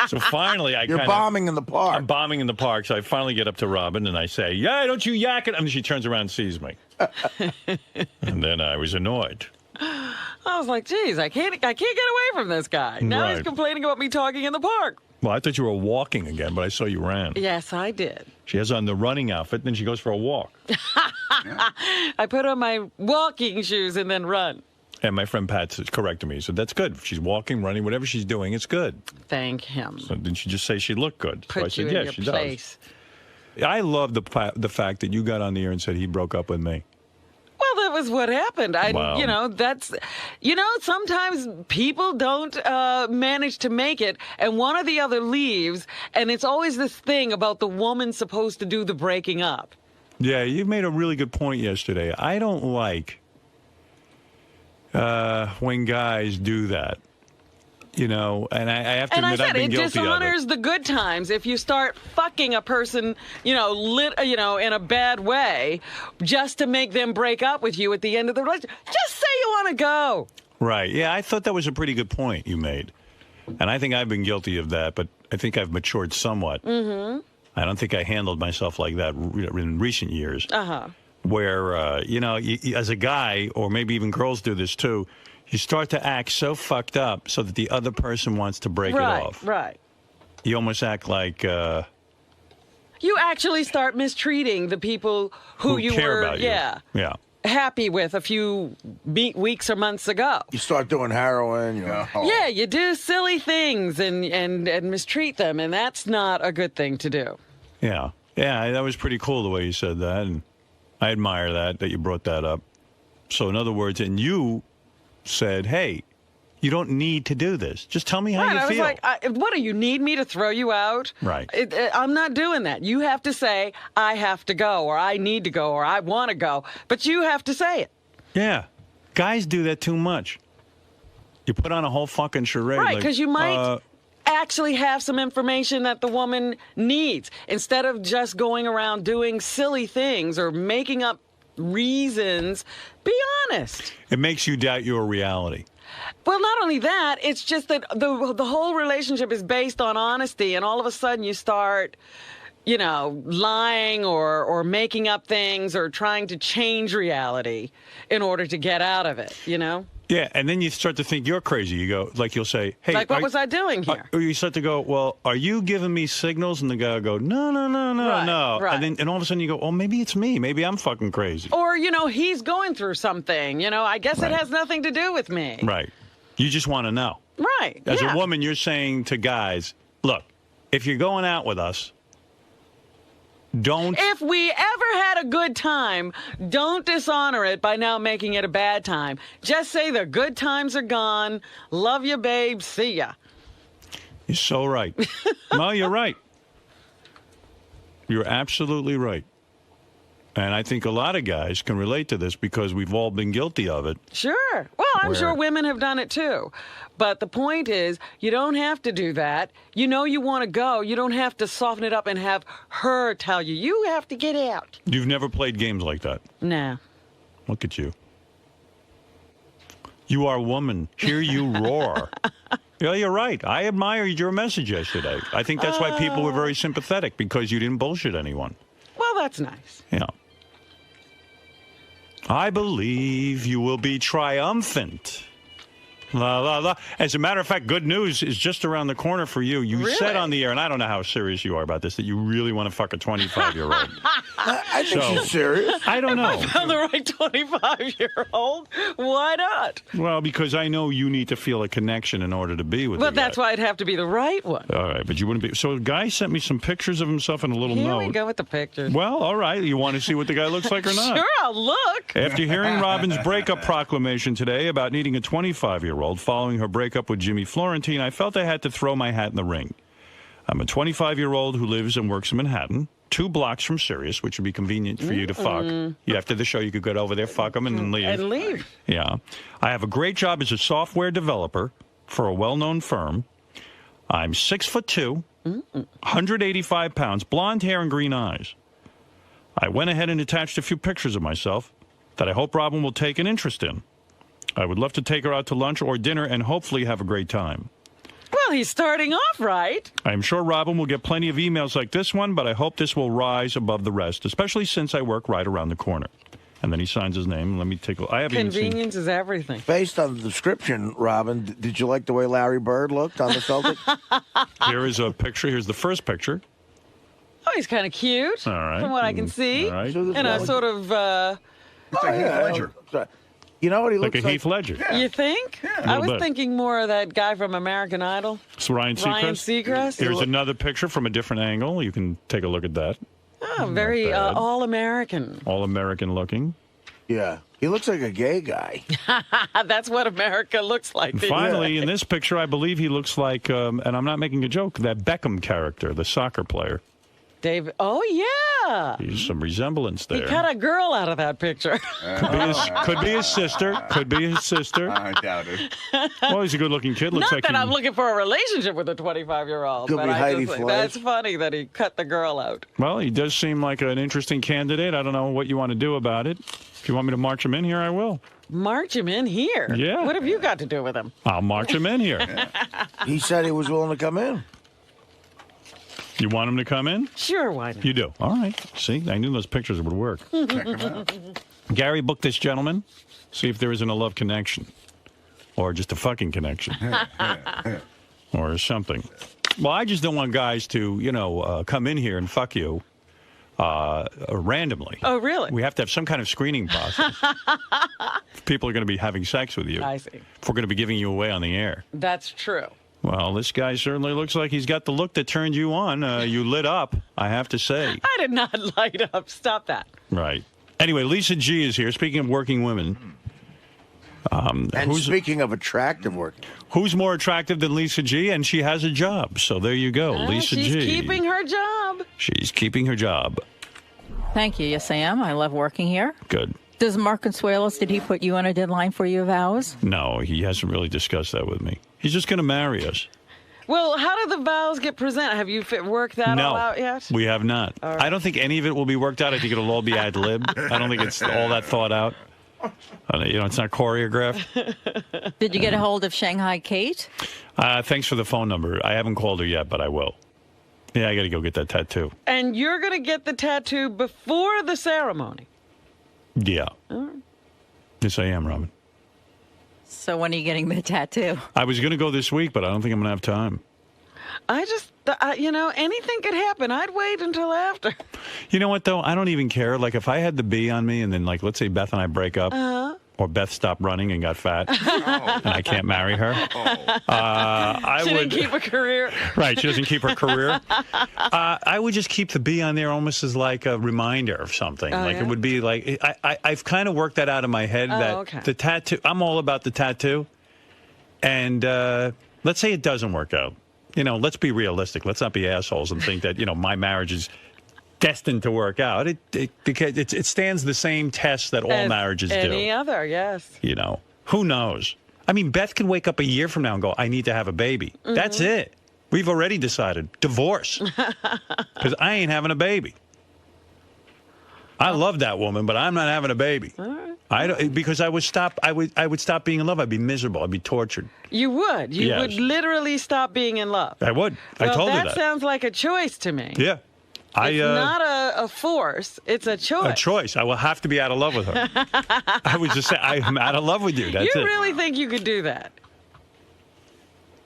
So finally, You're bombing in the park. I'm bombing in the park. So I finally get up to Robin and I say, yeah, don't you yak it. And she turns around and sees me. And then I was annoyed. I was like, geez, I can't get away from this guy. Now he's complaining about me talking in the park. Well, I thought you were walking again, but I saw you ran. Yes, I did. She has on the running outfit, then she goes for a walk. I put on my walking shoes and then run. And my friend Pat corrected me. He said, that's good. If she's walking, running, whatever she's doing, it's good. Thank him. So didn't she just say she looked good? Put so I said, you in yeah, your she place. does. I love the fact that you got on the air and said he broke up with me. Well, that was what happened. Wow. Sometimes people don't manage to make it, and one or the other leaves, and it's always this thing about the woman supposed to do the breaking up. Yeah, you made a really good point yesterday. I don't like when guys do that. And I have to admit I've been guilty of it. And I said, it dishonors the good times if you start fucking a person, in a bad way, just to make them break up with you at the end of the relationship. Just say you want to go. Right. Yeah, I thought that was a pretty good point you made. And I think I've been guilty of that, but I think I've matured somewhat. Mm-hmm. I don't think I handled myself like that in recent years. Uh-huh. Where, as a guy, or maybe even girls do this too, you start to act so fucked up so that the other person wants to break it off. Right. You almost act like... you actually start mistreating the people who you care were about you. happy with a few weeks or months ago. You start doing heroin. Yeah, you do silly things and mistreat them, and that's not a good thing to do. Yeah. Yeah, that was pretty cool the way you said that, and I admire that you brought that up. So in other words, and you said, hey, you don't need to do this. Just tell me how you feel. I was like, what do you need me to throw you out? Right. I'm not doing that. You have to say, I have to go, or I need to go, or I want to go. But you have to say it. Yeah. Guys do that too much. You put on a whole fucking charade. Right, because you might actually have some information that the woman needs. Instead of just going around doing silly things or making up reasons, be honest. It makes you doubt your reality. Well, not only that, it's just that the whole relationship is based on honesty, and all of a sudden you start, lying or making up things or trying to change reality in order to get out of it, Yeah, and then you start to think you're crazy. You go, you'll say, hey... what was I doing here? Or you start to go, well, are you giving me signals? And the guy will go, no. Right. And all of a sudden you go, oh, maybe it's me. Maybe I'm fucking crazy. Or, he's going through something. I guess it has nothing to do with me. Right. You just want to know. Right. As a woman, you're saying to guys, look, if you're going out with us, don't... If we ever had a good time, don't dishonor it by now making it a bad time. Just say the good times are gone. Love you, babe. See ya. You're so right. No, you're right. You're absolutely right. And I think a lot of guys can relate to this because we've all been guilty of it. Sure. Well, I'm sure women have done it too. But the point is, you don't have to do that. You know you want to go. You don't have to soften it up and have her tell you. You have to get out. You've never played games like that? Nah. Look at you. You are a woman. Hear you roar. Yeah, you're right. I admired your message yesterday. I think that's why people were very sympathetic, because you didn't bullshit anyone. Well, that's nice. Yeah. I believe you will be triumphant. La, la, la. As a matter of fact, good news is just around the corner for you. You said on the air, and I don't know how serious you are about this, that you really want to fuck a 25-year-old. I think she's serious. I don't know. If I found the right 25-year-old, why not? Well, because I know you need to feel a connection in order to be with Well, the guy. that's why it'd have to be the right one. All right, but you wouldn't be. So a guy sent me some pictures of himself in a little Here note. we go with the pictures. Well, all right. You want to see what the guy looks like or not? Sure, I'll look. After hearing Robin's breakup proclamation today about needing a 25-year-old following her breakup with Jimmy Florentine, I felt I had to throw my hat in the ring. I'm a 25-year-old who lives and works in Manhattan, 2 blocks from Sirius, which would be convenient for you to fuck. After the show, you could get over there, fuck them, and then leave. And leave. Yeah. I have a great job as a software developer for a well-known firm. I'm 6'2", 185 pounds, blonde hair and green eyes. I went ahead and attached a few pictures of myself that I hope Robin will take an interest in. I would love to take her out to lunch or dinner and hopefully have a great time. Well, he's starting off right. I am sure Robin will get plenty of emails like this one, but I hope this will rise above the rest, especially since I work right around the corner. And then he signs his name. Let me take a... I haven't even seen... Convenience is everything. Based on the description, Robin, did you like the way Larry Bird looked on the Celtic? Here is a picture. Here's the first picture. Oh, he's kind of cute. All right. From what I can see. All right. And a sort of... Ledger. You know what he looks like? Like a Heath Ledger. You think? Yeah. I was bit. thinking more of that guy from American Idol. It's Ryan Seacrest. Ryan Seacrest. Here's another picture from a different angle. You can take a look at that. Oh, very all-American. All-American looking. Yeah. He looks like a gay guy. That's what America looks like. And finally, in this picture, I believe he looks like, and I'm not making a joke, that Beckham character, the soccer player. David. Oh, yeah. There's some resemblance He there. cut a girl out of that picture. Could be his sister. Could be his sister. I doubt it. Well, he's a good-looking kid. Looks Not like that I'm looking for a relationship with a 25-year-old, Could but be I Heidi just, Fleiss. that's funny that he cut the girl out. Well, he does seem like an interesting candidate. I don't know what you want to do about it. If you want me to march him in here, I will. March him in here? Yeah. What have you got to do with him? I'll march him in here. He said he was willing to come in. You want him to come in? Sure, why not? You do. All right. See, I knew those pictures would work. Gary, book this gentleman. See if there isn't a love connection. Or just a fucking connection. Or something. Well, I just don't want guys to, come in here and fuck you randomly. Oh, really? We have to have some kind of screening process. If people are going to be having sex with you. I see. If we're going to be giving you away on the air. That's true. Well, this guy certainly looks like he's got the look that turned you on. You lit up, I have to say. I did not light up. Stop that. Right. Anyway, Lisa G is here. Speaking of working women. And speaking of attractive work. Who's more attractive than Lisa G? And she has a job. So there you go, Lisa she's G. She's keeping her job. She's keeping her job. Thank you. Yes, I am. I love working here. Good. Does Mark Consuelos, did he put you on a deadline for your vows? No, he hasn't really discussed that with me. He's just going to marry us. Well, how do the vows get presented? Have you worked that all out yet? We have not. Right. I don't think any of it will be worked out. I think it'll all be ad lib. I don't think it's all that thought out. It's not choreographed. Did you get a hold of Shanghai Kate? Thanks for the phone number. I haven't called her yet, but I will. Yeah, I got to go get that tattoo. And you're going to get the tattoo before the ceremony? Yeah. Yes, I am, Robin. So when are you getting the tattoo? I was going to go this week, but I don't think I'm going to have time. I just, anything could happen. I'd wait until after. You know what, though? I don't even care. Like, if I had the bee on me and then, like, let's say Beth and I break up, or Beth stopped running and got fat, and I can't marry her, She didn't keep a career. Right, she doesn't keep her career. I would just keep the bee on there almost as like a reminder of something. It would be like, I've kind of worked that out in my head that the tattoo, I'm all about the tattoo. And let's say it doesn't work out. Let's be realistic. Let's not be assholes and think that, my marriage is destined to work out. It stands the same test that all As marriages do. Any other, yes. You know, who knows? I mean, Beth can wake up a year from now and go, I need to have a baby. That's it. We've already decided. Divorce. Because I ain't having a baby. I love that woman, but I'm not having a baby. Because I would stop being in love. I'd be miserable. I'd be tortured. You would. You Yes. would literally stop being in love. I would. Well, I told her that that. sounds like a choice to me. Yeah. It's not a force. It's a choice. A choice. I will have to be out of love with her. I was just saying, I'm out of love with you. That's you it. really think you could do that?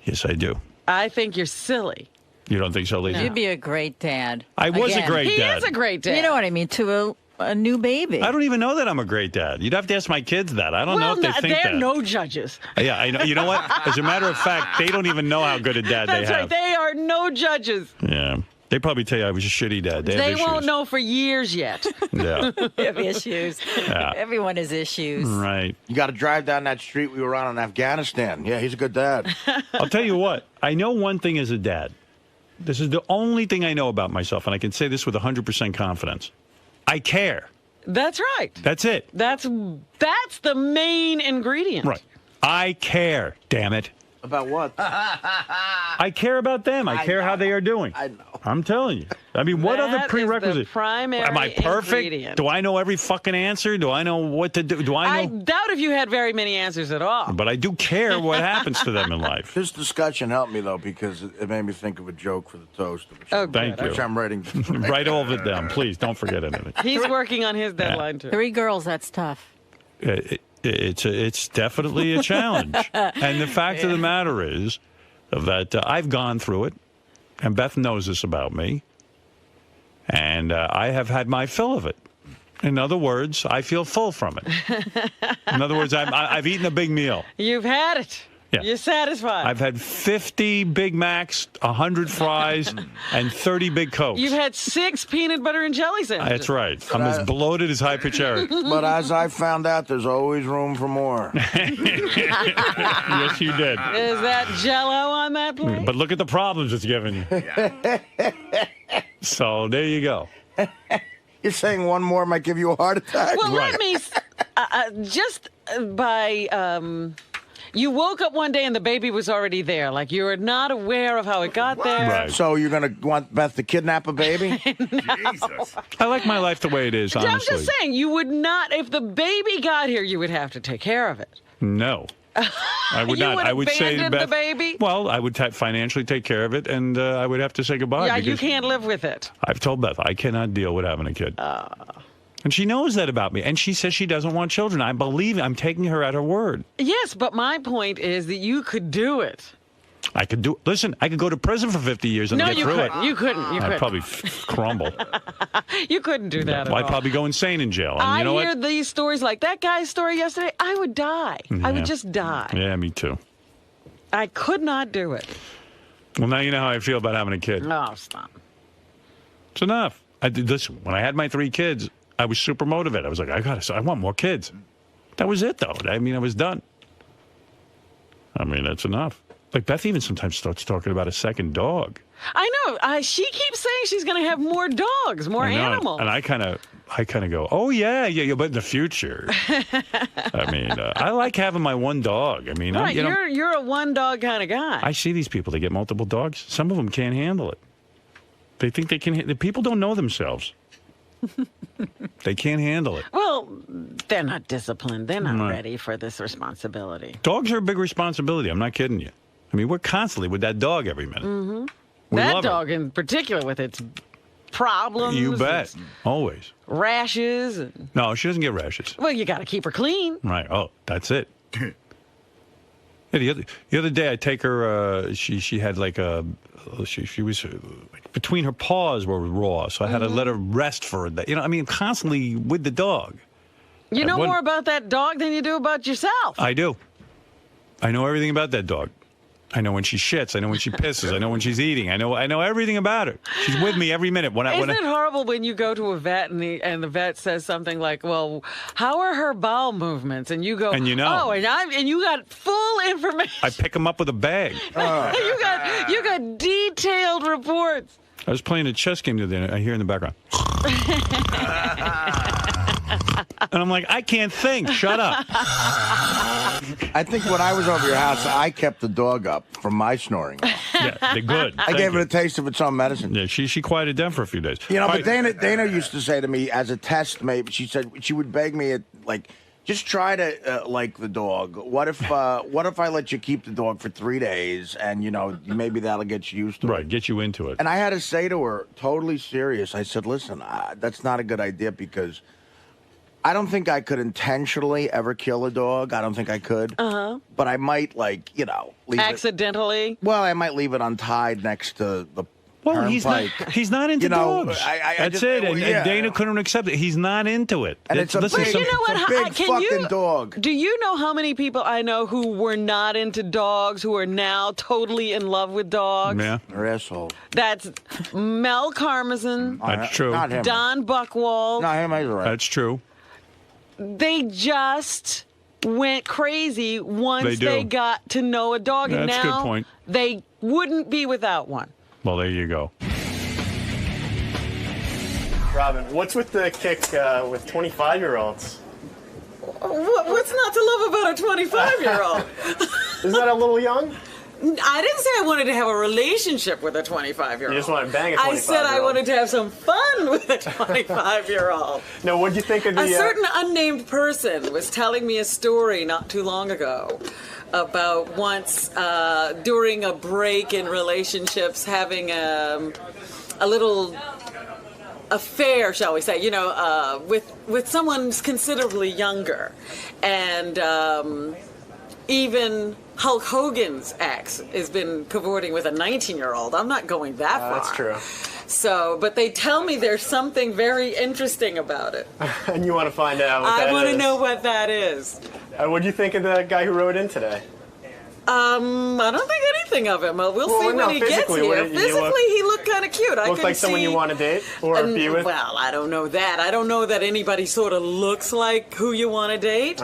Yes, I do. I think you're silly. You don't think so, Lisa? You'd be a great dad. I was a Again. great dad. He is a great dad. You know what I mean? To a new baby. I don't even know that I'm a great dad. You'd have to ask my kids that. I don't know if they think they're that. no judges. Yeah, I know. You know what? As a matter of fact, they don't even know how good a dad That's they right. have. They are no judges. Yeah. They probably tell you I was a shitty dad. They have They issues. won't know for years yet. Yeah. They have issues. Yeah. Everyone has issues. Right. You got to drive down that street we were on in Afghanistan. Yeah, he's a good dad. I'll tell you what. I know one thing as a dad. This is the only thing I know about myself, and I can say this with 100% confidence. I care. That's right. That's it. That's the main ingredient. Right. I care, damn it. About what? I care about them. I care how they are doing. I know. I'm telling you. I mean, what other That is prerequisite? the primary Am I perfect? ingredient. Do I know every fucking answer? Do I know what to do? Do I I know? doubt if you had very many answers at all. But I do care what happens to them in life. This discussion helped me, though, because it made me think of a joke for the toast. Oh, Thank you. Which I'm writing. Write all of it down, please. Don't forget anything. He's working on his deadline, too. 3 girls, that's tough. It's definitely a challenge. And the fact of the matter is that I've gone through it, and Beth knows this about me, and I have had my fill of it. In other words, I feel full from it. In other words, I've eaten a big meal. You've had it. Yeah. You're satisfied. I've had 50 Big Macs, 100 fries, and 30 Big Cokes. You've had 6 peanut butter and jelly sandwiches. That's right. I'm as bloated as High Pitch Eric. But as I found out, there's always room for more. Yes, you did. Is that Jell-O on that plate? But look at the problems it's given you. So there you go. You're saying one more might give you a heart attack? Well, let me just by. You woke up one day and the baby was already there. Like you were not aware of how it got there. Right. So you're going to want Beth to kidnap a baby? Jesus. I like my life the way it is, honestly. I'm just saying, you would not, if the baby got here, you would have to take care of it. No. I would You not. would I would say to abandon the Beth, baby? well, I would financially take care of it, and I would have to say goodbye. Yeah, you because can't live with it. I've told Beth I cannot deal with having a kid. And she knows that about me. And she says she doesn't want children. I believe I'm taking her at her word. Yes, but my point is that you could do it. I could do. Listen, I could go to prison for 50 years and No, get you through couldn't. it. You couldn't. You I'd couldn't. probably crumble. You couldn't do that at I'd all. probably go insane in jail. And you know I hear what? these stories like that guy's story yesterday. I would die. I Yeah. would just die. Yeah, me too. I could not do it. Well, now you know how I feel about having a kid. Oh, stop. It's enough. Listen, when I had my 3 kids, I was super motivated. I was like, I want more kids. That was it, though. I mean, I was done. I mean, that's enough. Like, Beth even sometimes starts talking about a second dog. I know. She keeps saying she's going to have more dogs, more I know. animals. And I kind of go, oh, yeah, but in the future. I mean, I like having my one dog. I mean, right, you're a one-dog kind of guy. I see these people. They get multiple dogs. Some of them can't handle it. They think they can. The people don't know themselves. They can't handle it. Well, they're not disciplined. They're not Right. ready for this responsibility. Dogs are a big responsibility. I'm not kidding you. I mean, we're constantly with that dog every minute. Mm-hmm. We That love it. dog in particular with its problems. You bet. its Always. rashes. And, No, she doesn't get rashes. well, you got to keep her clean. Right. Oh, that's it. Yeah, the other day I take her. She had like a. She was between her paws were raw, so I had to let her rest for a day. You know, I mean, constantly with the dog. You I know wouldn't- more about that dog than you do about yourself. I do. I know everything about that dog. I know when she shits. I know when she pisses. I know when she's eating. I know everything about her. She's with me every minute. Isn't it horrible when you go to a vet and the vet says something like, "Well, how are her bowel movements?" And you go, And you know. "Oh, and you got full information. I pick them up with a bag. you got detailed reports." I was playing a chess game the other day. I hear in the background. And I'm like, I can't think. Shut up. I think when I was over your house, I kept the dog up from my snoring. Yeah, they're good. I gave it a taste of its own medicine. Yeah, she quieted down for a few days. You know, but Dana used to say to me as a test, maybe she said she would beg me like, just try to like the dog. What if I let you keep the dog for 3 days, and maybe that'll get you used to it. Right, get you into it. And I had to say to her, totally serious. I said, listen, that's not a good idea because I don't think I could intentionally ever kill a dog. I don't think I could. But I might, leave accidentally. Well, I might leave it untied next to the. Well, he's not into dogs. That's it. And yeah. Dana couldn't accept it. He's not into it. And it's a big fucking dog. Do you know how many people I know who were not into dogs who are now totally in love with dogs? Yeah, they're assholes. That's Mel Karmazin. That's true. Not him. Don Buchwald. No, him is right. That's true. They just went crazy once they got to know a dog, and That's a now good point. they wouldn't be without one. Well, there you go. Robin, what's with the kick with 25-year-olds? What's not to love about a 25-year-old? Isn't that a little young? I didn't say I wanted to have a relationship with a 25-year-old. You just want to bang a 25-year-old. I said I wanted to have some fun with a 25-year-old. No, what'd you think of the... A certain unnamed person was telling me a story not too long ago about once during a break in relationships having a little affair, shall we say, with someone considerably younger. And even Hulk Hogan's ex has been cavorting with a 19-year-old. I'm not going that far. That's true. So, but they tell me there's something very interesting about it. And you want to find out what that is. I want to know what that is. What'd you think of the guy who wrote in today? I don't think anything of him. We'll see when he gets here. Physically, he looked kind of cute. Looked like someone you want to date or be with? Well, I don't know that. I don't know that anybody sort of looks like who you want to date.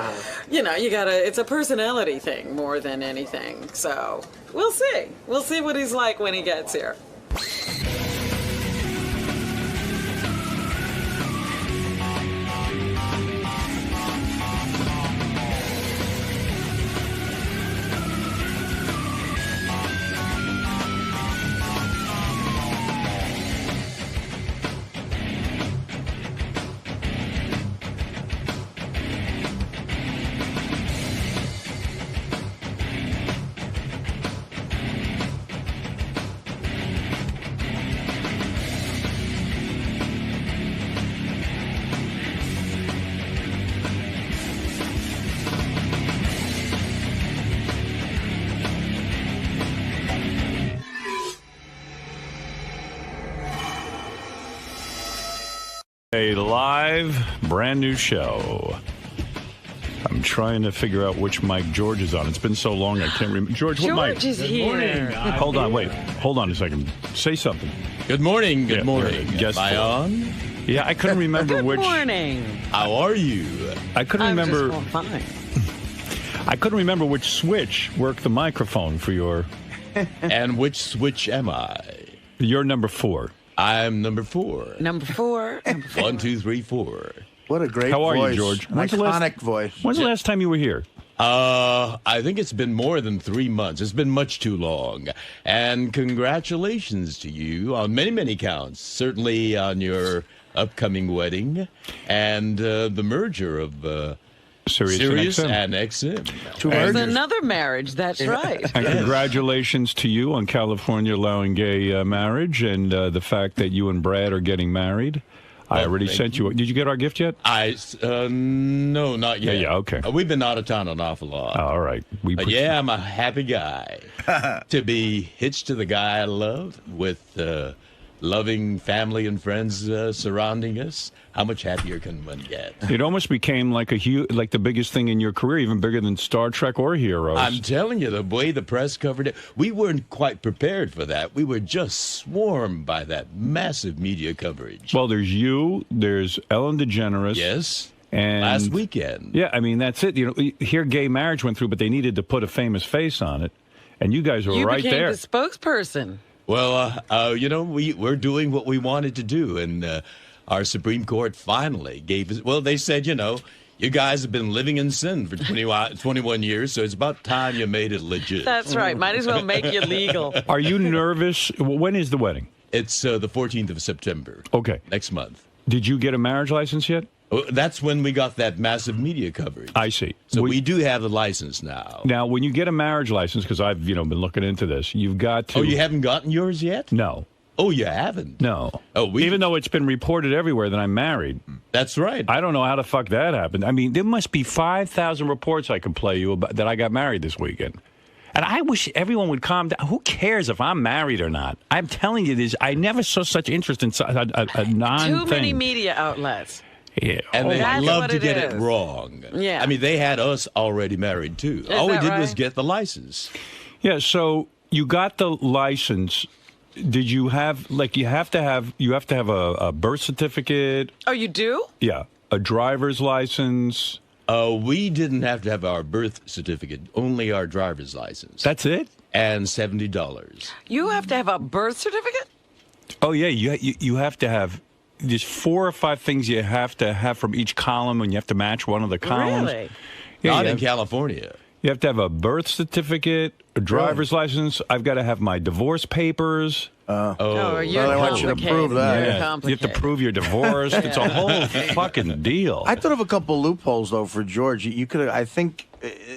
It's a personality thing more than anything. So we'll see. We'll see what he's like when he gets here. A live, brand new show. I'm trying to figure out which mic George is on. It's been so long, I can't remember. George, what mic? George is here. Hold on, wait. Hold on a second. Say something. Good morning. Good morning. Guess Am I on? Yeah, I couldn't remember which. Good morning. How are you? I couldn't remember. I'm just fine. I couldn't remember which switch worked the microphone for your. And which switch am I? You're number 4. I'm number 4. Number 4. 1, 2, 3, 4. What a great How are voice. you, George? Iconic voice. When's the last time you were here? I think it's been more than 3 months. It's been much too long. And congratulations to you on many, many counts. Certainly on your upcoming wedding and the merger of Sirius and XM. There's another marriage, that's right. And congratulations to you on California allowing gay marriage and the fact that you and Brad are getting married. I already sent you. Did you get our gift yet? No, not yet. Yeah, okay. We've been out of town an awful lot. All right. I'm a happy guy to be hitched to the guy I love with loving family and friends surrounding us. How much happier can one get? It almost became like the biggest thing in your career, even bigger than Star Trek or Heroes. I'm telling you, the way the press covered it, we weren't quite prepared for that. We were just swarmed by that massive media coverage. Well, there's you, there's Ellen DeGeneres. Yes. And last weekend. Yeah, I mean, that's it. Here gay marriage went through, but they needed to put a famous face on it. And you guys were right there. You became the spokesperson. Well, we're doing what we wanted to do, and our Supreme Court finally gave us. Well, they said, you guys have been living in sin for 21 years, so it's about time you made it legit. That's right. Might as well make you legal. Are you nervous? When is the wedding? It's the 14th of September. Okay. Next month. Did you get a marriage license yet? Oh, that's when we got that massive media coverage. I see. So we do have the license now. Now, when you get a marriage license, because I've been looking into this, you've got to. Oh, you haven't gotten yours yet? No. Oh, you haven't? No. Oh, even though it's been reported everywhere that I'm married. That's right. I don't know how the fuck that happened. I mean, there must be 5,000 reports I could play you about that I got married this weekend. And I wish everyone would calm down. Who cares if I'm married or not? I'm telling you this. I never saw such interest in a non-thing. Too many media outlets. Yeah. And they That's love what to it get is. it wrong. Yeah. I mean, they had us already married, too. Is All we that did was right? get the license. Yeah, so you got the license. Did you have, you have to have a birth certificate? Oh, you do? Yeah. A driver's license? We didn't have to have our birth certificate, only our driver's license. That's it? And $70. You have to have a birth certificate? Oh, yeah. You have to have, there's 4 or 5 things you have to have from each column, and you have to match one of the columns. Really? Yeah, Not in California. You have to have a birth certificate, a driver's license. I've got to have my divorce papers. You're I want you to prove that. Yeah. You have to prove you're divorced. It's a whole fucking deal. I thought of a couple loopholes though for George. You could, I think,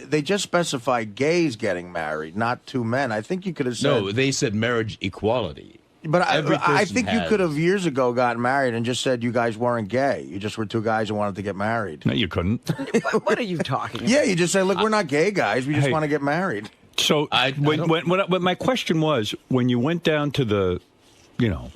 they just specify gays getting married, not 2 men. I think you could have said. No, they said marriage equality. But Every I person think you has- could have years ago gotten married and just said you guys weren't gay. You just were 2 guys who wanted to get married. No, you couldn't. What are you talking about? Yeah, you just say, look, we're not gay guys. We just Hey. want to get married. So when my question was, when you went down to the,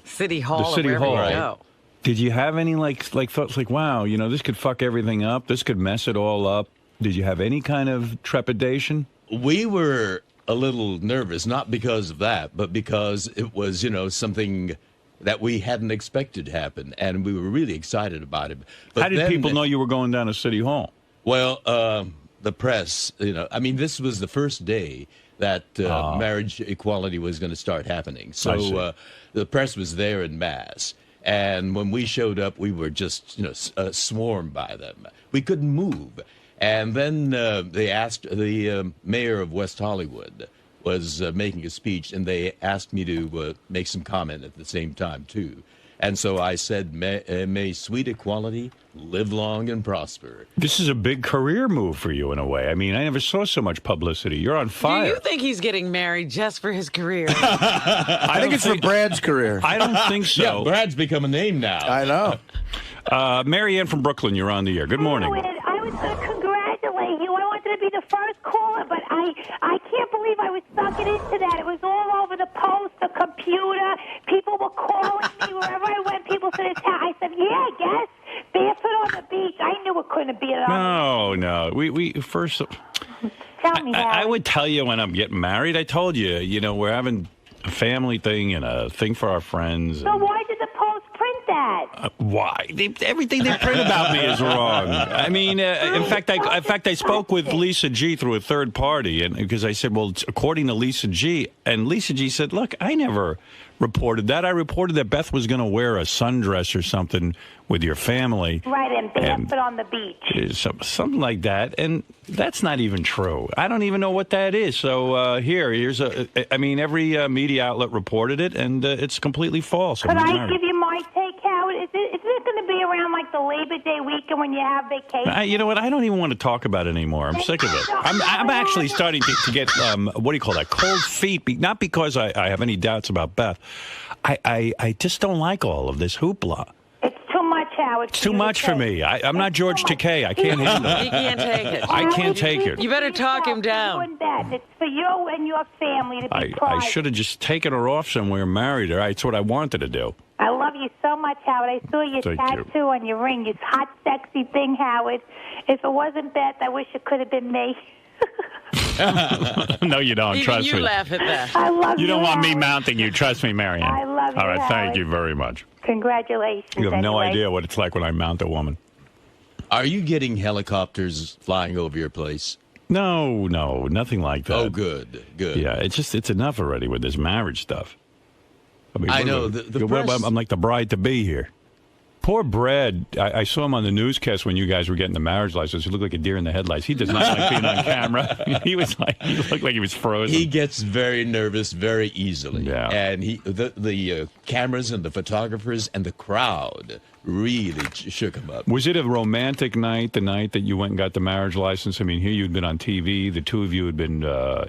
City Hall. the city or wherever hall, you go. did you have any thoughts like, wow, this could fuck everything up. This could mess it all up. Did you have any kind of trepidation? We were a little nervous, not because of that, but because it was, something that we hadn't expected to happen, and we were really excited about it. But How did then- people know you were going down to City Hall? Well, the press, this was the first day that marriage equality was going to start happening. I see. So the press was there in mass. And when we showed up, we were just, swarmed by them. We couldn't move. And then they asked, the mayor of West Hollywood was making a speech, and they asked me to make some comment at the same time, too. And so I said, may sweet equality live long and prosper. This is a big career move for you in a way. I mean, I never saw so much publicity. You're on Do fire. you think he's getting married just for his career? I think it's for Brad's career. I don't think so. Yeah, Brad's become a name now. I know. Mary Ann from Brooklyn, you're on the air. Good morning. I was going to congratulate you. I wanted to be the first caller, but I can't believe I was sucking into that. It was all over the post, the computer. People were calling me wherever I went. People said, I said, yeah, I guess. Barefoot on the beach. I knew it couldn't be at all. No. We first. Tell me, I would tell you when I'm getting married. I told you, we're having a family thing and a thing for our friends. So why did the Post print that? Why? Everything they print about me is wrong. I mean, in fact, I spoke with Lisa G through a third party, and because I said, well, according to Lisa G, and Lisa G said, look, I never reported that. I reported that Beth was going to wear a sundress or something with your family. Right, and barefoot on the beach. Something like that, and that's not even true. I don't even know what that is. So here's every media outlet reported it, and it's completely false. Could I give you my take, Howard? Isn't it going to be around like the Labor Day weekend when you have vacation? You know what? I don't even want to talk about it anymore. I'm sick of it. I'm actually starting to get, what do you call that, cold feet, not because I have any doubts about Beth. I just don't like all of this hoopla. It's too much, Howard. It's too much for me. I'm not George Takei. I can't handle it. He can't take it. I can't take it. You better talk him down. It's for you and your family to be I should have just taken her off somewhere and married her. It's what I wanted to do. I love you so much, Howard. I saw your Thank tattoo you. on your ring. It's hot, sexy thing, Howard. If it wasn't Beth, I wish it could have been me. No, you don't. Even Trust you me. laugh at that. I love You you, don't want me Howard. mounting you. Trust me, Marianne. I love you, All right, thank Howard. you very much. Congratulations. You have no anyway. idea what it's like when I mount a woman. Are you getting helicopters flying over your place? No, nothing like that. Oh, good. Yeah, it's enough already with this marriage stuff. mean, I know. The I'm like the bride to be here. Poor Brad. I saw him on the newscast when you guys were getting the marriage license. He looked like a deer in the headlights. He does not like being on camera. He looked like he was frozen. He gets very nervous very easily. Yeah. And the cameras and the photographers and the crowd really shook him up. Was it a romantic night, the night that you went and got the marriage license? I mean, here you'd been on TV. The two of you had been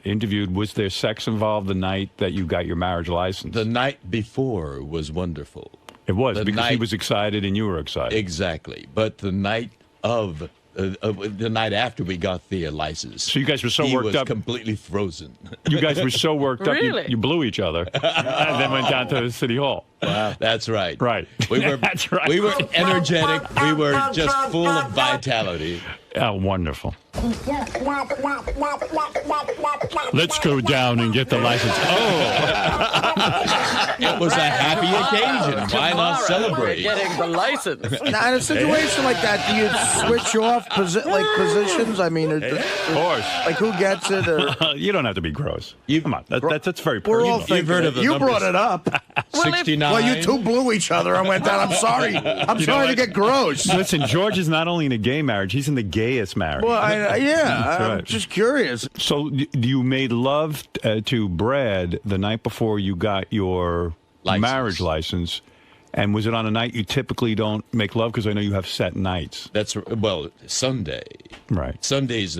interviewed. Was there sex involved the night that you got your marriage license? The night before was wonderful. It was, because he was excited and you were excited. Exactly. But the night of... the night after we got the license. So you guys were so worked He was up. completely frozen. You guys were so worked up, Really? you blew each other, and then went down to the city hall. Wow. That's right. Right. We were, That's right. We were energetic. We were just full of vitality. Oh, wonderful. Let's go down and get the license. Oh. It was a happy occasion. Why not celebrate? We're getting the license. Now, in a situation like that, do you switch off positions? I mean, of course. Like who gets it? Or... You don't have to be gross. Come on, that's very We're personal. all thinking you brought it up. 69. Well, you two blew each other and went down. I'm sorry. I'm sorry to get gross. Listen, George is not only in a gay marriage; he's in the gayest marriage. Well, I'm right. just curious. So, you made love to Brad the night before you got your marriage license, and was it on a night you typically don't make love? Because I know you have set nights. Sunday. Right. Sunday's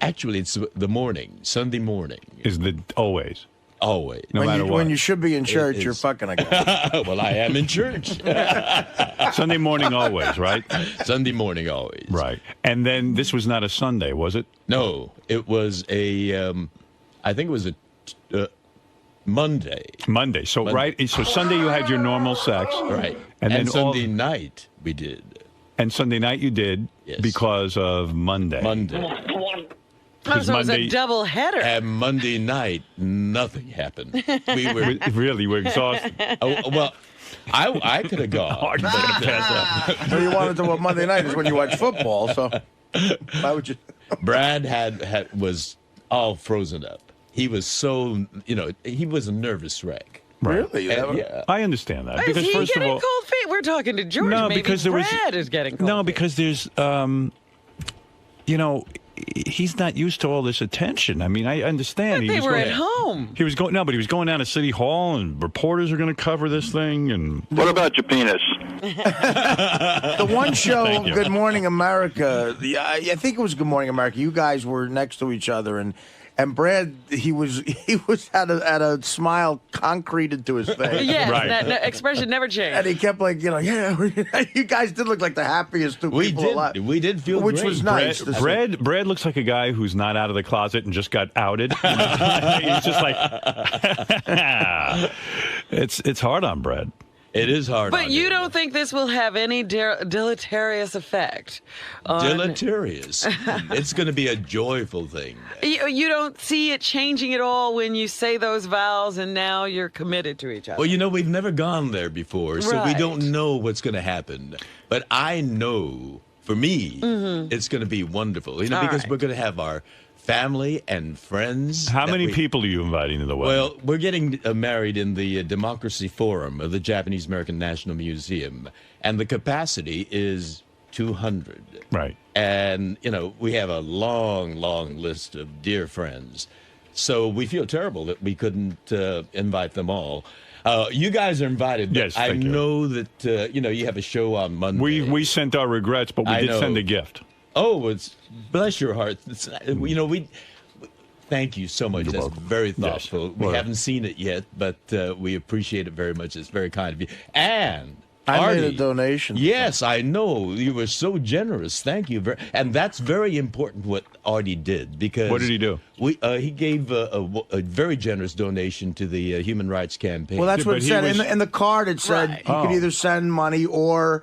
actually it's the morning. Sunday morning is always. Always. No matter what. When you should be in church, you're fucking a guy. Well, I am in church. Sunday morning always, right? Sunday morning always. Right. And then this was not a Sunday, was it? No, it was I think it was a Monday. Monday. So Monday. Right. So Sunday you had your normal sex. Right. And then Sunday night we did. And Sunday night you did because of Monday. Oh, so it was a double header. And Monday night, nothing happened. We were really were exhausted. Oh, well, I could have gone. So you wanted to go Monday night is when you watch football. So why would you? Brad was all frozen up. He was so he was a nervous wreck. Right. Really? Yeah. I understand that. Is Because he first of getting all, cold feet? We're talking to George. No, Maybe because there was Brad is getting cold feet. because there's he's not used to all this attention. I mean, I understand. But they were at home. He was going but he was going down to City Hall, and reporters are going to cover this thing. And what about your penis? The one show, Good Morning America. I think it was Good Morning America. You guys were next to each other, and Brad, he was had a smile concreted to his face. Yes, that expression never changed. And he kept you guys did look like the happiest two people alive. We did feel which great. was nice. Brad looks like a guy who's not out of the closet and just got outed. He's just like, it's hard on Brad. It is hard. But you don't think this will have any deleterious effect? Deleterious. It's going to be a joyful thing. You don't see it changing at all when you say those vows and now you're committed to each other. Well, we've never gone there before, so we Right. don't know what's going to happen. But I know, for me, it's going to be wonderful. All Because right. we're going to have our family and friends. How many people are you inviting to the wedding? Well, we're getting married in the Democracy Forum of the Japanese American National Museum, and the capacity is 200. Right. And, we have a long, long list of dear friends. So we feel terrible that we couldn't invite them all. You guys are invited. But Yes, I thank you. know that, you have a show on Monday. We sent our regrets, but we I did know. send a gift. Oh, bless your heart. We thank you so much. That's very thoughtful. We haven't seen it yet, but we appreciate it very much. It's very kind of you. And I made a Artie, donation. Yes, I know. You were so generous. Thank you. And that's very important what Artie did. Because What did he do? He gave a very generous donation to the Human Rights Campaign. Well, that's what it said. In the card, it said Right. you could either send money or,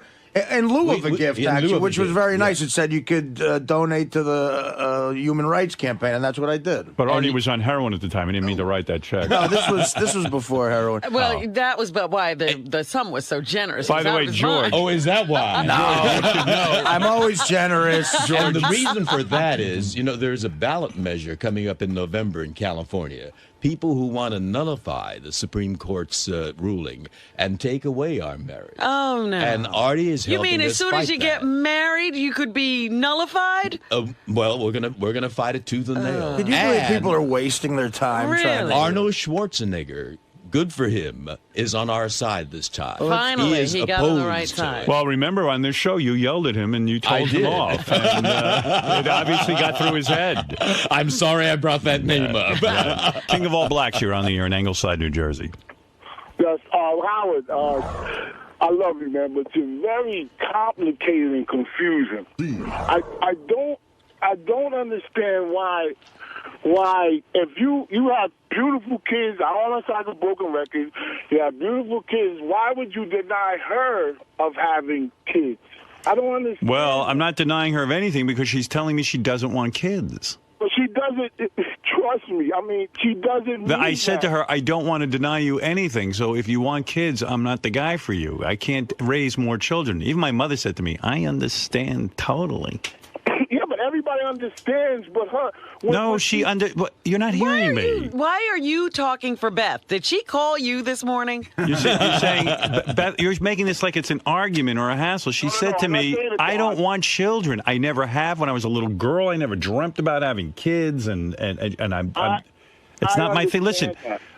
in lieu of a gift, actually, which was very nice. It said you could donate to the Human Rights Campaign, and that's what I did. But Arnie was on heroin at the time. I didn't mean to write that check. No, this was before heroin. Well, that was why the sum was so generous. By It was the out way, of his George. mind. Oh, is that why? No, I'm always generous, And George. the reason for that is, there's a ballot measure coming up in November in California people who want to nullify the Supreme Court's ruling and take away our marriage. Oh, no. And Artie is You helping mean as us soon fight as you that. get married, you could be nullified? Well, we're gonna fight it tooth and nail. Can you believe people are wasting their time trying to... Arnold Schwarzenegger, good for him, is on our side this time. Finally, is he got on the opposed right to side. it. Well, remember on this show, you yelled at him and you told him did. off. And it obviously got through his head. I'm sorry I brought that name up. Yeah. King of all blacks, you're on the air in Ingleside, New Jersey. Yes, Howard, I love you, man, but you're very complicated and confusing. I don't understand why if you have beautiful kids, I don't understand the broken record, you have beautiful kids, why would you deny her of having kids? I don't understand. Well, I'm not denying her of anything because she's telling me she doesn't want kids. But she doesn't, trust me, I mean, she doesn't I need said that. to her, I don't want to deny you anything, so if you want kids, I'm not the guy for you. I can't raise more children. Even my mother said to me, I understand totally. Yeah, but everybody understands but her. No, you're not hearing me. Why are you talking for Beth? Did she call you this morning? You're saying, Beth, you're making this like it's an argument or a hassle. She said to me, I don't want children. I never have. When I was a little girl, I never dreamt about having kids, and it's not my thing. Listen,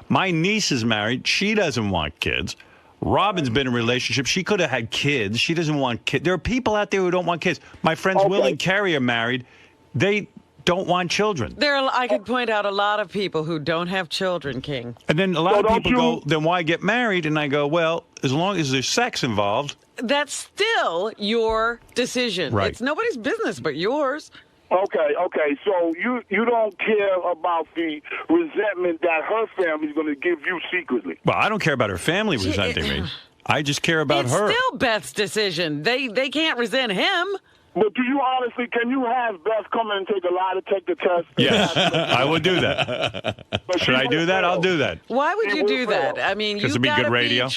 my niece is married. She doesn't want kids. Robin's been in a relationship. She could have had kids. She doesn't want kids. There are people out there who don't want kids. My friends Will and Carrie are married. They don't want children. I could point out a lot of people who don't have children, King. And then a lot of people go, then why get married? And I go, well, as long as there's sex involved. That's still your decision. Right. It's nobody's business but yours. Okay. So you don't care about the resentment that her family's going to give you secretly. Well, I don't care about her family resenting me. I just care about It's her. still Beth's decision. They can't resent him. But do you honestly, can you have Beth come in and take a lie to take the test? Yes, I would do that. Should I do that? I'll do that. Why would you do that? I mean, Because you it'd be good gotta radio.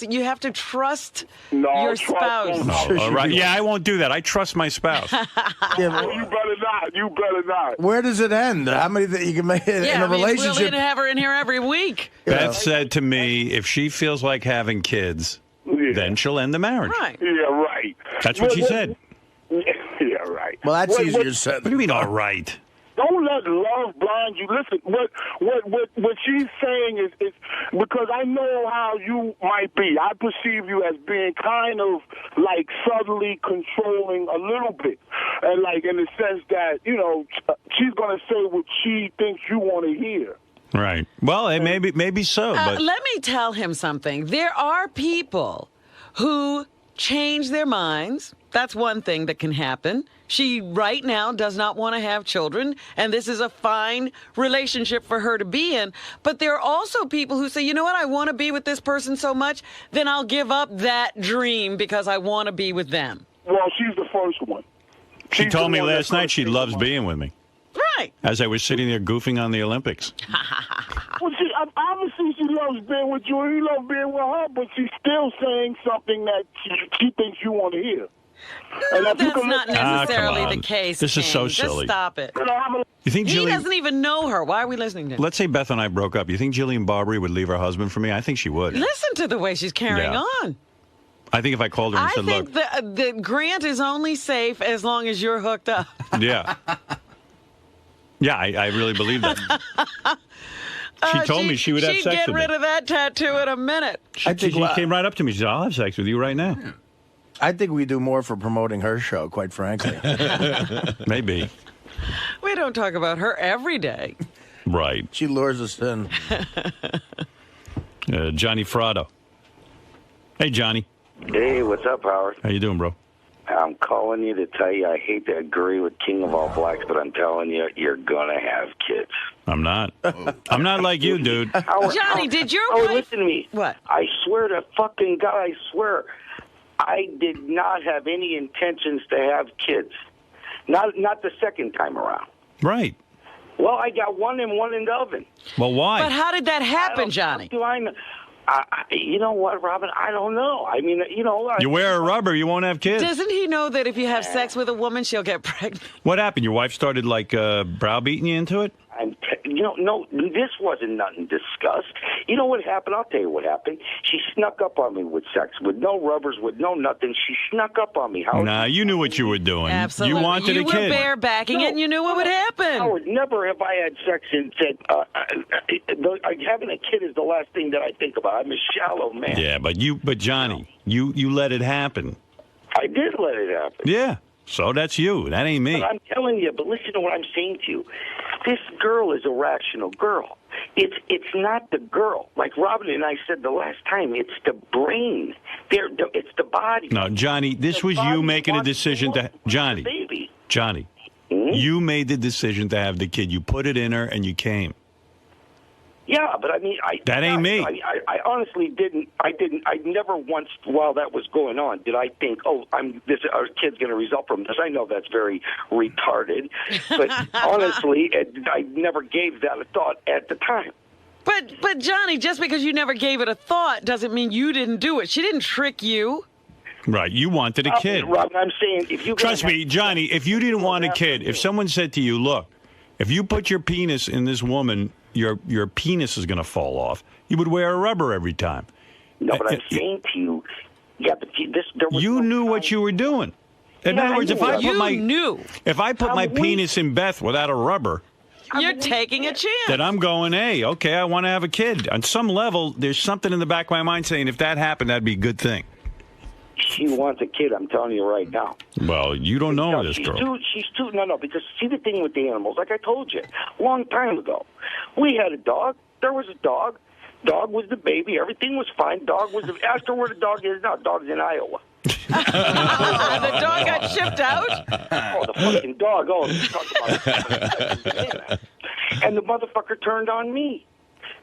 You have to trust your spouse. Oh, all right. Yeah, I won't do that. I trust my spouse. You better not. You better not. Where does it end? How many that you can make in a relationship? We're going to have her in here every week. Beth said to me, if she feels like having kids, then she'll end the marriage. Right. Yeah, right. That's what she said. Yeah, right. Well, that's Wait, easier said. What do you mean, all right? Don't let love blind you. Listen, what she's saying is because I know how you might be. I perceive you as being kind of like subtly controlling a little bit, and like in the sense that she's going to say what she thinks you want to hear. Right. Well, maybe so. But Let me tell him something. There are people who change their minds. That's one thing that can happen. She right now does not want to have children, and this is a fine relationship for her to be in. But there are also people who say, you know what, I want to be with this person so much, then I'll give up that dream because I want to be with them. Well, she's the first one. she told me last night she loves being with me. Right. As I was sitting there goofing on the Olympics. Well, obviously she loves being with you, and you love being with her, but she's still saying something that she thinks you want to hear. No, that's not necessarily come the on. case. This is King. so Just silly. stop it. You think He Jillian? doesn't even know her. Why are we listening to him? Let's say Beth and I broke up. You think Jillian Barbary would leave her husband for me? I think she would. Listen to the way she's carrying Yeah. on. I think if I called her and I said, think look, the grant is only safe as long as you're hooked up. yeah. Yeah, I really believe that. She told me she would have she'd sex get with rid me. of that tattoo in a minute. She came right up to me. She said, I'll have sex with you right now. I think we do more for promoting her show, quite frankly. Maybe. We don't talk about her every day. Right. She lures us in. Johnny Frado. Hey, Johnny. Hey, what's up, Howard? How you doing, bro? I'm calling you to tell you I hate to agree with King of All Blacks, but I'm telling you, you're going to have kids. I'm not. I'm not like you, dude. Johnny, did your wife... wife... listen to me. What? I swear to fucking God, I swear, I did not have any intentions to have kids. Not the second time around. Right. Well, I got one in the oven. Well, why? But how did that happen, Johnny? You know what, Robin? I don't know. I mean, You wear a rubber, you won't have kids. Doesn't he know that if you have sex with a woman, she'll get pregnant? What happened? Your wife started, browbeating you into it? no, this wasn't nothing discussed. You know what happened? I'll tell you what happened. She snuck up on me with sex, with no rubbers, with no nothing. She snuck up on me. Howard, Nah, you knew what you were doing. Absolutely. You wanted a kid. You were barebacking it, and you knew what would happen. Howard, never have I had sex and said, having a kid is the last thing that I think about. I'm a shallow man. Yeah, but Johnny, you let it happen. I did let it happen. Yeah. So that's you. That ain't me. But I'm telling you, but listen to what I'm saying to you. This girl is a rational girl. It's not the girl. Like Robin and I said the last time, it's the brain. It's the body. No, Johnny, this was you making a decision to... Johnny, you made the decision to have the kid. You put it in her and you came. Yeah, but I mean, that ain't me. I honestly didn't. I never once, while that was going on, did I think, oh, our kid's going to result from this. I know that's very retarded, but honestly, I never gave that a thought at the time. But Johnny, just because you never gave it a thought doesn't mean you didn't do it. She didn't trick you. Right, you wanted a kid. Rob, I'm saying, if you trust me, Johnny, if you didn't want a kid, if someone said to you, look, if you put your penis in this woman, your penis is going to fall off. You would wear a rubber every time. No, but I'm saying to you, yeah, but there was you knew what you were doing. In other words, if I put my penis in Beth without a rubber, you're taking a chance. Then I'm going, hey, okay, I want to have a kid. On some level, there's something in the back of my mind saying if that happened, that'd be a good thing. She wants a kid, I'm telling you right now. Well, you don't know this girl. She's too, because see the thing with the animals, like I told you, a long time ago, we had a dog. There was a dog. Dog was the baby. Everything was fine. Dog was ask her where the dog is now. Dog's in Iowa. The dog got shipped out? Oh, the fucking dog. Oh, talk about and the motherfucker turned on me.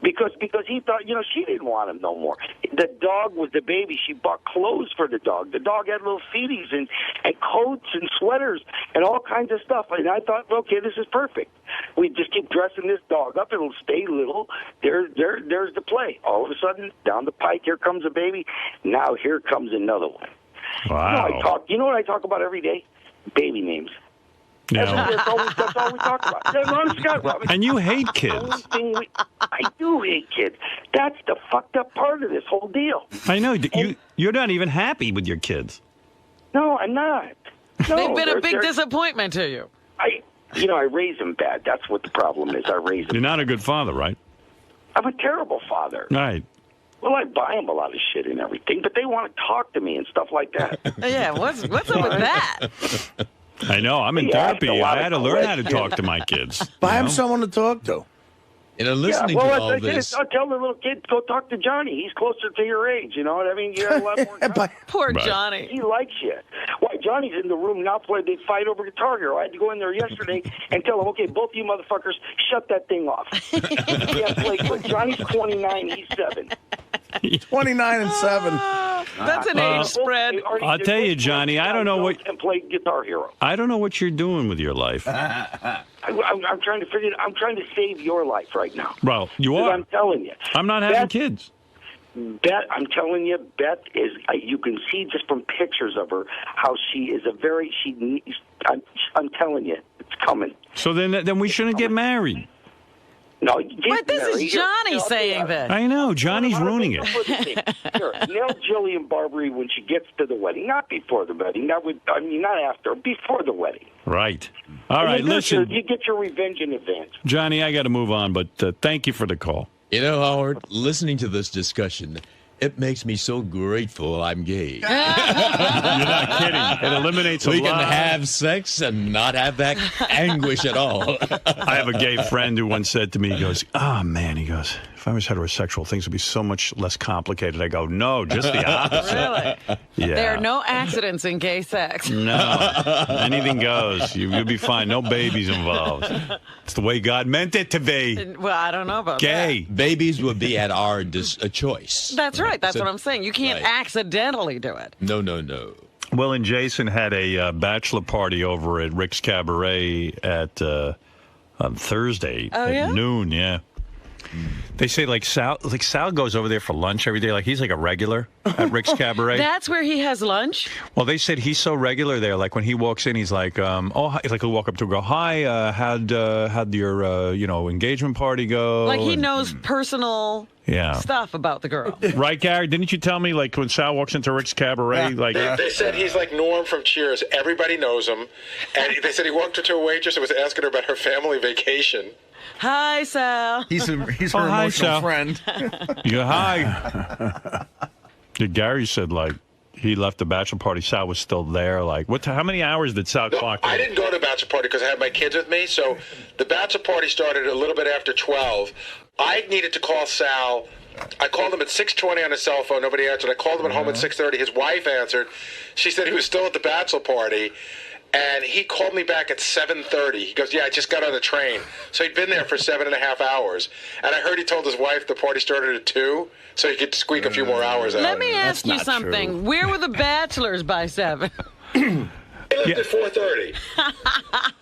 Because he thought, she didn't want him no more. The dog was the baby. She bought clothes for the dog. The dog had little feeties and coats and sweaters and all kinds of stuff. And I thought, okay, this is perfect. We just keep dressing this dog up. It'll stay little. There's the play. All of a sudden, down the pike, here comes a baby. Now here comes another one. Wow. You know what I talk about every day? Baby names. Yeah. That's all we talk about. That's honest God, Robin. And you hate kids. I do hate kids. That's the fucked up part of this whole deal. I know. You're not even happy with your kids. No, I'm not. No, they've been a big disappointment to you. I raise them bad. That's what the problem is. I raise them. You're not a good father, right? I'm a terrible father. Right. Well, I buy them a lot of shit and everything, but they want to talk to me and stuff like that. Yeah, what's up with that? I know. I'm in therapy. I had to learn how to talk to my kids. Buy him someone to talk to. Listening to all this. I'll tell the little kid, go talk to Johnny. He's closer to your age. You know what I mean? You have a lot more. Poor Johnny. He likes you. Why, Johnny's in the room now playing. They fight over Guitar Hero. I had to go in there yesterday and tell him, okay, both you motherfuckers, shut that thing off. Johnny's 29. He's 7. 29 and 7. That's an age spread. I'll tell you, Johnny, I don't know what... And play Guitar Hero. I don't know what you're doing with your life. I'm trying to figure. I'm trying to save your life right now. Well, you are. I'm telling you. I'm not having kids. Beth, I'm telling you, Beth is. You can see just from pictures of her how she is a very. I'm telling you, it's coming. So then we shouldn't get married. No, but this is Johnny saying this. I know. Johnny's ruining it. Sure. Nail Jillian Barbary when she gets to the wedding, not before the wedding. Not after, before the wedding. Right. All right, listen. You get your revenge in advance. Johnny, I got to move on, but thank you for the call. You know, Howard, listening to this discussion, it makes me so grateful I'm gay. You're not kidding. It eliminates a lot. We can have sex and not have that anguish at all. I have a gay friend who once said to me, he goes, oh, man, he goes, if I was heterosexual, things would be so much less complicated. I go, no, just the opposite. Really? Yeah. There are no accidents in gay sex. No. Anything goes. You'll be fine. No babies involved. It's the way God meant it to be. Well, I don't know about gay. that. Babies would be at our choice. That's right. That's what I'm saying. You can't accidentally do it. No. Will and Jason had a bachelor party over at Rick's Cabaret on Thursday at noon, yeah. They say like Sal goes over there for lunch every day. Like he's like a regular at Rick's Cabaret. That's where he has lunch? Well, they said he's so regular there. Like when he walks in, he's like, oh, hi. Like he'll walk up to her, go, hi, how'd your engagement party go? Like he knows personal stuff about the girl. Right, Gary? Didn't you tell me like when Sal walks into Rick's Cabaret, like they said he's like Norm from Cheers. Everybody knows him, and they said he walked up to a waitress and was asking her about her family vacation. Hi, Sal. He's her hi, emotional Sal. friend. You go, hi. Gary said like he left the bachelor party. Sal was still there. Like how many hours did Sal clock in? I didn't go to the bachelor party because I had my kids with me. So the bachelor party started a little bit after 12. I needed to call Sal. I called him at 6:20 on his cell phone. Nobody answered. I called him at home at 6:30. His wife answered. She said he was still at the bachelor party. And he called me back at 7:30. He goes, yeah, I just got on the train. So he'd been there for 7.5 hours. And I heard he told his wife the party started at 2, so he could squeak a few more hours out. Let me ask you something. Where were the bachelors by 7? They left at 4:30.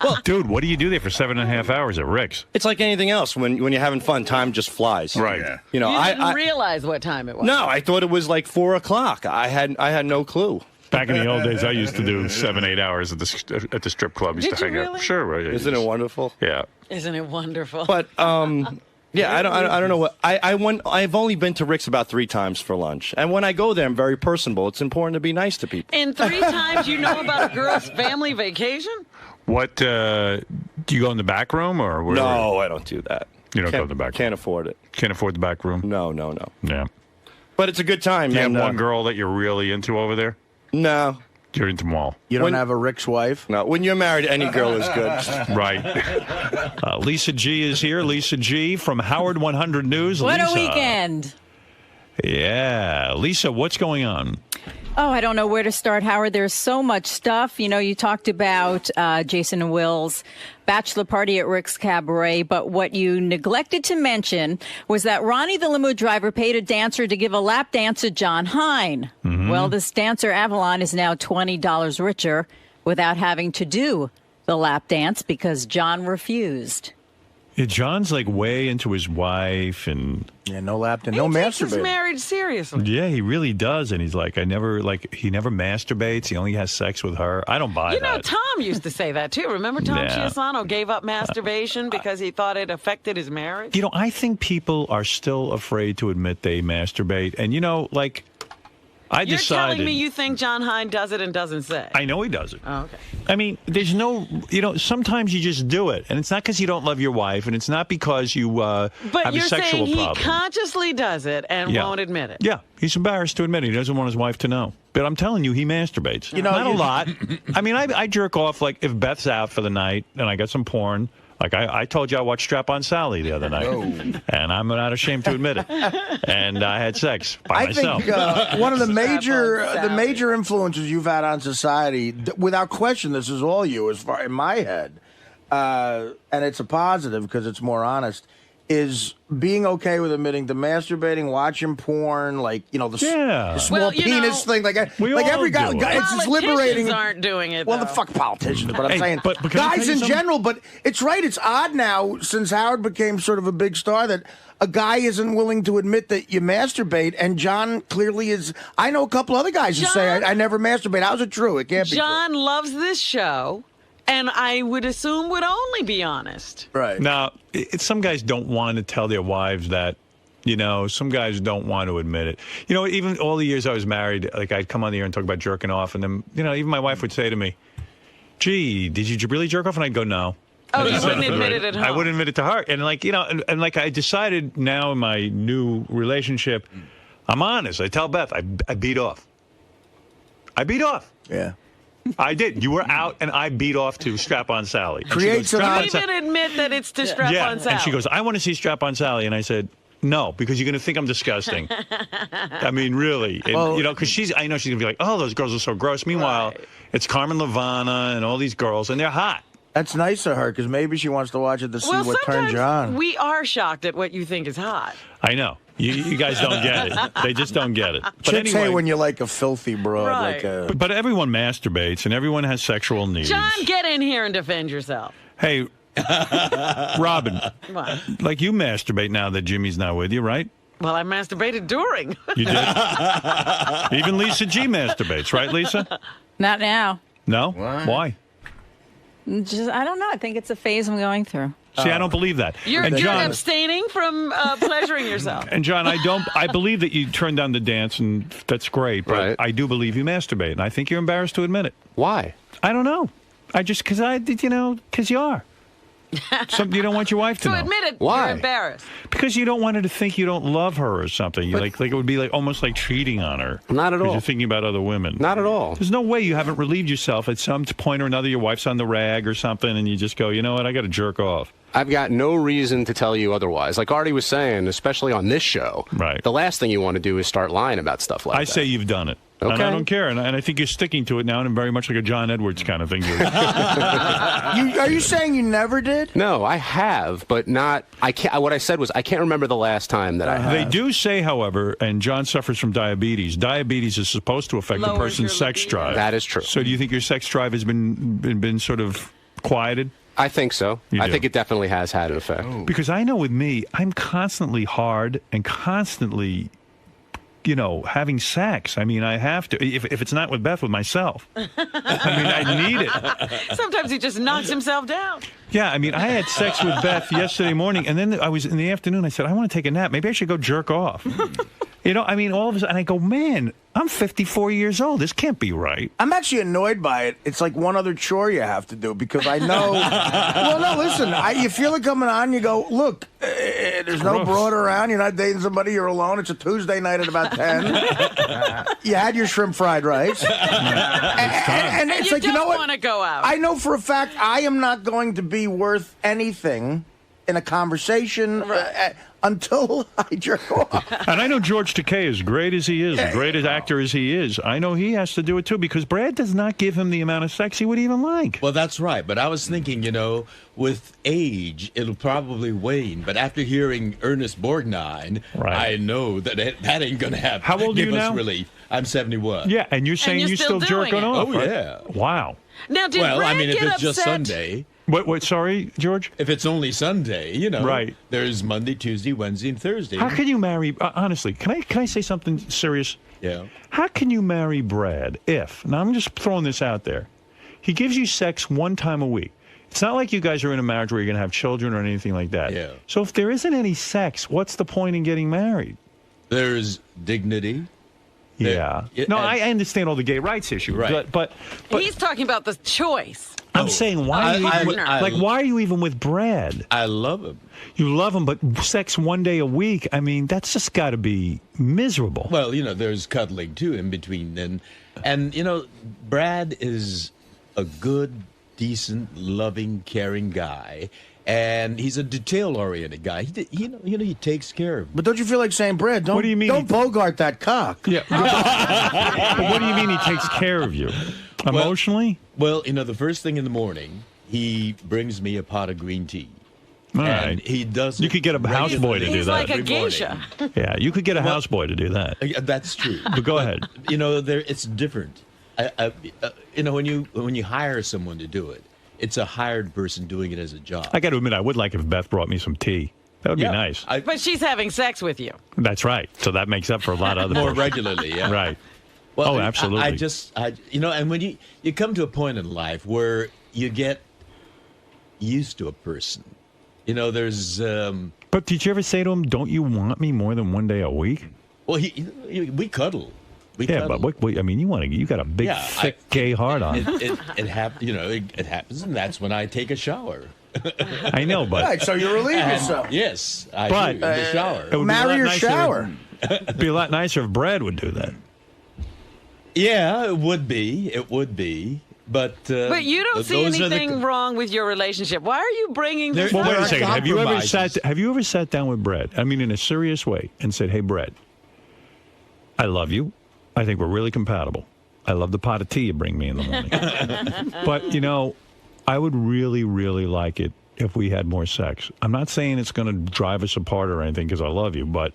Well, dude, what do you do there for 7.5 hours at Rick's? It's like anything else. When you're having fun, time just flies. Right. Yeah. You know, You didn't realize what time it was. No, I thought it was like 4 o'clock. I had no clue. Back in the old days, I used to do 7-8 hours at the strip club. Used Did to you hang out. really? Sure, right. Isn't it wonderful? Yeah. Isn't it wonderful? But yeah, I don't know what I've only been to Rick's about 3 times for lunch, and when I go there, I'm very personable. It's important to be nice to people. And 3 times you know about a girl's family vacation? What do you go in the back room or where? No, I don't do that. You don't go in the back room. Can't afford it. Can't afford the back room? No. Yeah. But it's a good time. Do you have and, one girl that you're really into over there? No. You're into them all. You don't have a Rick's wife? No. When you're married, any girl is good. Right. Lisa G is here. Lisa G from Howard 100 News. What Lisa. a weekend. Yeah. Lisa, what's going on? Oh, I don't know where to start, Howard. There's so much stuff. You know, you talked about Jason and Will's bachelor party at Rick's Cabaret, but what you neglected to mention was that Ronnie, the limo driver, paid a dancer to give a lap dance to John Hine. Mm-hmm. Well, this dancer, Avalon, is now $20 richer without having to do the lap dance because John refused. Yeah, John's like way into his wife and no lap dance, no He takes his masturbating. marriage seriously. yeah, he really does. And he's like, he never masturbates. He only has sex with her. I don't buy You know, that. Tom used to say that too. Remember Tom Yeah. Chiasano gave up masturbation because he thought it affected his marriage? You know, I think people are still afraid to admit they masturbate. And, you know, like, You're decided. telling me you think John Hine does it and doesn't say? I know he does it. Oh, okay. I mean, there's no, sometimes you just do it. And it's not because you don't love your wife, and it's not because you But have a you're sexual saying problem. he consciously does it and Yeah. won't admit it. Yeah, he's embarrassed to admit it. He doesn't want his wife to know. But I'm telling you, he masturbates. You know, not a lot. I mean, I jerk off, like, if Beth's out for the night and I got some porn. Like, I told you I watched Strap-On Sally the other night. And I'm not ashamed to admit it. And I had sex by myself. think one of the major influences you've had on society, without question, this is all you, as far in my head, and it's a positive because it's more honest, is being okay with admitting to masturbating, watching porn, like, the small penis thing. Like every guy, it's just liberating. Politicians aren't doing it, Well, though. the fuck politicians, but I'm Hey, saying but can I tell guys you in something? general. But it's right. It's odd now since Howard became sort of a big star that a guy isn't willing to admit that you masturbate, and John clearly is. I know a couple other guys who say I never masturbate. How's it true? It can't be. John loves this show, and I would assume would only be honest. Right. Now, some guys don't want to tell their wives that. Some guys don't want to admit it. Even all the years I was married, like, I'd come on the air and talk about jerking off, and then, even my wife would say to me, gee, did you really jerk off? And I'd go, no. Oh, you wouldn't admit it at home. I wouldn't admit it to her. And, like, and like, I decided now in my new relationship, I'm honest. I tell Beth, I beat off. I beat off. Yeah. I did. You were out, and I beat off to Strap-On Sally. Creates an even admit that it's to Strap-On Sally. And she goes, I want to see Strap-On Sally. And I said, no, because you're going to think I'm disgusting. I mean, really. And, because I know she's going to be like, oh, those girls are so gross. Meanwhile, it's Carmen Levana and all these girls, and they're hot. That's nice of her, because maybe she wants to watch it to see Well, what turns you on. we are shocked at what you think is hot. I know. You guys don't get it. They just don't get it. But Chicks anyway, say when you're like a filthy broad. Right. Like a... but everyone masturbates, and everyone has sexual needs. John, get in here and defend yourself. Hey, Robin, What? like you masturbate now that Jimmy's not with you, right? Well, I masturbated during. You did? Even Lisa G masturbates, right, Lisa? Not now. No? Why? Just I don't know. I think it's a phase I'm going through. See, I don't believe that. You're abstaining from pleasuring yourself. And John, I believe that you turned down the dance, and that's great. But I do believe you masturbate, and I think you're embarrassed to admit it. Why? I don't know. Because you are. Something you don't want your wife to know. Admit it. Why? You're embarrassed. Because you don't want her to think you don't love her or something. Like it would be like almost like cheating on her. Not at all. You're thinking about other women. Not at all. There's no way you haven't relieved yourself at some point or another. Your wife's on the rag or something, and you just go, you know what? I got to jerk off. I've got no reason to tell you otherwise. Like Artie was saying, especially on this show, right? The last thing you want to do is start lying about stuff like that. I say you've done it. Okay. And I don't care. And I think you're sticking to it now, and very much like a John Edwards kind of thing. Are you saying you never did? No, I have, but not. I can't. What I said was I can't remember the last time that I have. They do say, however, and John suffers from diabetes. Diabetes is supposed to affect a person's sex drive. That is true. So do you think your sex drive has been sort of quieted? I think so. I think it definitely has had an effect. Because I know with me, I'm constantly hard and constantly, having sex. I mean, I have to. If it's not with Beth, with myself. I mean, I need it. Sometimes he just knocks himself down. Yeah, I mean, I had sex with Beth yesterday morning, and then I was in the afternoon. I said, I want to take a nap. Maybe I should go jerk off. I mean, all of a sudden, I go, man, I'm 54 years old. This can't be right. I'm actually annoyed by it. It's like one other chore you have to do because I know. Well, no, listen. You feel it coming on. You go, look, there's no broad around. You're not dating somebody. You're alone. It's a Tuesday night at about 10. You had your shrimp fried rice. And it's like, you know what? Want to go out. I know for a fact I am not going to be worth anything in a conversation until I jerk off. And I know George Takei, as great as he is, as great an actor as he is, I know he has to do it too because Brad does not give him the amount of sex he would even like. Well, that's right. But I was thinking, with age, it'll probably wane. But after hearing Ernest Borgnine, I know that that ain't going to happen. How old are you Give us now? relief. I'm 71. Yeah, and you're saying you're still jerking off. Oh, right? yeah. Wow. Now, did well, Brad I mean, if get it's just upset? Sunday. What? Sorry, George? If it's only Sunday, Right. There's Monday, Tuesday, Wednesday, and Thursday. How can you marry, honestly, can I say something serious? Yeah. How can you marry Brad if, now I'm just throwing this out there, he gives you sex one time a week? It's not like you guys are in a marriage where you're going to have children or anything like that. Yeah. So if there isn't any sex, what's the point in getting married? There's dignity. Yeah. No, I understand all the gay rights issue. Right. But He's talking about the choice. I'm saying, why are you even with Brad? I love him. You love him, but sex one day a week, I mean, that's just got to be miserable. Well, there's cuddling, too, in between. And Brad is a good, decent, loving, caring guy. And he's a detail-oriented guy. He takes care of. But don't you feel like saying, Brad, don't, What do you mean don't bogart that cock? Yeah. But what do you mean he takes care of you? Emotionally? Well, the first thing in the morning, he brings me a pot of green tea. All and right. he does. You could get a houseboy to do He's that. like a geisha. Yeah, you could get a houseboy to do that. That's true. But go ahead. It's different. When you hire someone to do it, it's a hired person doing it as a job. I got to admit, I would like if Beth brought me some tea. That would be nice. But she's having sex with you. That's right. So that makes up for a lot of other more bullshit. regularly. Yeah. Right. Well, absolutely. And when you come to a point in life where you get used to a person, there's. But did you ever say to him, "Don't you want me more than one day a week"? Well, we cuddle. But what, I mean, you got a big, thick, gay heart on. It happens, and that's when I take a shower. I know, but Right, so you relieve yourself. Yes, I But- do. In the shower. It would be a Marry lot your nicer- shower. It'd be a lot nicer if Brad would do that. Yeah, it would be. It would be. But you don't see anything wrong with your relationship. Why are you bringing this Well, wait a up? second. Have you ever sat down with Brad? I mean, in a serious way, and said, "Hey, Brad, I love you. I think we're really compatible. I love the pot of tea you bring me in the morning. But I would really, really like it if we had more sex. I'm not saying it's going to drive us apart or anything because I love you, but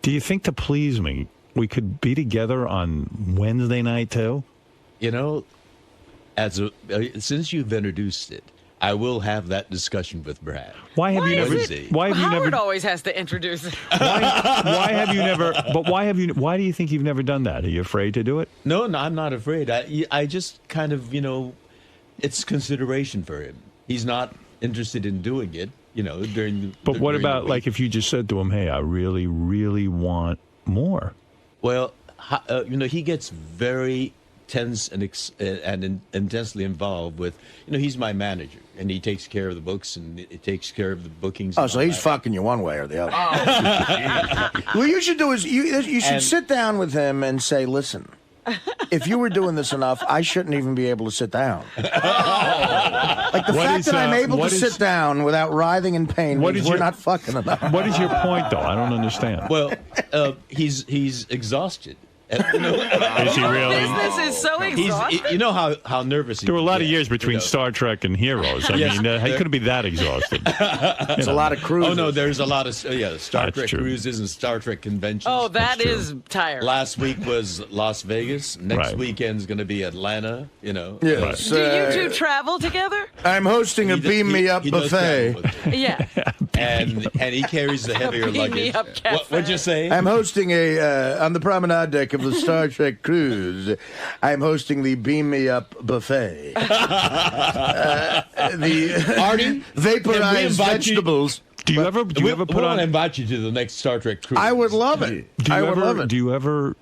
do you think to please me, we could be together on Wednesday night too?" Since you've introduced it, I will have that discussion with Brad. Why have you never? Why have you Howard never? always has to introduce it. Why have you never? But why have you? Why do you think you've never done that? Are you afraid to do it? No, I'm not afraid. I just kind of, it's consideration for him. He's not interested in doing it, during the. But what during the about week. if you just said to him, "Hey, I really, really want more." Well, he gets very tense and intensely involved with, he's my manager, and he takes care of the books, and he takes care of the bookings. Oh, so he's fucking you one way or the other. What you should do is you should sit down with him and say, listen, if you were doing this enough, I shouldn't even be able to sit down. Like the fact that I'm able to sit down without writhing in pain means we're not fucking enough. What is your point, though? I don't understand. Well, he's exhausted. Is he really? Business is so exhausting. You know how nervous he There were a lot of gets, years between Star Trek and Heroes. I Yes, mean, he couldn't be that exhausted. It's a lot of cruises. Oh no, there's a lot of Star That's Trek true. cruises and Star Trek conventions. Oh, that is tiring. Last week was Las Vegas. Next Right. weekend's going to be Atlanta. Yes. Do you two travel together? I'm hosting a Beam Me Up he does buffet. travel with me. Yeah. and he carries the heavier Beam me luggage. up cafe. What'd you say? I'm hosting on the promenade deck of the Star Trek cruise. I'm hosting the Beam Me Up buffet. The Artie, vaporized vegetables. Do you ever put we'll on? invite you to the next Star Trek cruise. I would love it. I would love it. Do you ever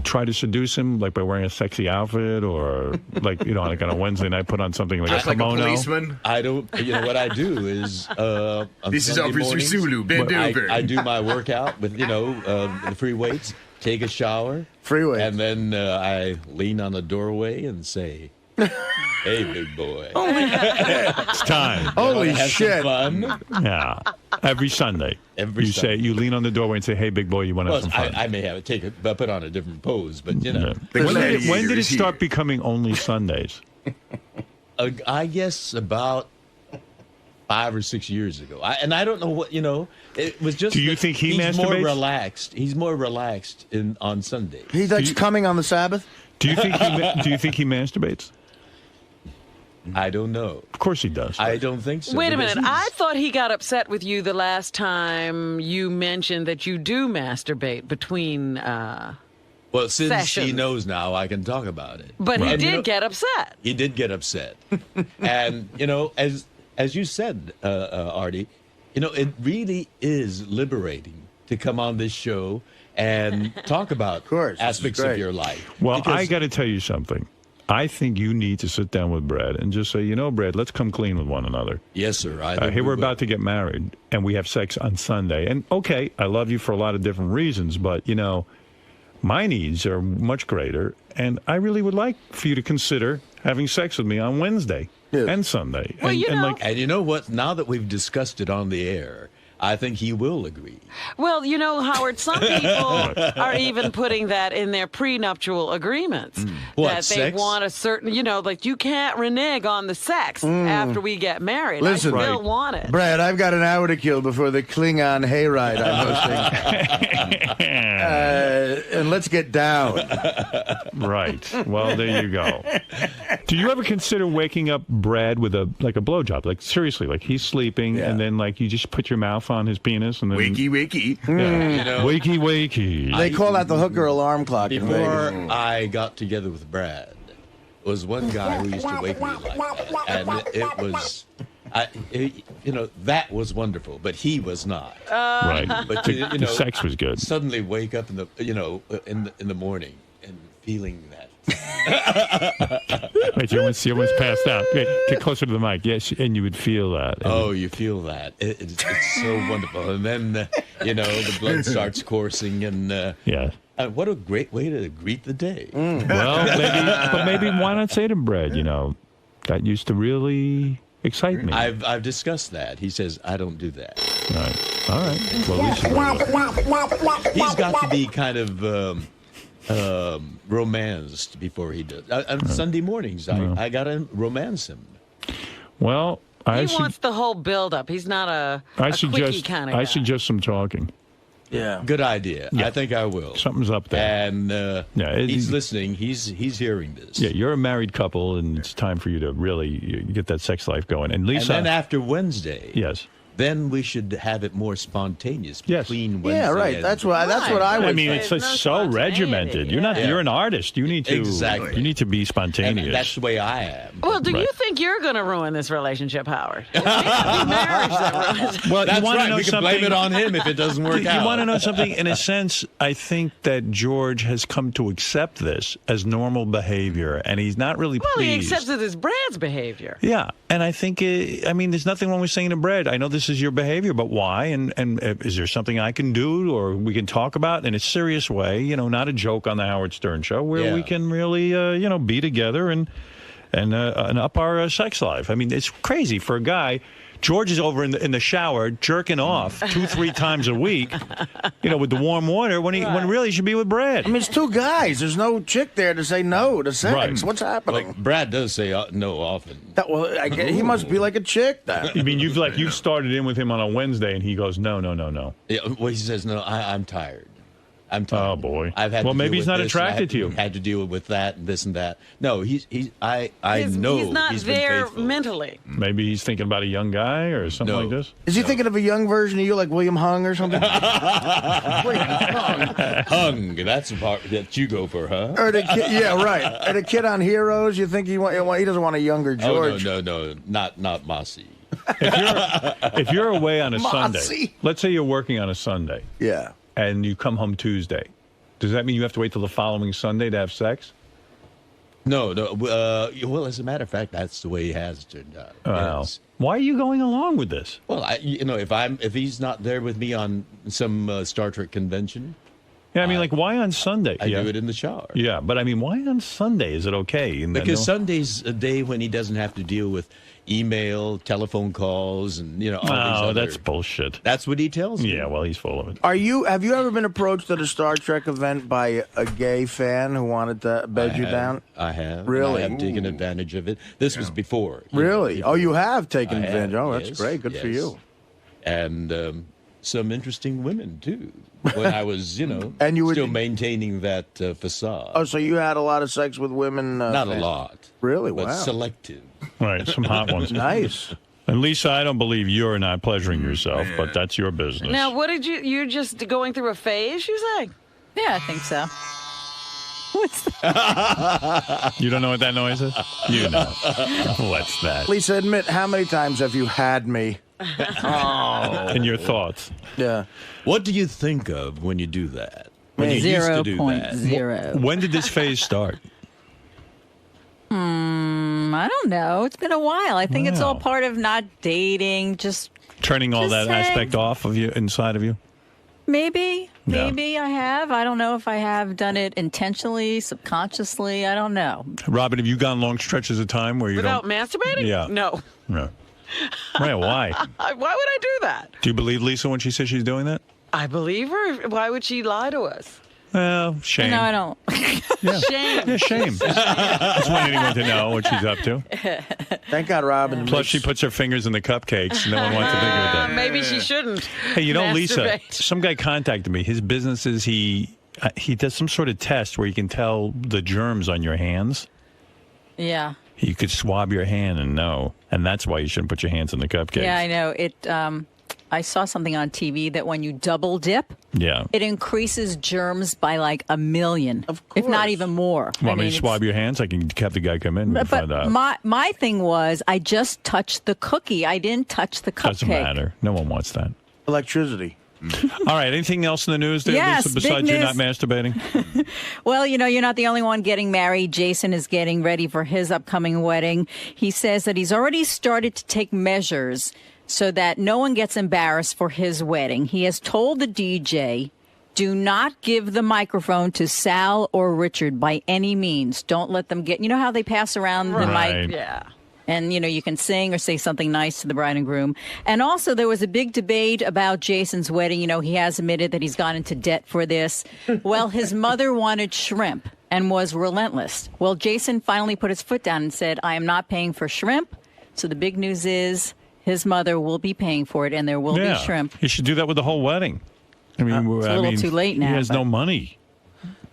try to seduce him, like by wearing a sexy outfit, or like like on a Wednesday night, put on something like Just a like a kimono? policeman. I don't. What I do is on This is Sunday Officer mornings, Sulu, bend over. I do my workout with the free weights. Take a shower, free weights, and then I lean on the doorway and say, "Hey, big boy, It's time. Holy Have some shit! fun?" Yeah, every Sunday. Every you Sunday. say you lean on the doorway and say, "Hey, big boy, you want to Well, have some fun?" I may have to put on a different pose, but Yeah. The When did it gladiators start here. becoming only Sundays? I guess about 5 or 6 years ago. I don't know what It was just. Do you think he's more masturbates? relaxed? He's more relaxed on Sunday. He likes coming on the Sabbath. Do you think he masturbates? I don't know. Of course he does. I don't think so. Wait a because minute. I he's- thought he got upset with you the last time you mentioned that you do masturbate between. Well, since he sessions. knows now, I can talk about it. But he And, did get upset. He did get upset, and as you said, Artie, it really is liberating to come on this show and talk about aspects of your life. Well, Because- I got to tell you something. I think you need to sit down with Brad and just say, Brad, let's come clean with one another. Yes, sir. I think Here we we're will. about to get married, and we have sex on Sunday. And okay, I love you for a lot of different reasons, but my needs are much greater, and I really would like for you to consider having sex with me on Wednesday and Sunday. Well, And you know what? Now that we've discussed it on the air, I think he will agree. Well, Howard, some people are even putting that in their prenuptial agreements. What, that they sex? want a certain, like you can't renege on the sex after we get married. Listen, I still want it. Brad, I've got an hour to kill before the Klingon hayride I'm hosting. And let's get down. Right. Well, there you go. Do you ever consider waking up Brad with a blowjob? Like seriously, like he's sleeping, and then like you just put your mouth on his penis, and then Wakey, wakey. Yeah. Wakey, wakey. They call that the hooker alarm clock. in Before Vegas. I got together with Brad, was one guy who used to wake me like that, and it was. That was wonderful, but he was not. Right. But The sex was good. Suddenly wake up in the morning and feeling that. Wait, you almost passed out. Get closer to the mic. Yes, and you would feel that. Oh, you feel that. It's so wonderful. And then, the blood starts coursing, and yeah. What a great way to greet the day. Well, maybe why not say to Brad, that used to really excite me. I've discussed that. He says, I don't do that. Right. All right. Well, at least He's got to be kind of romanced before he does. On Sunday mornings, I got to romance him. Well, He wants the whole build-up. He's not a quickie kind of guy. I suggest some talking. Yeah. Good idea. Yeah. I think I will. Something's up there. And he's listening. He's hearing this. Yeah, you're a married couple, and it's time for you to really get that sex life going. And Lisa, And then after Wednesday, yes, then we should have it more spontaneous Yes. between Wednesday. Yeah, right. and- That's what I would. I mean, it's so regimented. You're not. Yeah. You're an artist. You need to. Exactly. You need to be spontaneous. And that's the way I am. Well, do you Right. think you're going to ruin this relationship, Howard? It's the marriage that ruins it. Well, That's you want right. to know We can something? blame it on him if it doesn't work out. You want to know something? In a sense, I think that George has come to accept this as normal behavior, and he's not really Well, pleased. he accepts it as Brad's behavior. Yeah, and I think, I mean, there's nothing wrong with saying to Brad, I know this is your behavior, but why? And is there something I can do or we can talk about in a serious way, not a joke on the Howard Stern show, where we can really, be together and up our sex life. I mean, it's crazy for a guy. George is over in the shower jerking off 2-3 times a week, with the warm water when really he should be with Brad. I mean, it's two guys. There's no chick there to say no to sex. Right. What's happening? Well, Brad does say no often. He must be like a chick then. You mean you've started in with him on a Wednesday and he goes no. Yeah, well, he says no. I'm tired. I'm tired. Oh boy. I've had. Well, to maybe deal he's with not this, attracted to you. Had to deal with that and this and that. No, I know He's not been there faithful. mentally. Maybe he's thinking about a young guy or something like this. Is he thinking of a young version of you, like William Hung or something? Hung. That's the part that you go for, huh? Or the kid, yeah, right. Or the kid on Heroes. You think he doesn't want a younger George? Oh no, not Mossy. If you're away on a Sunday, Mossy. let's say you're working on a Sunday. Yeah. And you come home Tuesday. Does that mean you have to wait till the following Sunday to have sex? No. Well, as a matter of fact, that's the way he has turned out. Wow. Yes. Why are you going along with this? Well, if he's not there with me on some Star Trek convention, Yeah, I mean, why on Sunday? I do it in the shower. Yeah, but I mean, why on Sunday? Is it okay? Because Sunday's a day when he doesn't have to deal with email, telephone calls, and all these other... that's bullshit. That's what he tells me. Yeah, well, he's full of it. Have you ever been approached at a Star Trek event by a gay fan who wanted to bed you down? I have. Really? I have taken advantage of it. This was before. Really? Before. Oh, you have taken I advantage. have, Oh, that's yes, great. Good for yes. you. And some interesting women, too, when I was, And you were still maintaining that facade. Oh, so you had a lot of sex with women? Not a lot. Really? But Wow. selective. Right, some hot ones. Nice. And Lisa, I don't believe you're not pleasuring yourself, but that's your business. Now, what did you're just going through a phase, you say? Yeah, I think so. What's that? You don't know what that noise is? You know. What's that? Lisa, admit, how many times have you had me? And your thoughts? Yeah. What do you think of when you do that? When you used to do that? 0.0. When did this phase start? I don't know. It's been a while. I think it's all Wow. part of not dating, just Turning all that Just saying. aspect off of you, inside of you? maybe. Yeah. Maybe I have. I don't know if I have done it intentionally, subconsciously. I don't know. Robin, have you gone long stretches of time where you Without don't... masturbating? Yeah. No. No. Right, why? Why would I do that? Do you believe Lisa when she says she's doing that? I believe her. Why would she lie to us? Well, shame. No, I don't. Shame. Yeah, shame. Just want anyone to know what she's up to. Thank God, Robin. Plus, she puts her fingers in the cupcakes. No one wants to think of that. Maybe she shouldn't. Hey, Lisa, masturbate. some guy contacted me. His business is he does some sort of test where you can tell the germs on your hands. Yeah. You could swab your hand and know. And that's why you shouldn't put your hands in the cupcakes. Yeah, I know. I saw something on TV that when you double dip, Yeah. it increases germs by like 1 million, if not even more. Want me to swab your hands? I can have the guy come in and find out. My thing was I just touched the cookie. I didn't touch the cupcake. Doesn't matter. No one wants that. Electricity. All right. Anything else in the news there, Yes, Lisa, big besides you news. not masturbating? Well, you're not the only one getting married. Jason is getting ready for his upcoming wedding. He says that he's already started to take measures so that no one gets embarrassed for his wedding. He has told the DJ, do not give the microphone to Sal or Richard by any means. Don't let them get, how they pass around the mic? Yeah. And, you can sing or say something nice to the bride and groom. And also, there was a big debate about Jason's wedding. He has admitted that he's gone into debt for this. Well, his mother wanted shrimp and was relentless. Well, Jason finally put his foot down and said, I am not paying for shrimp. So the big news is his mother will be paying for it, and there will be shrimp. You should do that with the whole wedding. I mean, It's a little too late now, He has but- no money.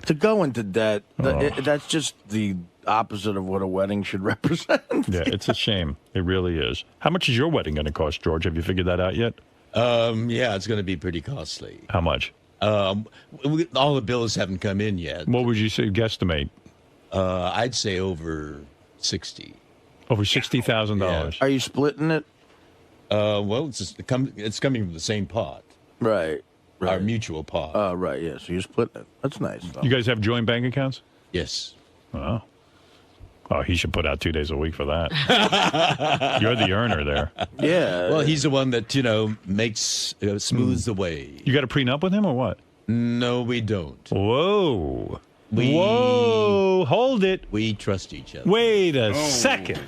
To go into debt, that's just the opposite of what a wedding should represent. Yeah, it's a shame. It really is. How much is your wedding going to cost, George? Have you figured that out yet? Yeah, it's going to be pretty costly. How much? All the bills haven't come in yet. What would you say, guesstimate? I'd say over 60. Over $60,000. Are you splitting it? Well, it's coming from the same pot. Right. Our mutual pot. Oh, right, yeah. So you're splitting it. That's nice. Though. You guys have joint bank accounts? Yes. Oh. Oh, he should put out 2 days a week for that. You're the earner there. Yeah. Well, he's the one that, makes, smooths the way. You got a prenup with him or what? No, we don't. Whoa. Whoa. Hold it. We trust each other. Wait a second.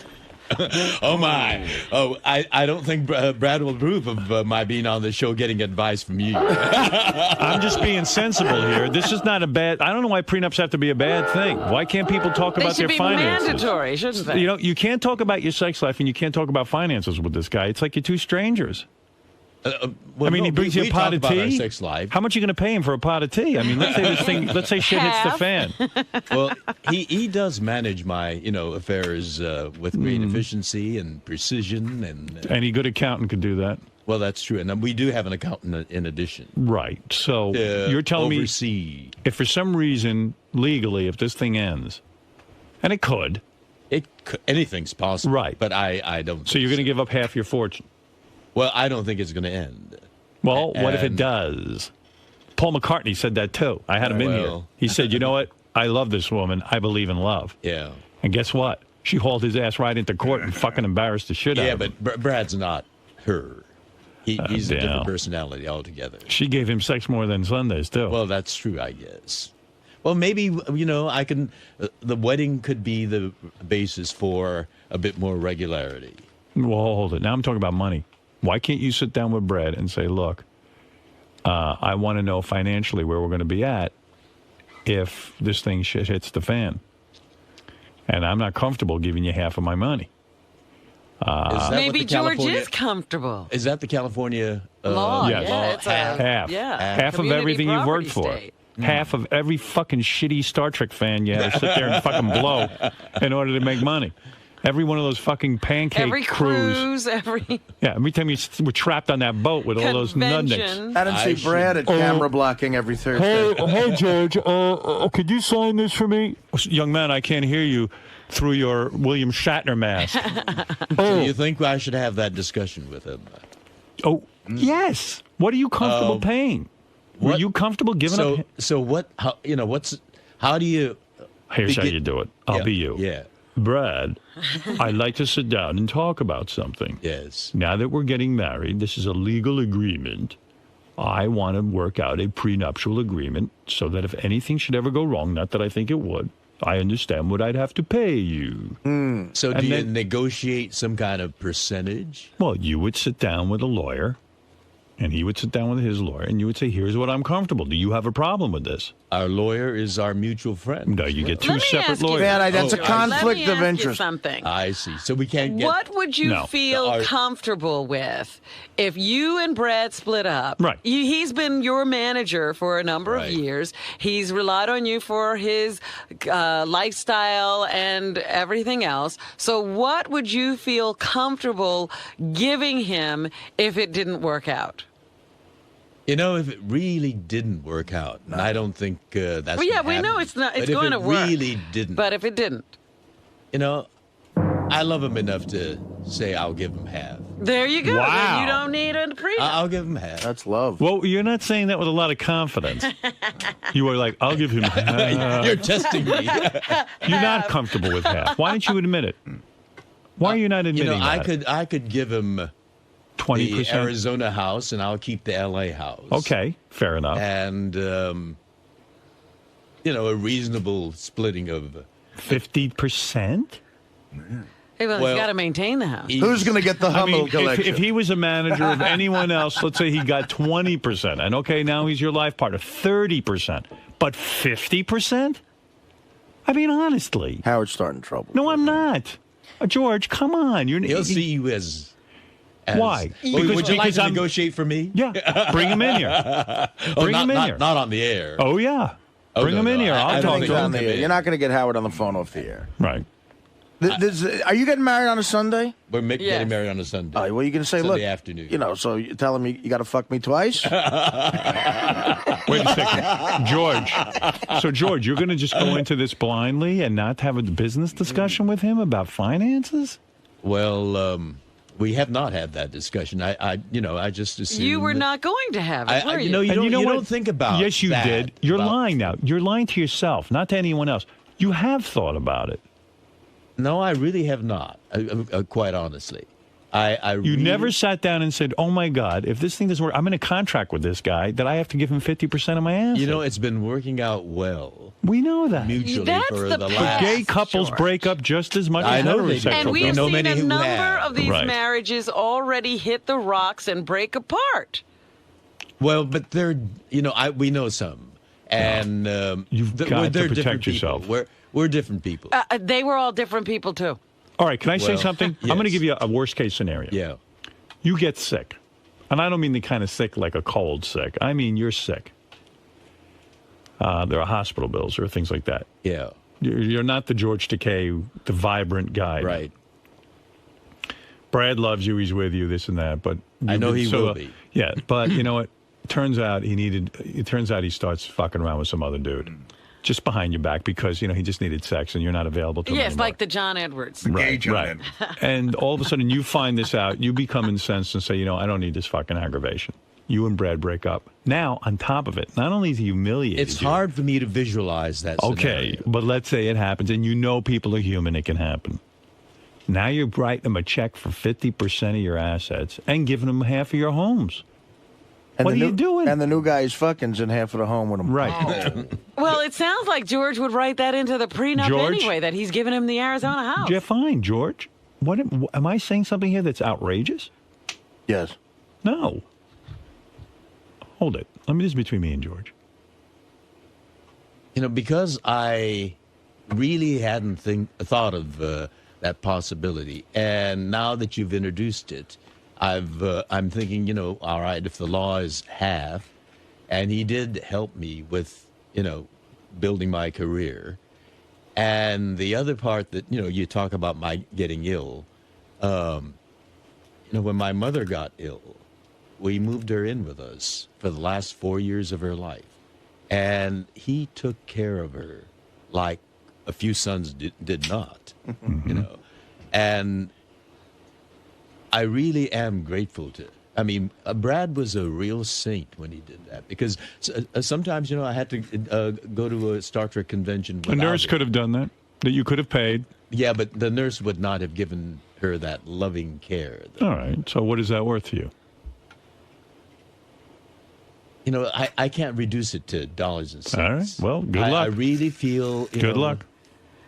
Oh, my. Oh, I don't think Brad will approve of my being on the show getting advice from you. I'm just being sensible here. This is not a bad... I don't know why prenups have to be a bad thing. Why can't people talk about their finances? They should be mandatory, shouldn't they? You can't talk about your sex life and you can't talk about finances with this guy. It's like you're two strangers. He brings you a pot of tea. Our sex life. How much are you going to pay him for a pot of tea? I mean, let's say shit hits the fan. Well, he does manage my, affairs with great efficiency and precision. And any good accountant could do that. Well, that's true. And we do have an accountant in addition. Right. So you're telling me if for some reason, legally, if this thing ends, and it could. Anything's possible. Right. But I don't. So you're going to give up half your fortune? Well, I don't think it's going to end. Well, what if it does? Paul McCartney said that too. I had him in here. He said, you know what? I love this woman. I believe in love. Yeah. And guess what? She hauled his ass right into court and fucking embarrassed the shit out of him. Yeah, but Brad's not her. He's a different personality altogether. She gave him sex more than Sundays, too. Well, that's true, I guess. Well, maybe, I can... the wedding could be the basis for a bit more regularity. Well, hold it. Now I'm talking about money. Why can't you sit down with Brad and say, look, I want to know financially where we're going to be at if this thing shit hits the fan. And I'm not comfortable giving you half of my money. Maybe George is comfortable. Is that the California law? Yes. Yeah, it's half. Half of Community everything you've worked for. state. Half of every fucking shitty Star Trek fan you had to sit there and fucking blow in order to make money. Every one of those fucking pancake Every cruise, every... Yeah, every time you were trapped on that boat with all those nudniks. I didn't see Brad at camera blocking every Thursday. Hey, George, could you sign this for me? Young man, I can't hear you through your William Shatner mask. So you think I should have that discussion with him? Oh, yes. What are you comfortable paying? Were you comfortable giving up? So what, how do you... Here's how you do it. I'll be you. Yeah. Brad, I'd like to sit down and talk about something. Yes. Now that we're getting married, this is a legal agreement. I want to work out a prenuptial agreement so that if anything should ever go wrong, not that I think it would, I understand what I'd have to pay you. So do you negotiate some kind of percentage? Well, you would sit down with a lawyer, and he would sit down with his lawyer, and you would say, here's what I'm comfortable. Do you have a problem with this? Our lawyer is our mutual friend. No, you get two separate lawyers. Man, that's a conflict of interest. Something. I see. So we can't get... What would you feel comfortable with if you and Brad split up? Right. He's been your manager for a number of years. He's relied on you for his lifestyle and everything else. So what would you feel comfortable giving him if it didn't work out? If it really didn't work out, and I don't think that's... Well, yeah, we know it's not. It's going to work. If it really didn't... But if it didn't? I love him enough to say I'll give him half. There you go. Wow. Then you don't need a prenup. I'll give him half. That's love. Well, you're not saying that with a lot of confidence. You were like, I'll give him half. You're testing me. You're not comfortable with half. Why don't you admit it? Why are you not admitting that? I could give him 20%? the Arizona house, and I'll keep the L.A. house. Okay, fair enough. And, a reasonable splitting of... 50%? Hey, well, he's got to maintain the house. Who's going to get the Hummel collection? If he was a manager of anyone else, let's say he got 20%, and okay, now he's your life partner, 30%, but 50%? I mean, honestly. Howard's starting trouble. No, I'm not. George, come on. He'll see you as Why? Would you like to negotiate for me? Yeah, bring him in here. Bring him in here. Not on the air. Oh yeah, bring him in here. I'll talk to him. You're not going to get Howard on the phone off the air. Right. Are you getting married on a Sunday? We're getting married on a Sunday. Oh, well, you going to say, Sunday look, afternoon. You know, so you tell him you got to fuck me twice? Wait a second, George. So, George, you're going to just go into this blindly and not have a business discussion with him about finances? Well, we have not had that discussion. I just assumed You were not going to have it, were you? You don't think about Yes, you that, did. You're about- lying now. You're lying to yourself, not to anyone else. You have thought about it. No, I really have not, quite honestly. I You really, never sat down and said, oh, my God, if this thing doesn't work, I'm in a contract with this guy that I have to give him 50% of my assets. You know, it's been working out well. We know that. Mutually That's for the the past, last... Gay couples George. break up just as much I as know they do. heterosexual And we've couples. seen many a who number have. of these Right. marriages already hit the rocks and break apart. Well, but they're, we know some. And You've got to protect yourself. We're different people. They were all different people, too. All right, can I say Well, something? I'm going to give you a worst-case scenario. Yeah. You get sick. And I don't mean the kind of sick like a cold sick. I mean you're sick. There are hospital bills or things like that. Yeah. You're not the George Takei, the vibrant guy. Right. Brad loves you. He's with you, this and that. But I know he will be. Yeah, but you know what? Turns out he starts fucking around with some other dude. Just behind your back because, he just needed sex and you're not available to him Yes, anymore. like the John Edwards. Right. And all of a sudden you find this out, you become incensed and say, I don't need this fucking aggravation. You and Brad break up. Now, on top of it, not only is he humiliated It's you, hard for me to visualize that okay, scenario. but let's say it happens and people are human, it can happen. Now you're writing them a check for 50% of your assets and giving them half of your homes. And What are you doing? And the new guy is fucking's in half of the home with him. Right. Well, it sounds like George would write that into the prenup George? anyway, that he's giving him the Arizona house. Yeah, fine, George. What am I saying something here that's outrageous? Yes. No. Hold it. This is between me and George. Because I really hadn't thought of that possibility, and now that you've introduced it, I'm thinking, all right, if the law is half, and he did help me with, building my career, and the other part that, you talk about my getting ill, when my mother got ill, we moved her in with us for the last 4 years of her life, and he took care of her like a few sons did not, and I really am grateful to. Brad was a real saint when he did that because sometimes, I had to go to a Star Trek convention. A nurse could have done that you could have paid. Yeah, but the nurse would not have given her that loving care. All right. So what is that worth to you? I can't reduce it to dollars and cents. All right. Well, good luck. I really feel. Good luck.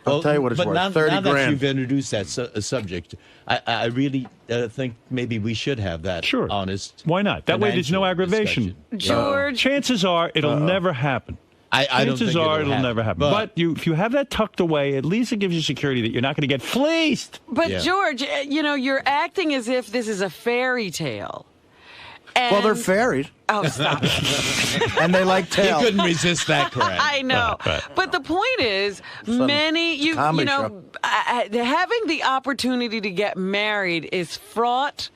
I'll tell you what it's but worth. Now, 30 now that grand. you've introduced that subject, I really think maybe we should have that honest. Why not? That way there's no financial aggravation. discussion. George. Chances are it'll never happen. I don't Chances think are it'll it'll never happen. But if you have that tucked away, at least it gives you security that you're not going to get fleeced. But, George, you're acting as if this is a fairy tale. Well, they're fairies. Oh, stop. And they like tail. He couldn't resist that crap. I know. But the point is, comedy having the opportunity to get married is fraught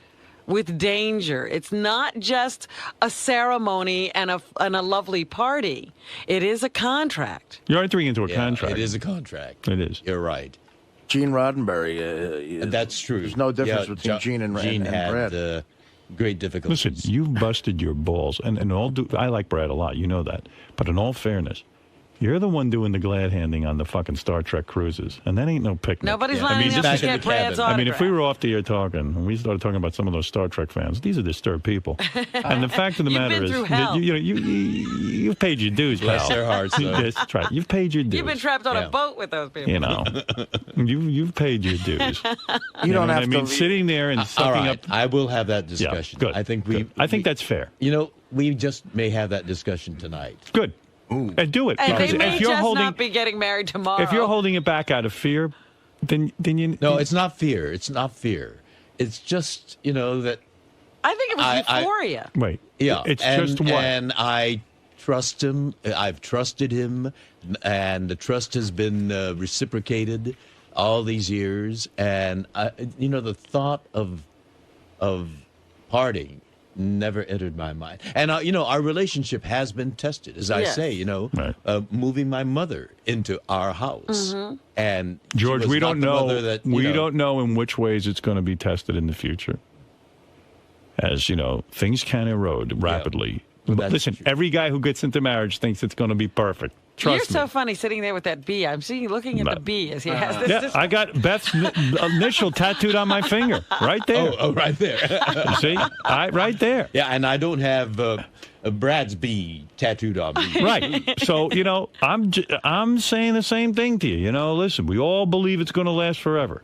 with danger. It's not just a ceremony and a lovely party. It is a contract. You're entering into a contract. It is a contract. It is. You're right. Gene Roddenberry. That's true. There's no difference between Gene and had, Brad. Great difficulties. Listen, you've busted your balls, and I like Brad a lot, you know that. But in all fairness, you're the one doing the glad handing on the fucking Star Trek cruises, and that ain't no picnic. Nobody's lining up to get Brad's autograph. if we were off the air talking, and we started talking about some of those Star Trek fans, these are disturbed people. And the fact of the matter is, that you've paid your dues, Bless pal. their hearts. That's right. You've paid your dues. You've been trapped on a boat with those people. You've paid your dues. You don't have to. Sitting there and sucking all right, up. I will have that discussion. Yeah, good. I think I think that's fair. We just may have that discussion tonight. Good. And do it. And Because they may if you're just holding, not be getting married tomorrow. if you're holding it back out of fear, then you. No, it's not fear. It's not fear. It's just that I think it was euphoria. Wait. Yeah. It's and, just what? And I trust him. I've trusted him, and the trust has been reciprocated all these years. And the thought of parting never entered my mind. And our relationship has been tested, as I say. Moving my mother into our house, and George, we don't know. We don't know in which ways it's going to be tested in the future. As you know, things can erode rapidly. Listen, every guy who gets into marriage thinks it's going to be perfect. Trust You're me. so funny sitting there with that B. I'm seeing you looking at the B as he has this. Yeah, I got Beth's initial tattooed on my finger, right there. Oh, right there. You see, right there. Yeah, and I don't have Brad's B tattooed on me. Right. So I'm saying the same thing to you. Listen, we all believe it's going to last forever.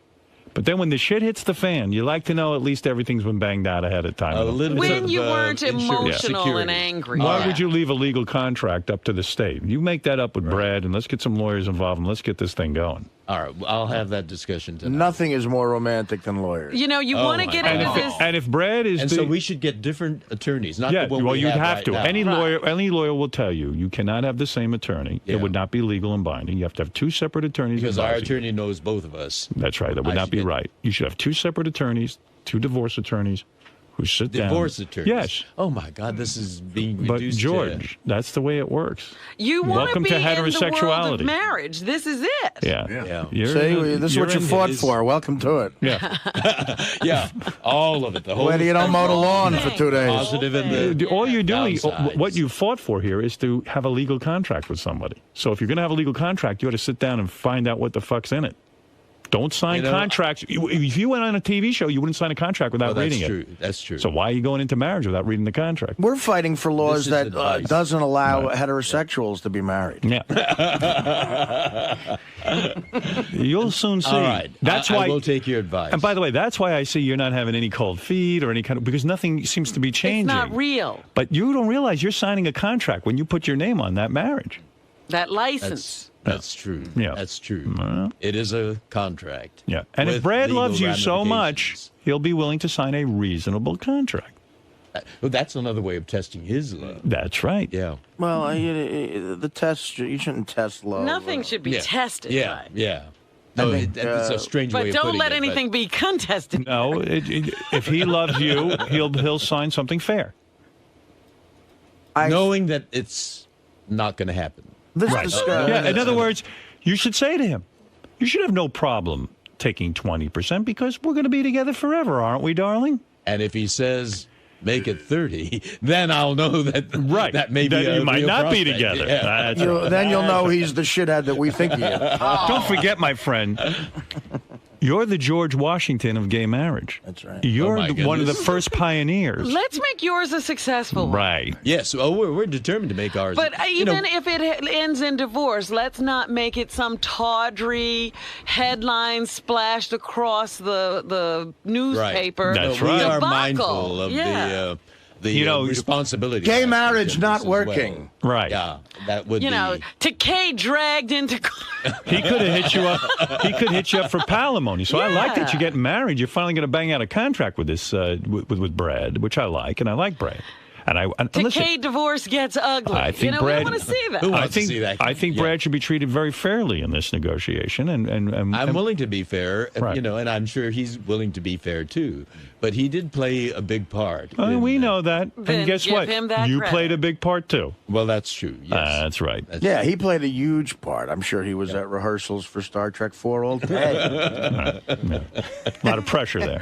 But then when the shit hits the fan, you like to know at least everything's been banged out ahead of time. When you weren't emotional and angry. Why would you leave a legal contract up to the state? You make that up with Brad, and let's get some lawyers involved, and let's get this thing going. All right, I'll have that discussion tonight. Nothing is more romantic than lawyers. You want to get into this. And if Brad is, so we should get different attorneys. Not the one well, we you'd have right to. now. Any lawyer will tell you you cannot have the same attorney. It would not be legal and binding. You have to have two separate attorneys. Because our advising you. attorney knows both of us. That's right. That would not be right. You should have two separate attorneys, two divorce attorneys, who sit down. Divorce attorneys. Yes. Oh my God, this is being But reduced. George, that's the way it works. You want to Welcome be to in the world heterosexuality. of marriage. This is it. Yeah. See, this is what you fought for. Welcome to it. Yeah. Yeah, all of it. The whole. Where do you don't mow the lawn for 2 days? Positive and the all you're doing, downsides. what you fought for here is to have a legal contract with somebody. So if you're going to have a legal contract, you ought to sit down and find out what the fuck's in it. Don't sign contracts. If you went on a TV show, you wouldn't sign a contract without reading it. That's true. So why are you going into marriage without reading the contract? We're fighting for laws that doesn't allow heterosexuals to be married. Yeah. You'll soon see. All right. That's I why. will take your advice. And by the way, that's why I see you're not having any cold feet or any kind of, because nothing seems to be changing. It's not real. But you don't realize you're signing a contract when you put your name on that marriage. That license. That's true. Yeah. That's true. It is a contract. Yeah. And if with Brad legal loves you so much, ramifications. he'll be willing to sign a reasonable contract. Well, that's another way of testing his love. That's right. Yeah. Well, the test, you shouldn't test love. Nothing should be tested. Right? Yeah. No, it's a strange way But of don't putting let it, anything be contested. No, if he loves you, he'll sign something fair. knowing that it's not going to happen. Right. Yeah, in other words, you should say to him, you should have no problem taking 20% because we're going to be together forever, aren't we, darling? And if he says, make it 30, then I'll know that that may be you might real not be prospect. together. Yeah. Then you'll know he's the shithead that we think he is. Don't forget, my friend, you're the George Washington of gay marriage. That's right. You're one of the first pioneers. Let's make yours a successful one. Right. Yes. Oh, we're determined to make ours. But even if it ends in divorce, let's not make it some tawdry headline splashed across the newspaper. Right. That's We right. are Debacle. mindful of the responsibility. Gay marriage not working. Well. Right. Yeah, that would be. Takei dragged into. He could have hit you up. He could hit you up for palimony. So I like that you're getting married. You're finally going to bang out a contract with this with Brad, which I like, and I like Brad. And listen, Takei divorce gets ugly. I think we Brad. don't want to see that. Who wants to see that? I think Brad should be treated very fairly in this negotiation. And I'm willing to be fair, Right. and I'm sure he's willing to be fair too. But he did play a big part. we know that. Then And guess give what? him that You credit. played a big part too. Well, that's true. Yes. That's right. Yeah, he played a huge part. I'm sure he was at rehearsals for Star Trek 4 all day. A lot of pressure there.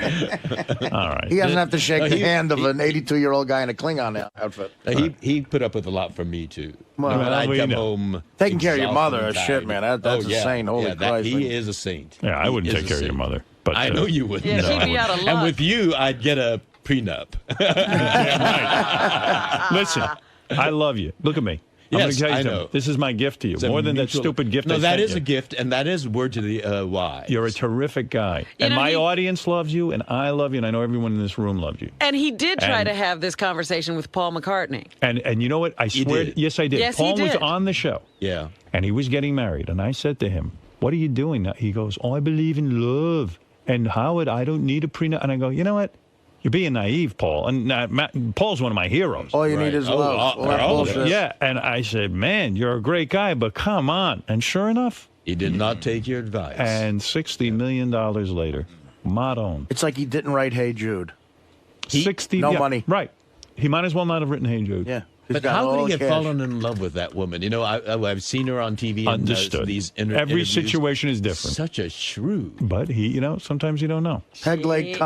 All right. He doesn't have to shake the hand of an 82-year-old guy in a Klingon outfit. He put up with a lot from me too. Well, I'd we come know. home Taking care of your exhausted mother and is shit, tired. man. That's Oh, a yeah. saint. Holy Yeah, Christ. he is a saint. Yeah, I wouldn't He take is care a of your saint. mother. But I know you wouldn't. Yeah, No, she'd be out of luck. And with you, I'd get a prenup. Listen, I love you. Look at me. I'm Yes, gonna tell you I something. know. This is my gift to you. It's a More than that mutual- stupid gift No, I that sent is you. a gift, and that is word to the wise. You're a terrific guy. You And know, my he- audience loves you, and I love you, and I know everyone in this room loves you. And he did try And- to have this conversation with Paul McCartney. And you know what? I swear. did. Yes, I did. Yes, he Paul was did. on the show. Yeah. And he was getting married. And I said to him, what are you doing now? He goes, I believe in love. And Howard, I don't need a prenup. And I go, you know what? You're being naive, Paul. And Paul's one of my heroes. All you need is love. All that bullshit. Yeah, and I said, man, you're a great guy, but come on. And sure enough, he did not take your advice. And $60 million later, Madon. It's like he didn't write Hey Jude. 60 No money. Right. He might as well not have written Hey Jude. Yeah. But how could he get fallen in love with that woman? You know, I've seen her on TV. Understood. These Every interviews. situation is different. Such a shrew. But he, sometimes you don't know.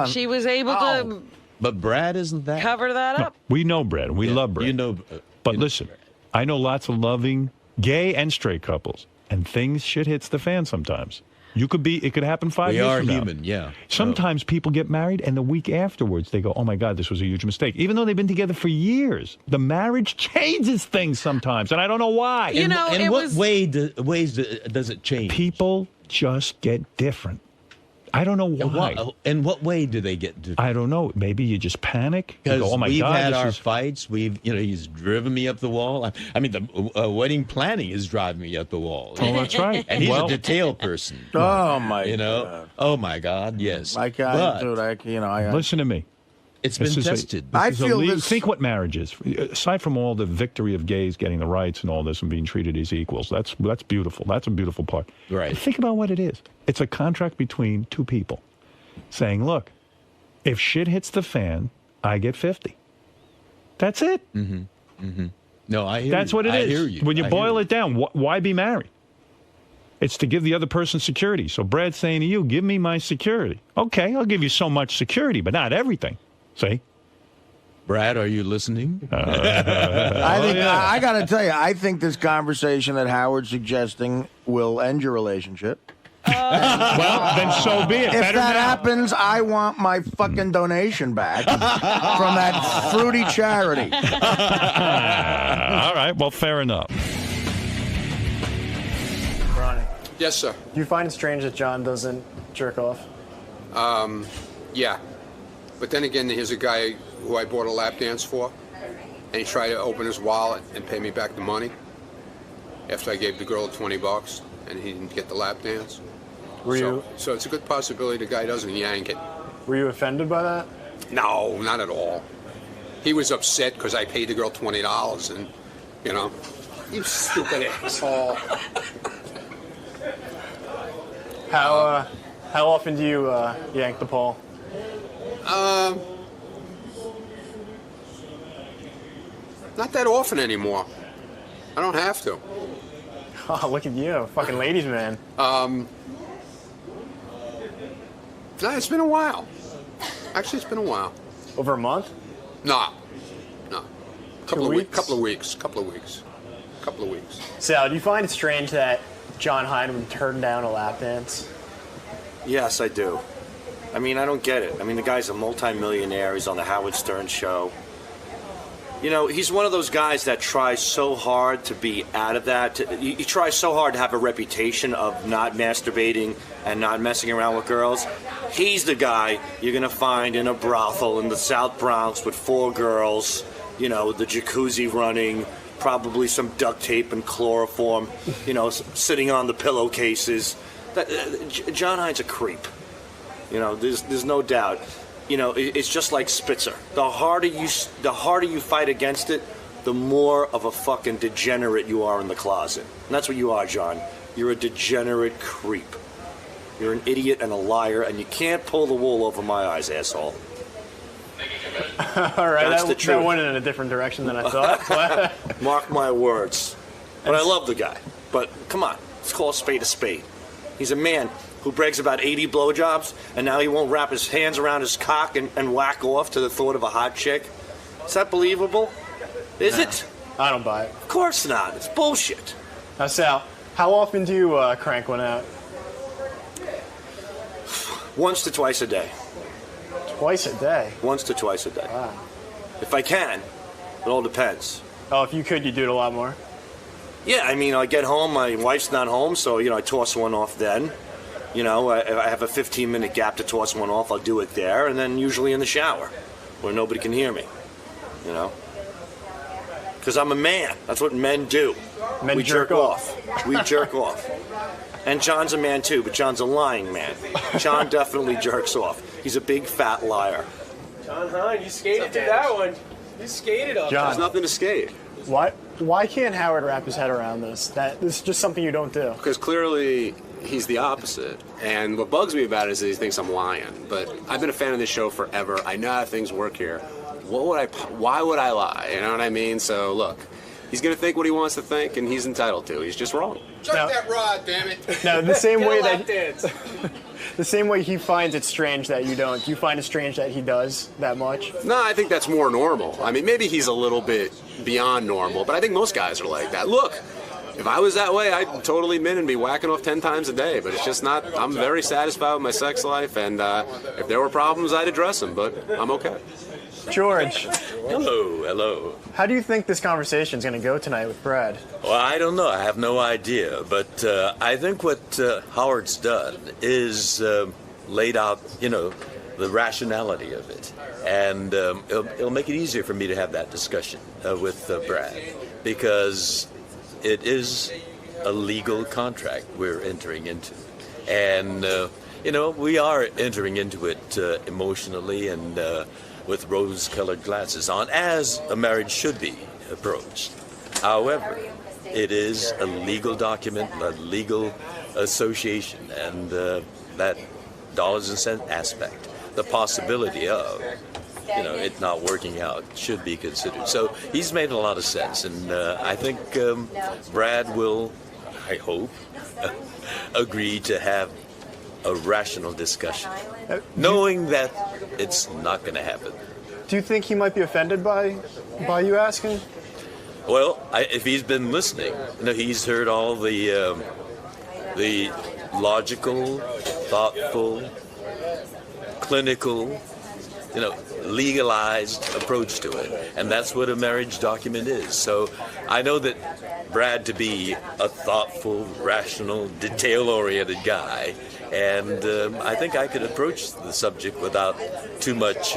She was able to But Brad isn't that. cover that up. We know Brad. We love Brad. You know. But listen, I know lots of loving gay and straight couples, and shit hits the fan sometimes. It could happen 5 years from now. We are human, yeah. Sometimes people get married, and the week afterwards, they go, oh, my God, this was a huge mistake. Even though they've been together for years, the marriage changes things sometimes, and I don't know why. In what ways does it change? People just get different. I don't know why. In what way do they get different? I don't know. Maybe you just panic. You Because go, oh, my we've God, had this our is... fights. He's driven me up the wall. I mean, the wedding planning is driving me up the wall. Oh, that's right. And he's a detail person. Oh, my God. Oh, my God, yes. I can't, dude, I Listen to me. It's been tested. I feel this. Think what marriage is. Aside from all the victory of gays getting the rights and all this and being treated as equals, that's beautiful. That's a beautiful part. Right. But think about what it is. It's a contract between two people saying, look, if shit hits the fan, I get 50. That's it. Mm-hmm. Mm-hmm. No, I hear That's you. what it is. I hear you. When you I boil hear it down, why be married? It's to give the other person security. So Brad's saying to you, give me my security. Okay, I'll give you so much security, but not everything. See? Brad, are you listening? I got to tell you, I think this conversation that Howard's suggesting will end your relationship. Well, then so be it. If Better that now. happens, I want my fucking donation back from that fruity charity. All right, well, fair enough. Ronnie. Yes, sir. Do you find it strange that John doesn't jerk off? Yeah. But then again, here's a guy who I bought a lap dance for, and he tried to open his wallet and pay me back the money after I gave the girl $20, and he didn't get the lap dance. So it's a good possibility the guy doesn't yank it. Were you offended by that? No, not at all. He was upset because I paid the girl $20, and, you stupid asshole. How often do you yank the pole? Not that often anymore. I don't have to. Oh, look at you, fucking ladies man. No, it's been a while. Actually, it's been a while. Over a month? No. Couple of weeks? Couple of weeks. Sal, do you find it strange that John Hine would turn down a lap dance? Yes, I do. I mean, I don't get it. I mean, the guy's a multimillionaire. He's on the Howard Stern show. He's one of those guys that tries so hard to be out of that. He tries so hard to have a reputation of not masturbating and not messing around with girls. He's the guy you're going to find in a brothel in the South Bronx with 4 girls, the jacuzzi running, probably some duct tape and chloroform, sitting on the pillowcases. John Hine's a creep. There's no doubt. It's just like Spitzer. The harder you fight against it, the more of a fucking degenerate you are in the closet. And that's what you are, John. You're a degenerate creep. You're an idiot and a liar, and you can't pull the wool over my eyes, asshole. All right, That's the that truth. went in a different direction than I thought. Mark my words. But I love the guy. But come on, let's call a spade a spade. He's a man who brags about 80 blowjobs, and now he won't wrap his hands around his cock and whack off to the thought of a hot chick. Is that believable? Is it? I don't buy it. Of course not. It's bullshit. Now, Sal, how often do you crank one out? Once to twice a day. Twice a day? Once to twice a day. Wow. If I can. It all depends. Oh, if you could, you'd do it a lot more? Yeah, I mean, I get home, my wife's not home, so, I toss one off then. I have a 15-minute gap to toss one off. I'll do it there, and then usually in the shower, where nobody can hear me. Because I'm a man. That's what men do. Men we jerk off. We jerk off. And John's a man, too, but John's a lying man. John definitely jerks off. He's a big, fat liar. John Hine, you skated through that one. You skated up. John. There's nothing to skate. Why can't Howard wrap his head around this? This is just something you don't do. Because clearly he's the opposite. And what bugs me about it is that he thinks I'm lying. But I've been a fan of this show forever. I know how things work here. Why would I lie? You know what I mean? So look, he's going to think what he wants to think, and he's entitled to. He's just wrong. Chuck that rod, damn it. Now, the same way lap that dance. the same way he finds it strange that you don't. Do you find it strange that he does that much? No, I think that's more normal. I mean, maybe he's a little bit beyond normal, but I think most guys are like that. Look, if I was that way, I'd totally admit and be whacking off 10 times a day, but it's just not. I'm very satisfied with my sex life, and if there were problems, I'd address them, but I'm okay. George. Hello. How do you think this conversation is going to go tonight with Brad? Well, I don't know. I have no idea. But I think what Howard's done is laid out, the rationality of it. And it'll make it easier for me to have that discussion with Brad. Because it is a legal contract we're entering into. And, we are entering into it emotionally and with rose-colored glasses on, as a marriage should be approached. However, it is a legal document, a legal association, and that dollars and cents aspect, the possibility of, it not working out should be considered. So he's made a lot of sense, and I think Brad will, I hope, agree to have a rational discussion, knowing that it's not going to happen. Do you think he might be offended by you asking? Well, if he's been listening, he's heard all the logical, thoughtful, clinical, legalized approach to it, and that's what a marriage document is. So I know that Brad to be a thoughtful, rational, detail-oriented guy, and I think I could approach the subject without too much